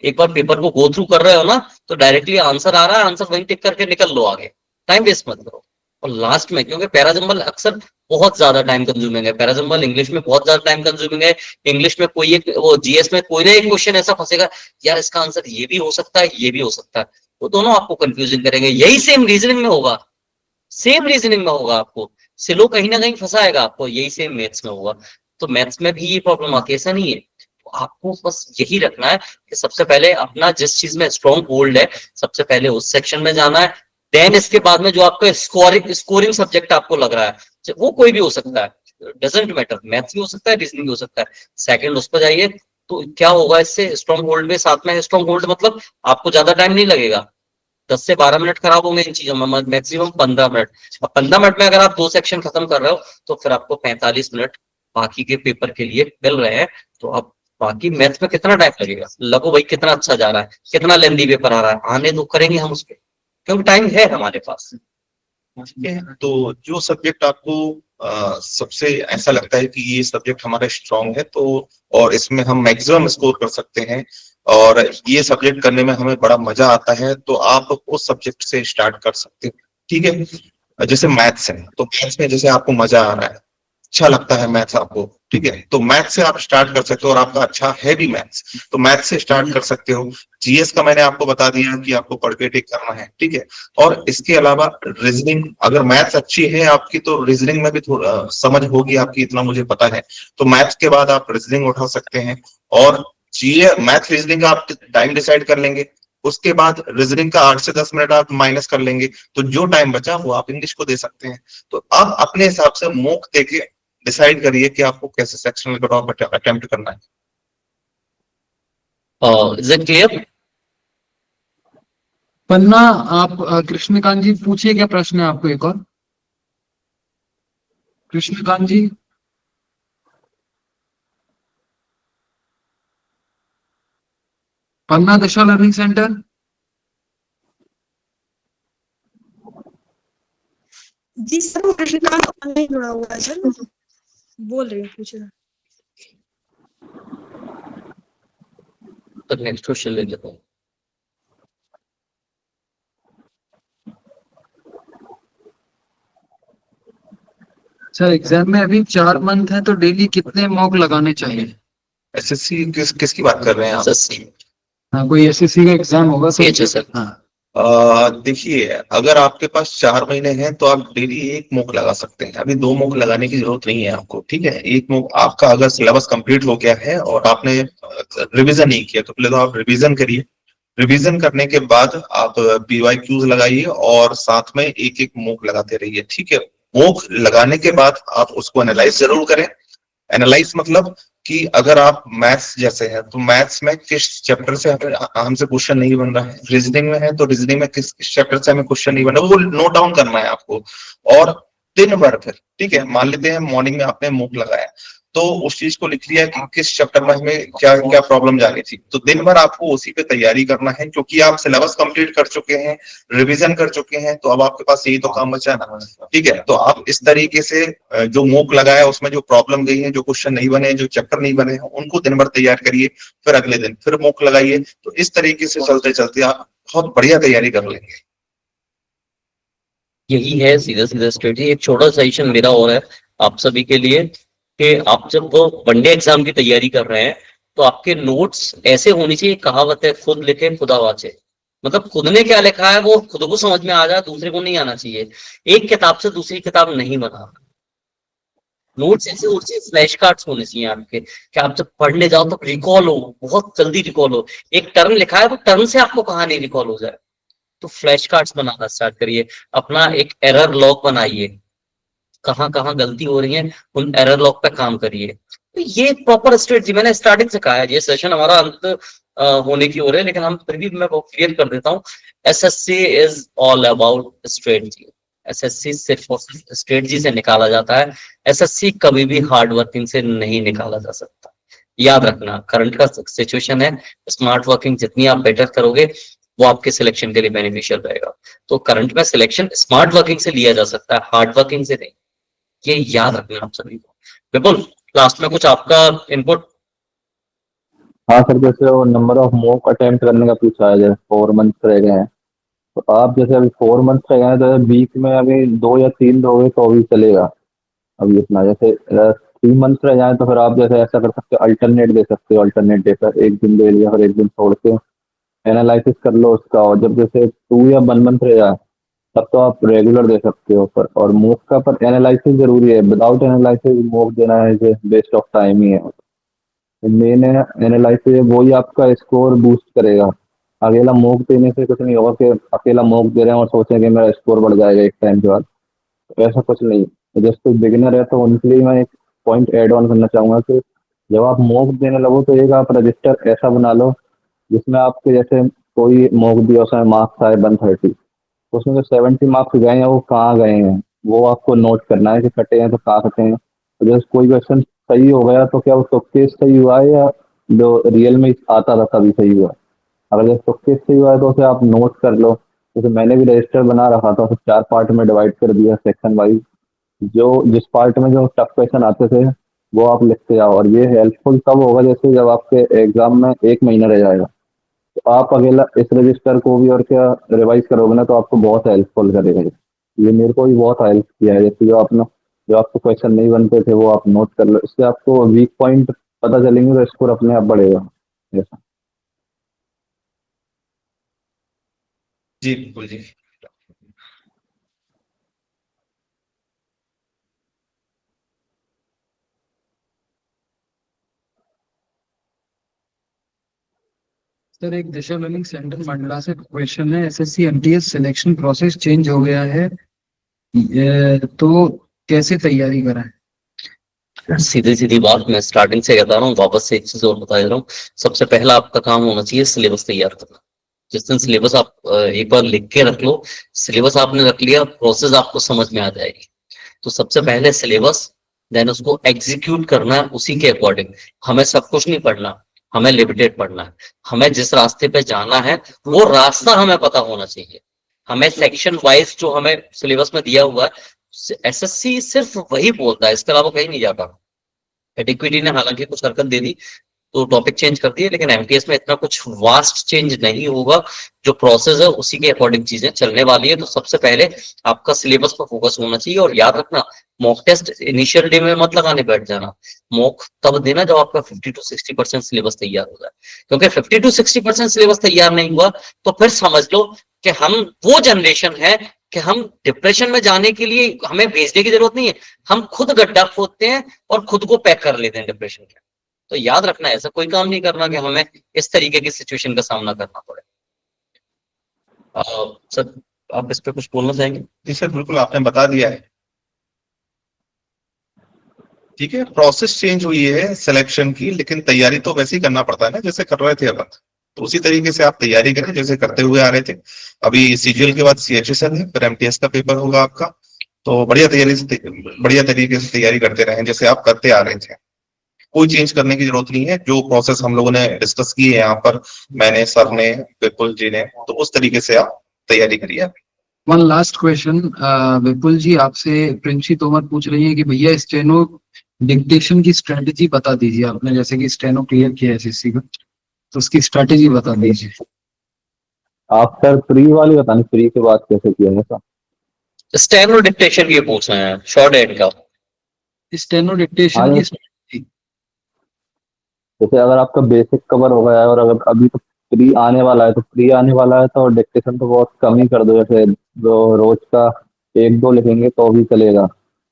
एक बार पेपर को गो थ्रू कर रहे हो ना, तो डायरेक्टली आंसर आ रहा है, आंसर वहीं टिक करके निकल लो आगे, टाइम वेस्ट मत करो। और लास्ट में, क्योंकि पैराजंबल अक्सर बहुत ज्यादा टाइम कंज्यूमिंग है, पैराजंबल इंग्लिश में बहुत ज्यादा टाइम कंज्यूमिंग है। इंग्लिश में कोई एक, वो जीएस में कोई ना एक क्वेश्चन ऐसा फंसेगा, यार इसका आंसर ये भी हो सकता है, ये भी हो सकता है, वो दोनों आपको कंफ्यूजिंग करेंगे। यही सेम रीजनिंग में होगा, सेम रीजनिंग में होगा। आपको सिलो कहीं ना कहीं फंसाएगा, आपको यही सेम मैथ्स में होगा। तो मैथ्स में भी ये प्रॉब्लम आती है, ऐसा नहीं है। तो आपको बस यही रखना है कि सबसे पहले अपना जिस चीज में स्ट्रॉन्ग होल्ड है, सबसे पहले उस सेक्शन में जाना है। देन इसके बाद में जो आपका स्कोरिंग सब्जेक्ट आपको लग रहा है, वो कोई भी हो सकता है, डजेंट मैटर, मैथ्स भी हो सकता है, रीजनिंग भी हो सकता है, सेकंड उस पर जाइए। तो क्या होगा इससे, स्ट्रॉन्ग होल्ड में, साथ में स्ट्रॉन्ग होल्ड मतलब आपको ज्यादा टाइम नहीं लगेगा, 10 से 12 मिनट खराब होंगे इन चीजों में, मैक्सिमम 15 मिनट। अब 15 मिनट में अगर आप 2 सेक्शन खत्म कर रहे हो, तो फिर आपको 45 मिनट बाकी के पेपर के लिए मिल रहे हैं। तो अब बाकी मैथ्स में कितना टाइम लगेगा, लगो भाई कितना अच्छा जा रहा है, कितना लेंदी पेपर आ रहा है, आने दो, करेंगे हम उसके, क्योंकि टाइम है हमारे पास। ठीक है, तो जो सब्जेक्ट आपको सबसे ऐसा लगता है कि ये सब्जेक्ट हमारा स्ट्रांग है, तो और इसमें हम मैक्सिमम स्कोर कर सकते हैं और ये सब्जेक्ट करने में हमें बड़ा मजा आता है, तो आप उस सब्जेक्ट से स्टार्ट कर सकते हैं। ठीक है, जैसे मैथ्स है, तो मैथ्स में जैसे आपको मजा आ रहा है, अच्छा लगता है मैथ्स आपको, ठीक है, तो मैथ्स से आप स्टार्ट कर सकते हो और आपका अच्छा है भी मैथ्स, तो मैथ्स से स्टार्ट कर सकते हो। जीएस का मैंने आपको बता दिया कि आपको पढ़ के टिक करना है, ठीक है। और इसके अलावा रीजनिंग, अगर मैथ्स अच्छी है आपकी तो रीजनिंग में भी थोड़ा समझ होगी आपकी, इतना मुझे पता है। तो मैथ्स के बाद आप रीजनिंग उठा सकते हैं और जीए मैथ रीजनिंग का आप टाइम डिसाइड कर लेंगे, उसके बाद रीजनिंग का 8 से 10 मिनट आप माइनस कर लेंगे, तो जो टाइम बचा वो आप इंग्लिश को दे सकते हैं। तो आप अपने हिसाब से मॉक देके डिसाइड करिए कि आपको कैसे सेक्शनल कट ऑफ अटेम्प्ट करना है। Is it clear? पन्ना, आप कृष्णकांत जी पूछिए, क्या प्रश्न है आपको एक और? कृष्णकांत जी, पन्ना दिशा लर्निंग सेंटर। जी सर, कृष्णकांत ऑनलाइन जुड़ा हुआ है सर, बोल रही हूँ, पूछ रहा। तो नेक्स्ट क्वेश्चन ले लेता हूँ। सर एग्जाम में अभी 4 मंथ है, तो डेली कितने मॉक लगाने चाहिए? एसएससी किसकी बात कर रहे हैं आप? एसएससी। हाँ, कोई एसएससी का एग्जाम होगा सर। हाँ, देखिए, अगर आपके पास 4 महीने हैं तो आप डेली एक मॉक लगा सकते हैं, अभी 2 मॉक लगाने की जरूरत नहीं है आपको, ठीक है। एक मॉक आपका अगर सिलेबस कंप्लीट हो गया है और आपने रिवीजन नहीं किया तो पहले तो आप रिवीजन करिए। रिवीजन करने के बाद आप BYQs लगाइए और साथ में एक एक मॉक लगाते रहिए, ठीक है। मॉक लगाने के बाद आप उसको एनालाइज जरूर करें। एनालाइज मतलब कि अगर आप मैथ्स जैसे है तो मैथ्स में किस चैप्टर से हमसे क्वेश्चन नहीं बन रहा है, रीजनिंग में है तो रीजनिंग में किस चैप्टर से हमें क्वेश्चन नहीं बन रहा, वो नोट डाउन करना है आपको। और दिन भर फिर, ठीक है, मान लेते हैं मॉर्निंग में आपने मॉक लगाया तो उस चीज को लिख लिया कि किस चैप्टर में हमें क्या क्या प्रॉब्लम जानी थी, तो दिन भर आपको उसी पे तैयारी करना है, क्योंकि आप सिलेबस कंप्लीट कर चुके हैं, रिवीजन कर चुके हैं, तो अब आपके पास यही तो काम बचा ना, ठीक है। तो आप इस तरीके से जो मॉक लगाया उसमें जो प्रॉब्लम गई है, जो क्वेश्चन नहीं बने, जो चैप्टर नहीं बने हैं, उनको दिन भर तैयार करिए, फिर अगले दिन फिर मॉक लगाइए। तो इस तरीके से चलते चलते आप बहुत बढ़िया तैयारी कर लेंगे। यही है सीधा सीधा स्ट्रेटजी। एक छोटा सजेशन मेरा और है आप सभी के लिए कि आप जब वो वनडे एग्जाम की तैयारी कर रहे हैं तो आपके नोट्स ऐसे होनी चाहिए, कहावत है खुद लिखे खुदा वाचे, मतलब खुद ने क्या लिखा है वो खुद को समझ में आ जाए, दूसरे को नहीं आना चाहिए। एक किताब से दूसरी किताब नहीं बना। नोट्स ऐसे होने चाहिए, फ्लैश कार्ड्स होने चाहिए आपके, कि आप जब पढ़ने जाओ तो रिकॉल हो, बहुत जल्दी रिकॉल हो। एक टर्म लिखा है वो टर्म से आपको कहाँ नहीं रिकॉल हो जाए, तो फ्लैश कार्ड्स बनाना स्टार्ट करिए। अपना एक एरर लॉग बनाइए, कहाँ कहाँ गलती हो रही है उन एरर लॉग पे काम करिए। तो ये प्रॉपर स्ट्रेटजी मैंने स्टार्टिंग से कहा है। ये सेशन हमारा अंत होने की ओर है, लेकिन हम फिर भी मैं वो क्लियर कर देता हूँ। SSC is all about strategy. SSC सिर्फ और सिर्फ स्ट्रेटजी से निकाला जाता है। एसएससी कभी भी हार्ड वर्किंग से नहीं निकाला जा सकता। याद रखना, करंट का सिचुएशन है, स्मार्ट वर्किंग जितनी आप बेटर करोगे वो आपके सिलेक्शन के लिए बेनिफिशियल रहेगा। तो करंट में सिलेक्शन स्मार्ट वर्किंग से लिया जा सकता है, हार्ड वर्किंग से नहीं। ये याद रखना आप सभी को। बिल्कुल, लास्ट में कुछ आपका इनपुट? हाँ सर, जैसे वो नंबर ऑफ मॉक अटेम्प्ट करने का पूछा है, जैसे 4 मंथ्स रह गए हैं, तो आप जैसे अभी 4 मंथ्स रह गए हैं, तो वीक में अभी 2 या 3 दोगे तो भी चलेगा। अभी इतना जैसे 3 मंथ्स रह जाए तो फिर आप जैसे ऐसा कर सकते हो, अल्टरनेट दे सकते हो, अल्टरनेट देकर एक दिन दे लिया, फिर एक दिन छोड़ के एनालिसिस कर लो उसका। और जब जैसे 2 या 1 मंथ रह जाए तब तो आप रेगुलर दे सकते हो। पर और मूव का पर एनालिसिस जरूरी है, विदाउट एनालिसिस मूव देना है वेस्ट ऑफ टाइम ही है। मेन है एनालिसिस, वही आपका स्कोर बूस्ट करेगा। अकेला मॉक देने से कुछ नहीं होगा कि अकेला मॉक दे रहे हैं और सोचें कि मेरा स्कोर बढ़ जाएगा एक टाइम के बाद, तो ऐसा कुछ नहीं। जैसे कोई बिगिनर है तो उनके लिए मैं एक पॉइंट ऐड ऑन करना चाहूंगा कि जब आप मॉक देने लगो तो एक आप रजिस्टर ऐसा बना लो जिसमें आपके जैसे कोई मॉक दिया उसमें मार्क्स आए 130, तो उसमें जो 70 मार्क्स गए हैं वो कहाँ गए हैं वो आपको नोट करना है कि कटे हैं तो कहाँ कटे हैं। तो जैसे कोई क्वेश्चन सही हो गया तो क्या वो तुक्के से सही हुआ है या जो रियल में आता था तभी सही हुआ। अगर जैसे तुक्के से सही हुआ है तो उसे आप नोट कर लो। जैसे मैंने भी रजिस्टर बना रखा था, उसे 4 पार्ट में डिवाइड कर दिया सेक्शन वाइज, जो जिस पार्ट में जो टफ क्वेश्चन आते थे वो आप लिखते जाओ। और ये हेल्पफुल तब होगा जैसे जब आपके एग्जाम में 1 महीना रह जाएगा, तो आप अकेला इस रजिस्टर को भी और क्या रिवाइज करोगे ना, तो आपको बहुत हेल्पफुल करेगा। ये मेरे को भी बहुत हेल्प किया है। जैसे जो आपको क्वेश्चन नहीं बनते थे वो आप नोट कर लो, इससे आपको वीक पॉइंट पता चलेंगे तो स्कोर अपने आप बढ़ेगा। ऐसा। जी बिल्कुल जी। सर, एक दिशा लर्निंग सेंटर मंडला से क्वेश्चन है, SSC MTS selection process change हो गया है, तो कैसे तैयारी कराएं? सीधी सीधी बात मैं स्टार्टिंग से कहता रहा हूँ, वापस से एक चीज और बता दे रहा हूँ। सबसे पहला आपका काम होना चाहिए सिलेबस तैयार करना। जिस दिन सिलेबस आप एक बार लिख के रख लो, सिलेबस आपने रख लिया, प्रोसेस आपको समझ में आ जाएगी। तो सबसे पहले सिलेबस, देन उसको एग्जीक्यूट करना है उसी के अकॉर्डिंग। हमें सब कुछ नहीं पढ़ना, हमें लिमिटेड पढ़ना है। हमें जिस रास्ते पे जाना है वो रास्ता हमें पता होना चाहिए। हमें सेक्शन वाइज जो हमें सिलेबस में दिया हुआ है, एसएससी सिर्फ वही बोलता है, इसके अलावा कहीं नहीं जाता। एडिक्विटी ने हालांकि कुछ हरकत दे दी तो टॉपिक चेंज कर दिए, लेकिन एमटीएस में इतना कुछ वास्ट चेंज नहीं होगा। जो प्रोसेस है उसी के अकॉर्डिंग चीजें चलने वाली है। तो सबसे पहले आपका सिलेबस पर फोकस होना चाहिए। और याद रखना, मॉक टेस्ट इनिशियल डे में मत लगाने बैठ जाना। मॉक तब देना जब आपका 50 to 60% सिलेबस तैयार हो जाए। क्योंकि 50 to 60% सिलेबस तैयार नहीं हुआ तो फिर समझ लो कि हम वो जनरेशन है कि हम डिप्रेशन में जाने के लिए हमें भेजने की जरूरत नहीं है, हम खुद गड्ढा खोदते हैं और खुद को पैक कर लेते हैं डिप्रेशन के। तो याद रखना, ऐसा कोई काम नहीं करना कि हमें इस तरीके की सिचुएशन का सामना करना पड़े। सर, आप इस पे कुछ बोलना चाहेंगे? जी सर, बिल्कुल आपने बता दिया है। ठीक है, प्रोसेस चेंज हुई है सिलेक्शन की, लेकिन तैयारी तो वैसे ही करना पड़ता है ना जैसे कर रहे थे अब। तो उसी तरीके से आप तैयारी करें जैसे करते हुए आ रहे थे। अभी सीजीएल के बाद सीएचएसएल है, फिर एमटीएस का पेपर होगा आपका। तो बढ़िया तरीके से तैयारी करते रहे जैसे आप करते आ रहे थे। कोई चेंज करने की जरूरत नहीं है। जो प्रोसेस हम लोगों ने डिस्कस की है यहाँ पर, मैंने, सर ने, विपुल जी ने, तो उस तरीके से आप तैयारी करिए। वन लास्ट क्वेश्चन विपुल जी, आपसे प्रिंसी तोमर पूछ रही है कि भैया स्टेनो डिक्टेशन की स्ट्रेटेजी बता दीजिए। आपने जैसे कि स्टेनो क्लियर किया है एसएससी का, तो उसकी स्ट्रेटेजी बता दीजिए। आप सर प्री वाली बतानी, प्री के बाद कैसे किया है सर? स्टेनो डिक्टेशन की पूछ रहे हैं, शॉर्ट एंड का। स्टेनो डिक्टेशन हाँ, की स्ट्रेटेजी। जैसे अगर आपका बेसिक कवर हो गया है और अगर अभी तो प्री आने वाला है, तो प्री आने वाला है तो डिक्टेशन तो बहुत कम ही कर दो, जैसे रोज का 1-2 लिखेंगे तो भी चलेगा।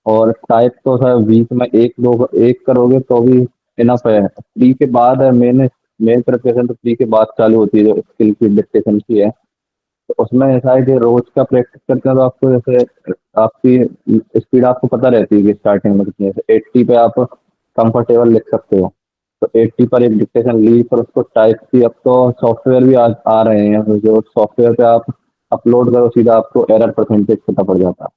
और टाइप तो सर वीक में 1 करोगे तो भी इनफ है। प्री के बाद है मेन प्रिपरेशन, तो प्री के बाद चालू होती है जो स्किल की डिक्टेशन की है। तो उसमें ऐसा है कि रोज का प्रैक्टिस करते हैं तो आपको जैसे आपकी स्पीड आपको पता रहती है कि स्टार्टिंग में कितनी है। 80 पे आप कंफर्टेबल लिख सकते हो, तो 80 पर एक डिक्टेशन ली, पर उसको टाइप की। अब तो सॉफ्टवेयर भी आ रहे हैं, तो जो सॉफ्टवेयर पे आप अपलोड करो सीधा आपको एरर परसेंटेज पता पड़ जाता है।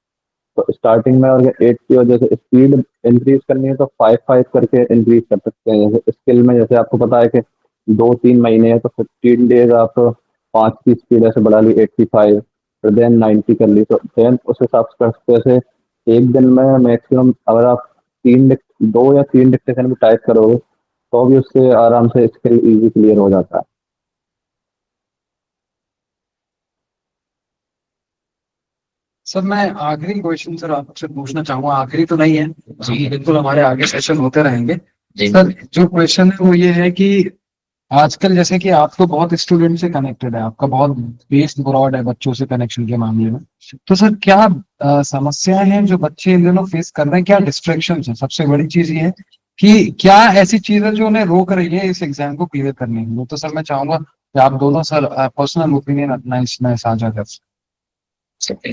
तो स्टार्टिंग में अगर 80 और जैसे स्पीड इंक्रीज करनी है तो 5-5 करके इंक्रीज कर सकते हैं। जैसे स्किल में जैसे आपको पता है कि 2-3 महीने है तो 15 डेज आप 5 की स्पीड ऐसे बढ़ा ली 85, फिर देन 90 कर ली, तो देन उस हिसाब से कर सकते हैं। जैसे एक दिन में मैक्सिमम अगर आप 2 या 3 डिक्टेशन भी टाइप करोगे तो भी उससे आराम से स्किल इजी क्लियर हो जाता है। सर मैं आखिरी क्वेश्चन सर आपसे पूछना चाहूंगा, आखिरी तो नहीं है जी, बिल्कुल हमारे आगे सेशन होते रहेंगे सर। जो क्वेश्चन है वो ये है कि आजकल जैसे कि आप तो बहुत स्टूडेंट से कनेक्टेड है, आपका बहुत बेस ब्रॉड है बच्चों से कनेक्शन के मामले में, तो सर क्या समस्याएं हैं जो बच्चे इन दिनों फेस कर रहे हैं, क्या डिस्ट्रैक्शन है? सबसे बड़ी चीज ये है कि क्या ऐसी चीज है जो उन्हें रोक रही है इस एग्जाम को क्लियर करने में? तो सर मैं चाहूंगा कि आप दोनों सर पर्सनल ओपिनियन अपना इसमें साझा कर सकते।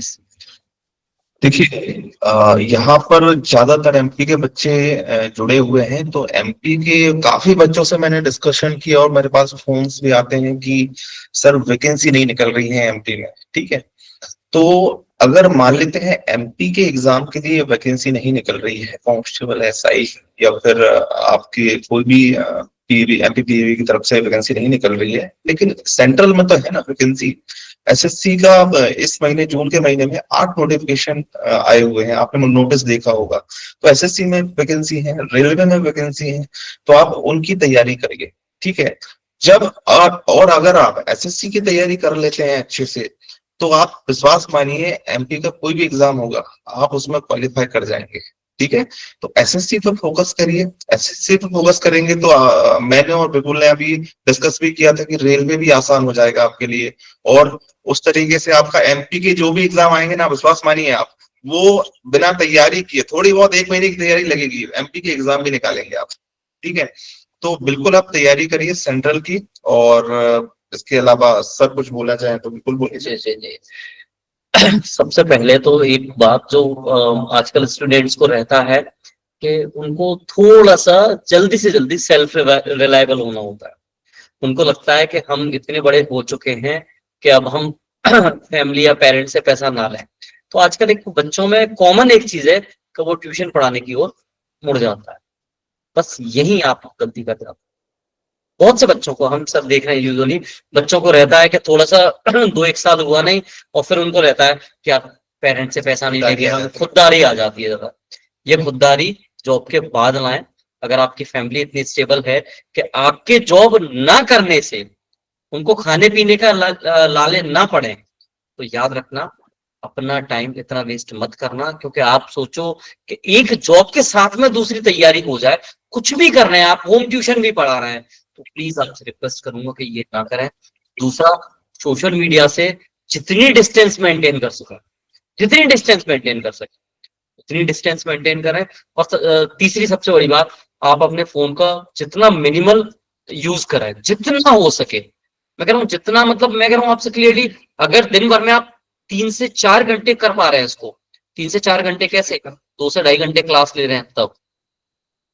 देखिए यहाँ पर ज्यादातर एमपी के बच्चे जुड़े हुए हैं, तो एमपी के काफी बच्चों से मैंने डिस्कशन किया और मेरे पास फोन्स भी आते हैं कि सर वैकेंसी नहीं निकल रही है एमपी में। ठीक है, तो अगर मान लेते हैं एमपी के एग्जाम के लिए वैकेंसी नहीं निकल रही है, कांस्टेबल एसआई या फिर आपकी कोई भी पीवी एमपी पीवी की तरफ से वैकेंसी नहीं निकल रही है, लेकिन सेंट्रल में तो है ना वैकेंसी। एसएससी का इस महीने जून के महीने में 8 नोटिफिकेशन आए हुए हैं, आपने नोटिस देखा होगा। तो एसएससी में वैकेंसी है, रेलवे में वैकेंसी है, तो आप उनकी तैयारी करिए। ठीक है, जब और अगर आप एसएससी की तैयारी कर लेते हैं अच्छे से, तो आप विश्वास मानिए एमपी का कोई भी एग्जाम होगा आप उसमें क्वालिफाई कर जाएंगे। ठीक है, तो एसएससी पर फोकस करिए। एसएससी पर फोकस करेंगे तो मैंने और बिपुल ने अभी डिस्कस भी किया था कि रेलवे भी आसान हो जाएगा आपके लिए, और उस तरीके से आपका एमपी के जो भी एग्जाम आएंगे ना, विश्वास मानिए आप वो बिना तैयारी किए थोड़ी बहुत 1 महीने की तैयारी लगेगी, एमपी के एग्जाम भी निकालेंगे आप। ठीक है, तो बिल्कुल आप तैयारी करिए सेंट्रल की। और इसके अलावा सर कुछ बोलना चाहें तो बिल्कुल बोलिए। जी। सबसे पहले तो एक बात जो आजकल स्टूडेंट्स को रहता है कि उनको थोड़ा सा जल्दी से जल्दी सेल्फ रिलायबल होना होता है। उनको लगता है कि हम इतने बड़े हो चुके हैं कि अब हम फैमिली या पेरेंट्स से पैसा ना लें। तो आजकल एक बच्चों में कॉमन एक चीज है कि वो ट्यूशन पढ़ाने की ओर मुड़ जाता है। बस यही आप गलती कर रहे हो। बहुत से बच्चों को हम सब देख रहे हैं, यूजुअली बच्चों को रहता है कि थोड़ा सा 2-1 साल हुआ नहीं और फिर उनको रहता है कि आप पेरेंट्स से पैसा नहीं लेंगे, हम खुददारी आ जाती है ज्यादा। ये खुददारी जॉब के बाद लाएं। अगर आपकी फैमिली इतनी स्टेबल है कि आपके जॉब ना करने से उनको खाने पीने का लाले ना पड़े, तो याद रखना अपना टाइम इतना वेस्ट मत करना। क्योंकि आप सोचो कि एक जॉब के साथ में दूसरी तैयारी हो जाए, कुछ भी कर रहे हैं आप, होम ट्यूशन भी पढ़ा रहे हैं, तो प्लीज आपसे रिक्वेस्ट करूंगा कि ये ना करें। दूसरा, सोशल मीडिया से जितनी डिस्टेंस मेंटेन कर सके उतनी डिस्टेंस मेंटेन करें। और तीसरी सबसे बड़ी बात, आप अपने फोन का जितना मिनिमल यूज करें, जितना हो सके। मैं कह रहा हूँ जितना, मतलब मैं कह रहा हूँ आपसे क्लियरली, अगर दिन भर में आप 3 से 4 घंटे कर पा रहे हैं इसको, 3 से 4 घंटे कैसे, 2 से 2.5 घंटे क्लास ले रहे हैं तब,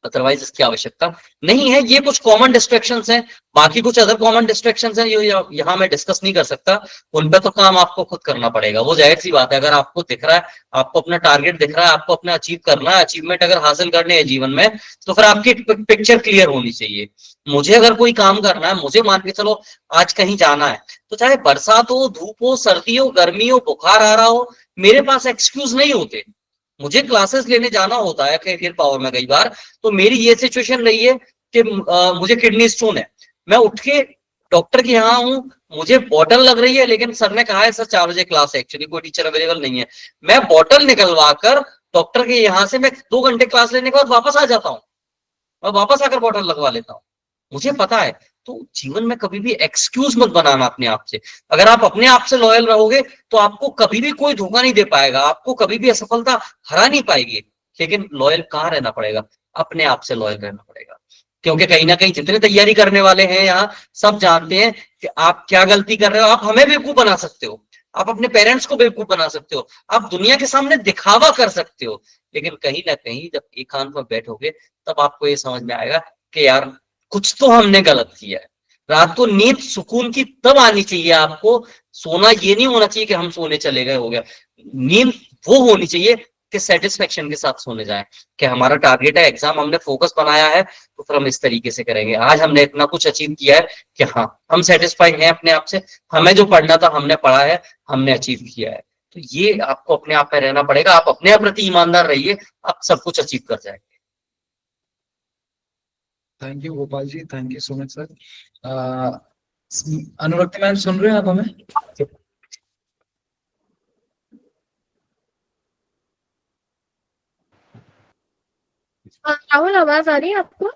अदरवाइज इसकी आवश्यकता नहीं है। ये कुछ कॉमन डिस्ट्रैक्शंस हैं, बाकी कुछ अदर कॉमन डिस्ट्रैक्शंस हैं ये यहाँ मैं डिस्कस नहीं कर सकता। उन पे तो काम आपको खुद करना पड़ेगा, वो जाहिर सी बात है। अगर आपको दिख रहा है, आपको अपना टारगेट दिख रहा है, आपको अपना अचीव करना है, अचीवमेंट अगर हासिल करने हैं जीवन में, तो फिर आपकी पिक्चर क्लियर होनी चाहिए। मुझे अगर कोई काम करना है, मुझे मान के चलो आज कहीं जाना है, तो चाहे बरसात हो, धूप हो, सर्दी हो, गर्मी हो, बुखार आ रहा हो, मेरे पास एक्सक्यूज नहीं होते। मुझे क्लासेस लेने जाना होता है कैरियर पावर में कई बार, तो मेरी ये सिचुएशन रही है कि मुझे किडनी स्टोन है, मैं उठ के डॉक्टर के यहाँ हूँ, मुझे बॉटल लग रही है, लेकिन सर ने कहा है सर 4 बजे क्लास है, एक्चुअली कोई टीचर अवेलेबल नहीं है। मैं बॉटल निकलवा कर डॉक्टर के यहाँ से मैं 2 घंटे क्लास लेने के बाद वापस आ जाता हूँ और वापस आकर बॉटल लगवा लेता हूँ। मुझे पता है। तो जीवन में कभी भी एक्सक्यूज मत बनाना अपने आप से। अगर आप अपने आप से लॉयल रहोगे तो आपको कभी भी कोई धोखा नहीं दे पाएगा, आपको कभी भी असफलता हरा नहीं पाएगी। लेकिन लॉयल कहाँ रहना पड़ेगा? अपने आप से लॉयल रहना पड़ेगा। क्योंकि कहीं ना कहीं जितने तैयारी करने वाले हैं यहाँ, सब जानते हैं कि आप क्या गलती कर रहे हो। आप हमें बेवकूफ बना सकते हो, आप अपने पेरेंट्स को बेवकूफ बना सकते हो, आप दुनिया के सामने दिखावा कर सकते हो, लेकिन कहीं ना कहीं जब एकांत में बैठोगे तब आपको ये समझ में आएगा कि यार कुछ तो हमने गलत किया है। रात को नींद सुकून की तब आनी चाहिए आपको। सोना ये नहीं होना चाहिए कि हम सोने चले गए हो गया। नींद वो होनी चाहिए कि सेटिस्फेक्शन के साथ सोने जाए, कि हमारा टारगेट है एग्जाम, हमने फोकस बनाया है, तो फिर हम इस तरीके से करेंगे। आज हमने इतना कुछ अचीव किया है कि हाँ हम सेटिस्फाई हैं अपने आप से, हमें जो पढ़ना था हमने पढ़ा है, हमने अचीव किया है। तो ये आपको अपने आप में रहना पड़ेगा। आप अपने प्रति ईमानदार रहिए, आप सब कुछ अचीव कर जाएंगे। Thank you Gopal ji, thank you so much sir. Anurakti ma'am सुन रहे हैं आप हमें? राहुल, आवाज आ रही है आपको?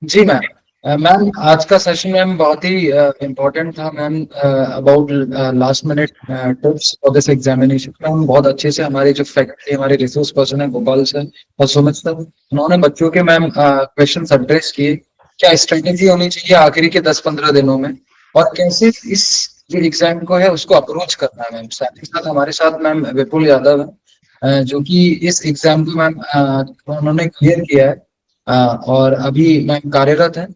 जी मैम। मैम आज का सेशन मैम बहुत ही इम्पोर्टेंट था ma'am, about last minute tips for this examination. Ma'am बहुत अच्छे से हमारे जो फैकल्टी, हमारे रिसोर्स पर्सन है गोपाल सर और सुमित सर, उन्होंने बच्चों के मैम क्वेश्चन एड्रेस किए। क्या स्ट्रेटेजी होनी चाहिए आखिरी के 10-15 दिनों में, और कैसे इस जो एग्जाम को है उसको अप्रोच करना है। मैम साथ ही साथ हमारे साथ मैम विपुल यादव है, जो कि इस एग्जाम को मैम उन्होंने क्लियर किया है और अभी मैम कार्यरत है।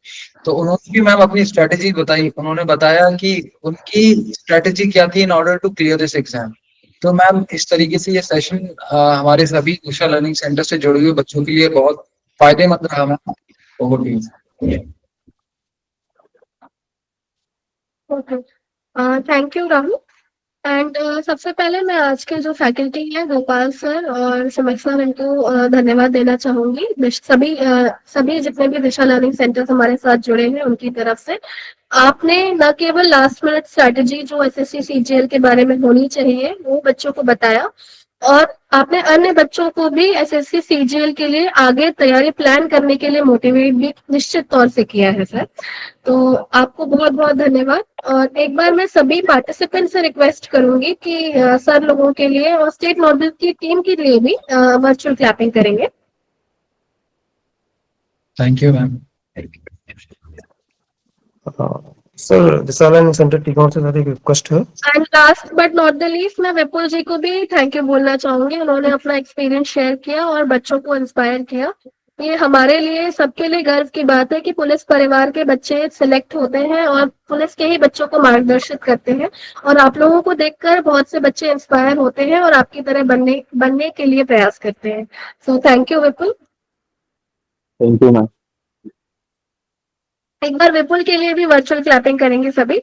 तो उन्होंने भी मैम अपनी स्ट्रेटेजी बताई। उन्होंने बताया कि उनकी स्ट्रेटेजी क्या थी in order to clear this exam. तो मैम इस तरीके से ये सेशन हमारे सभी उषा लर्निंग सेंटर से जुड़े हुए बच्चों के लिए बहुत फायदेमंद रहा ma'am. Over to you. Okay, thank you Rahul. And सबसे पहले मैं आज के जो फैकल्टी हैं गोपाल सर और सुमित सर, इनको धन्यवाद देना चाहूंगी। सभी जितने भी दिशा लर्निंग सेंटर्स हमारे साथ जुड़े हैं उनकी तरफ से। आपने न केवल लास्ट मिनट स्ट्रैटेजी जो एसएससी सीजीएल के बारे में होनी चाहिए वो बच्चों को बताया, और आपने अन्य बच्चों को भी एसएससी सीजीएल के लिए आगे तैयारी प्लान करने के लिए मोटिवेट भी निश्चित तौर से किया है सर। तो आपको बहुत बहुत धन्यवाद। और एक बार मैं सभी पार्टिसिपेंट से रिक्वेस्ट करूंगी कि सर लोगों के लिए और स्टेट मॉडल की टीम के लिए भी वर्चुअल क्लैपिंग करेंगे। Thank you ma'am. Sir Disha learning centre टीकॉम से एक रिक्वेस्ट है। And last but not the least, मैं विपुल जी को भी थैंक यू बोलना चाहूंगी। उन्होंने अपना एक्सपीरियंस शेयर किया और बच्चों को इंस्पायर किया। ये हमारे लिए, सबके लिए गर्व की बात है कि पुलिस परिवार के बच्चे सिलेक्ट होते हैं और पुलिस के ही बच्चों को मार्गदर्शित करते हैं। और आप लोगों को देखकर बहुत से बच्चे इंस्पायर होते हैं और आपकी तरह बनने के लिए प्रयास करते हैं। So thank you Vipul. Thank you ma'am. एक बार विपुल के लिए भी वर्चुअल क्लैपिंग करेंगे सभी।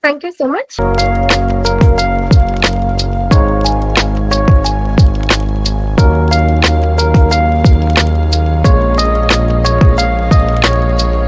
Thank you so much.